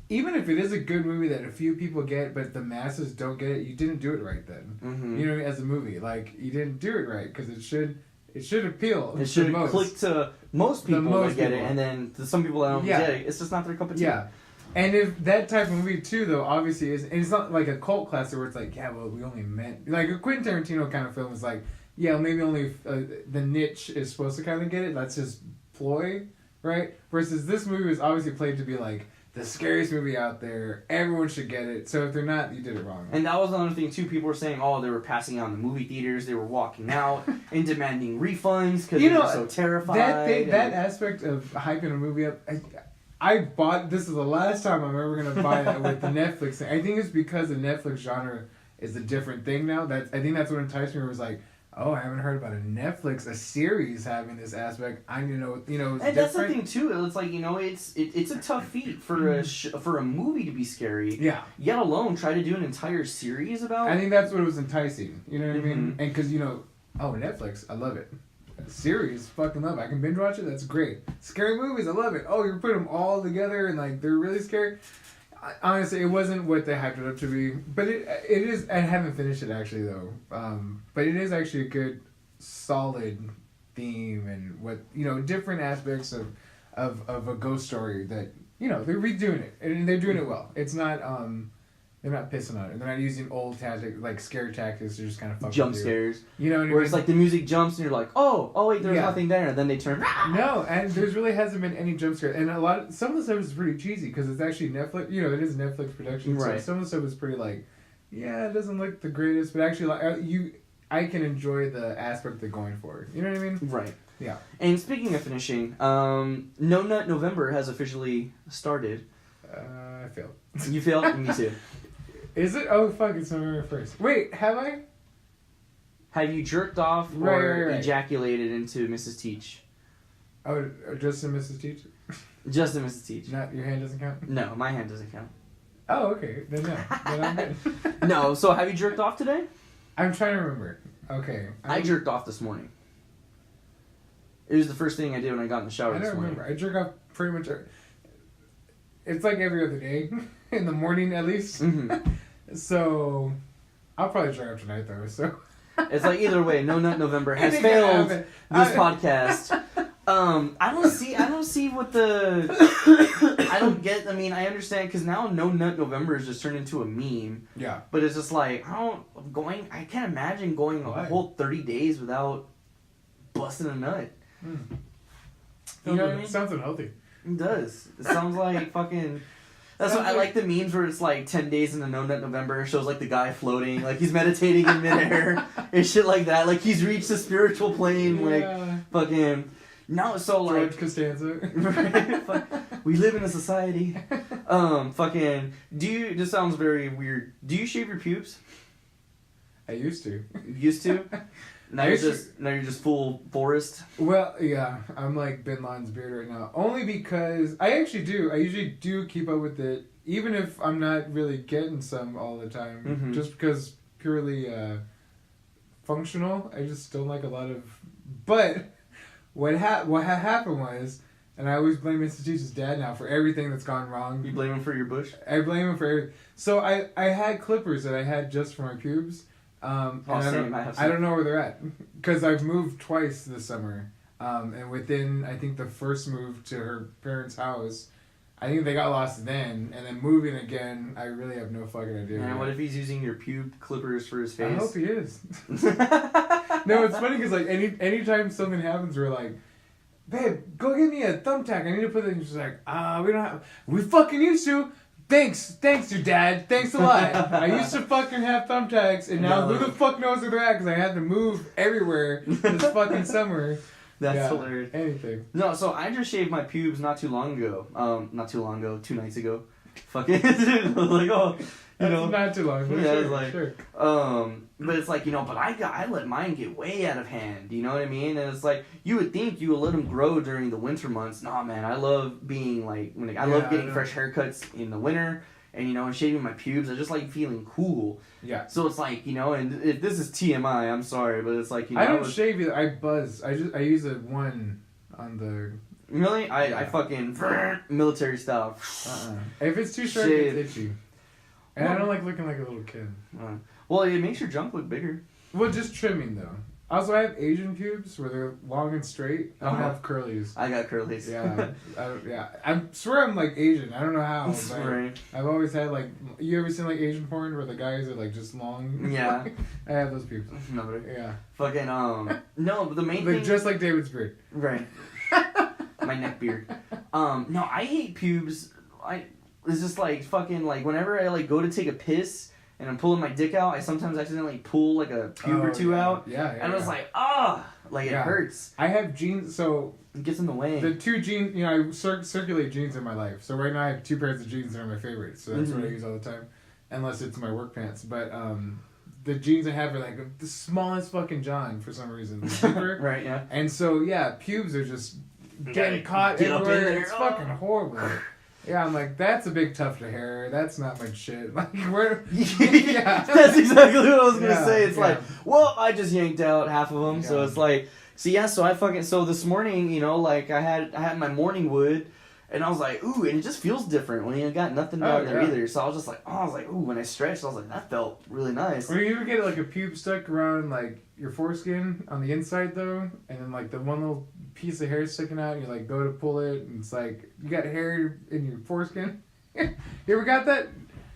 A: even if it is a good movie that a few people get, but the masses don't get it, you didn't do it right then.
B: Mm-hmm.
A: As a movie. Like, you didn't do it right, because it should appeal.
B: It should click to most people that get it, and then to some people that don't get it, it's just not their cup of tea.
A: Yeah. And if that type of movie, too, though, obviously is... And it's not like a cult classic where it's like, we only meant... Like, a Quentin Tarantino kind of film is like, maybe only the niche is supposed to kind of get it. That's just ploy, right? Versus this movie was obviously played to be like, the scariest movie out there. Everyone should get it. So if they're not, you did it wrong.
B: And that was another thing too. People were saying, oh, they were passing out in the movie theaters. They were walking out and demanding refunds because they were so terrified.
A: That aspect of hyping a movie up, I bought. This is the last time I'm ever gonna buy that with the Netflix thing. I think it's because the Netflix genre is a different thing now. I think that's what enticed me. It was like, oh, I haven't heard about a series having this aspect. I need to know, it's
B: and that's the thing too. It's like, it's a tough feat for for a movie to be scary.
A: Yeah.
B: Yet alone, try to do an entire series about.
A: I think that's what was enticing. You know what I mean? And because Netflix, I love it. Series, fucking love it. I can binge watch it. That's great. Scary movies, I love it. Oh, you're putting them all together and like they're really scary. Honestly, it wasn't what they hyped it up to be, but it is. I haven't finished it actually though. But it is actually a good, solid theme and what different aspects of a ghost story that they're redoing it and they're doing it well. It's not they're not pissing on it. They're not using old tactics like scare tactics to just kind of fuck
B: jump
A: with
B: scares.
A: You know what I mean?
B: Where it's like the music jumps and you're like, oh wait, there's nothing there, and then they turn.
A: No, and there's really hasn't been any jump scare, and some of the stuff is pretty cheesy because it's actually Netflix. It is Netflix production,
B: right?
A: So some of the stuff is pretty like, it doesn't look the greatest, but actually I can enjoy the aspect they're going for. You know what I mean?
B: Right.
A: Yeah.
B: And speaking of finishing, No Nut November has officially started.
A: I failed.
B: You failed? Me too.
A: Is it? Oh fuck! It's November 1st. Wait, have I?
B: Have you jerked off or ejaculated into Mrs. Teach?
A: Oh, just in Mrs. Teach?
B: Just in Mrs. Teach.
A: Not your hand doesn't count?
B: No, my hand doesn't count.
A: Oh, okay. Then no. Then I'm good.
B: No, so have you jerked off today?
A: I'm trying to remember. Okay.
B: I jerked off this morning. It was the first thing I did when I got in the shower this morning. I don't remember.
A: I jerk off pretty much. It's like every other day. In the morning, at least. Mm-hmm. So, I'll probably try out tonight, though. So,
B: it's like either way, No Nut November has failed this podcast. I don't see what the. I don't get. I mean, I understand because now No Nut November has just turned into a meme.
A: Yeah.
B: But it's just like I can't imagine going a whole 30 days without busting a nut. You know what I mean?
A: Sounds unhealthy.
B: It does. It sounds like fucking. That's why I like the memes where it's like 10 days in the No Nut November. It shows like the guy floating, like he's meditating in midair and shit like that. Like he's reached the spiritual plane, like fucking. No, so like.
A: George Costanza.
B: Right? We live in a society. Fucking. This sounds very weird. Do you shave your pubes?
A: I used to.
B: Used to? Now you're just full forest.
A: Well, yeah, I'm like Bin Laden's beard right now. Only because I actually do. I usually do keep up with it, even if I'm not really getting some all the time. Mm-hmm. Just because purely functional. I just don't like a lot of. But what happened was, and I always blame Mr. Teach's dad now for everything that's gone wrong.
B: You blame him for your bush?
A: I blame him for everything. So I had clippers that I had just for my pubes. I don't know where they're at because I've moved twice this summer, and within I think the first move to her parents' house, I think they got lost then, and then moving again, I really have no fucking idea.
B: Man, what if he's using your pube clippers for his face?
A: I hope he is. No, it's funny because like anytime something happens, we're like, babe, go get me a thumbtack. I need to put it. And she's like, we don't have. We fucking used to. Thanks, your dad. Thanks a lot. I used to fucking have thumbtacks, and now who the fuck knows where they're at? Because I had to move everywhere this fucking summer.
B: That's hilarious.
A: Anything.
B: No, so I just shaved my pubes not too long ago. 2 nights ago. Fucking like
A: That's not too long.
B: Yeah,
A: sure,
B: it's like
A: sure.
B: But it's like, but I let mine get way out of hand. You know what I mean? And it's like you would think you would let them grow during the winter months. Nah, man, I love being like I love getting fresh haircuts in the winter, and shaving my pubes. I just like feeling cool. Yeah. So it's like and if this is TMI, I'm sorry, but it's like
A: I don't shave either. I buzz. I use a one on the.
B: Really? I fucking military style.
A: If it's too short, it's itchy. And I don't like looking like a little kid.
B: Well, it makes your junk look bigger.
A: Well, just trimming, though. Also, I have Asian pubes where they're long and straight. I don't have curlies.
B: I got curlies.
A: Yeah. I swear I'm, like, Asian. I don't know how.
B: Right.
A: I've always had, like... You ever seen, like, Asian porn where the guys are, like, just long?
B: Yeah.
A: I have those pubes.
B: No.
A: Yeah.
B: Fucking, No, but the main
A: they're
B: thing...
A: just like David's beard.
B: Right. My neck beard. No, I hate pubes. it's just like fucking like whenever I like go to take a piss and I'm pulling my dick out, I sometimes accidentally pull like a pube or two out.
A: Yeah.
B: And it's like, like it hurts.
A: I have jeans, so
B: it gets in the way.
A: The two jeans, you know, I circulate jeans in my life. So right now I have 2 pairs of jeans that are my favorites. So that's what I use all the time, unless it's my work pants. But the jeans I have are like the smallest fucking John for some reason.
B: Right. Yeah.
A: And so pubes are just getting caught everywhere. It's fucking horrible. Yeah, I'm like, that's a big tuft of hair. That's not my shit. Like, where? Yeah,
B: that's exactly what I was gonna say. It's like, well, I just yanked out half of them, so it's like, so this morning, you know, like I had my morning wood, and I was like, ooh, and it just feels different when you got nothing down there either. So I was just like, ooh, when I stretched, I was like, that felt really nice.
A: Or you ever get like a pube stuck around like your foreskin on the inside though, and then like the one little piece of hair sticking out, and you like go to pull it, and it's like you got hair in your foreskin. You ever got that?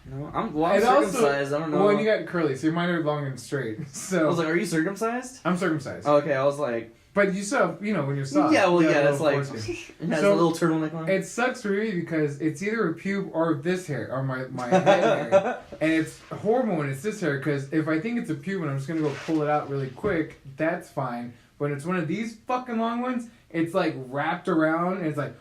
B: No, I'm circumcised. I don't know.
A: Well, and you got curly, so mine are long and straight. So
B: I was like, "Are you circumcised?"
A: I'm circumcised.
B: Oh, okay, I was like,
A: but you still, you know, when you're soft.
B: Yeah, well, that's like it has a little turtleneck on.
A: It sucks for me because it's either a pube or this hair or my head hair, and it's horrible when it's this hair because if I think it's a pube and I'm just gonna go pull it out really quick, that's fine. But it's one of these fucking long ones. It's like wrapped around, and it's like.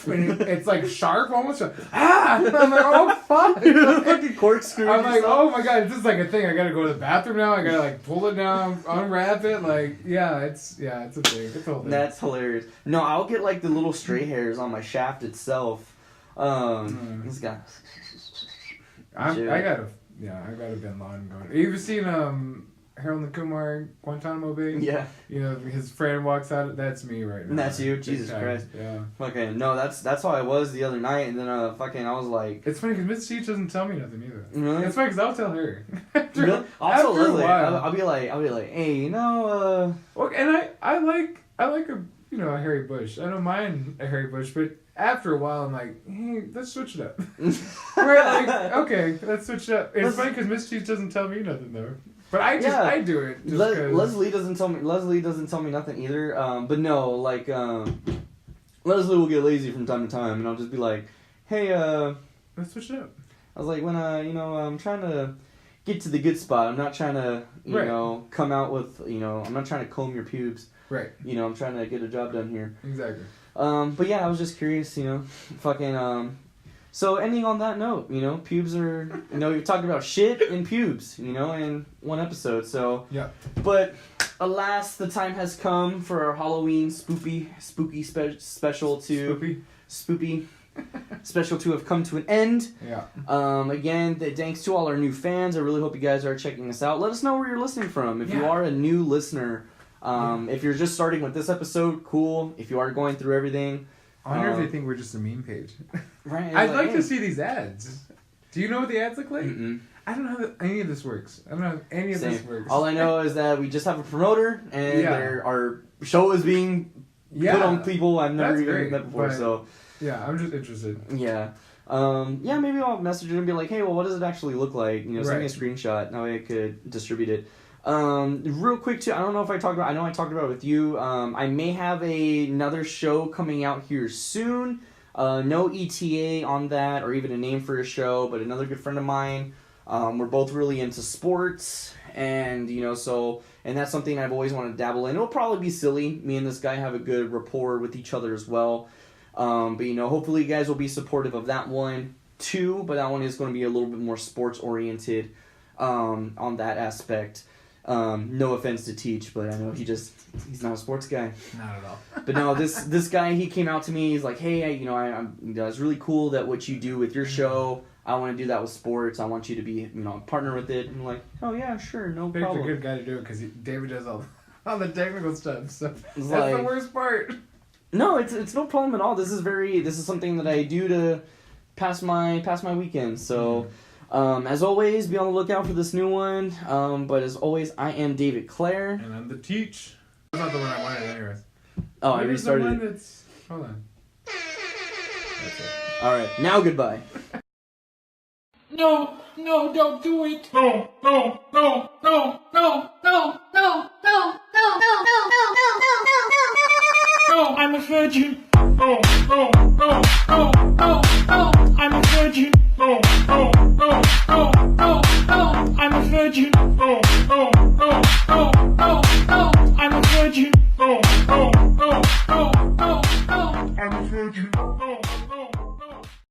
A: And it's like sharp almost. I'm like, oh fuck!
B: Fucking corkscrew.
A: I'm like, oh my god, this is like a thing. I gotta go to the bathroom now. I gotta like pull it down, unwrap it. Like, it's a thing. It's a whole thing.
B: That's hilarious. No, I'll get like the little stray hairs on my shaft itself. This guy.
A: I got a Bin Laden going. You ever seen Harold and Kumar Guantanamo Bay?
B: Yeah.
A: You know, his friend walks out. That's me right now.
B: And that's you? Jesus Christ.
A: Yeah.
B: Okay, no, that's how I was the other night, and then I was like...
A: It's funny because Miss Cheech doesn't tell me nothing either.
B: Really?
A: It's funny because I'll tell her.
B: Really? I'll tell Leslie. I'll be like, hey, you know,
A: Well, and I like a hairy bush. I don't mind a hairy bush, but after a while, I'm like, hey, let's switch it up. We're like, okay, let's switch it up. It's funny because Miss Cheech doesn't tell me nothing though. But I do it.
B: Leslie doesn't tell me nothing either. But no, like Leslie will get lazy from time to time, and I'll just be like, hey,
A: let's switch it up.
B: I was like, when I'm trying to get to the good spot. I'm not trying to come out with I'm not trying to comb your pubes.
A: Right.
B: I'm trying to get a job done here.
A: Exactly.
B: But yeah, I was just curious. So ending on that note, pubes are, you're talking about shit and pubes, in one episode. So
A: yeah.
B: But alas, the time has come for our Halloween spooky special to spoopy special to have come to an end.
A: Yeah.
B: Again, thanks to all our new fans. I really hope you guys are checking us out. Let us know where you're listening from. If you are a new listener, if you're just starting with this episode, cool. If you are going through everything.
A: I wonder if they think we're just a meme page.
B: Right.
A: I'd like to see these ads. Do you know what the ads look like?
B: Mm-mm.
A: I don't know how any of this works. I don't know how any of this works.
B: All I know is that we just have a promoter, and our show is being put on people I've never even met before. So
A: yeah, I'm just interested.
B: Yeah. Maybe I'll message it and be like, hey, well, what does it actually look like? Send me a screenshot. That way I could distribute it. Real quick too, I don't know if I talked about it with you. I may have another show coming out here soon. No ETA on that or even a name for a show, but another good friend of mine. We're both really into sports, and and that's something I've always wanted to dabble in. It'll probably be silly. Me and this guy have a good rapport with each other as well. But hopefully you guys will be supportive of that one too. But that one is going to be a little bit more sports oriented on that aspect. No offense to Teach, but I know he's not a sports guy.
A: Not at all.
B: But no, this guy, he came out to me. He's like, hey, it's really cool that what you do with your show. I want to do that with sports. I want you to be, a partner with it. And I'm like, oh yeah, sure, no problem.
A: He's a good guy to do it because David does all the technical stuff. So that's
B: like,
A: the worst part.
B: No, it's no problem at all. This is something that I do to pass my weekend. So. As always, be on the lookout for this new one. But as always, I am David Clare.
A: And I'm the Teach. That's not the one I wanted anyways.
B: Oh, I restarted
A: the one that's... Hold on. That's it.
B: Alright, now goodbye.
C: No, don't do it. No, I'm a virgin.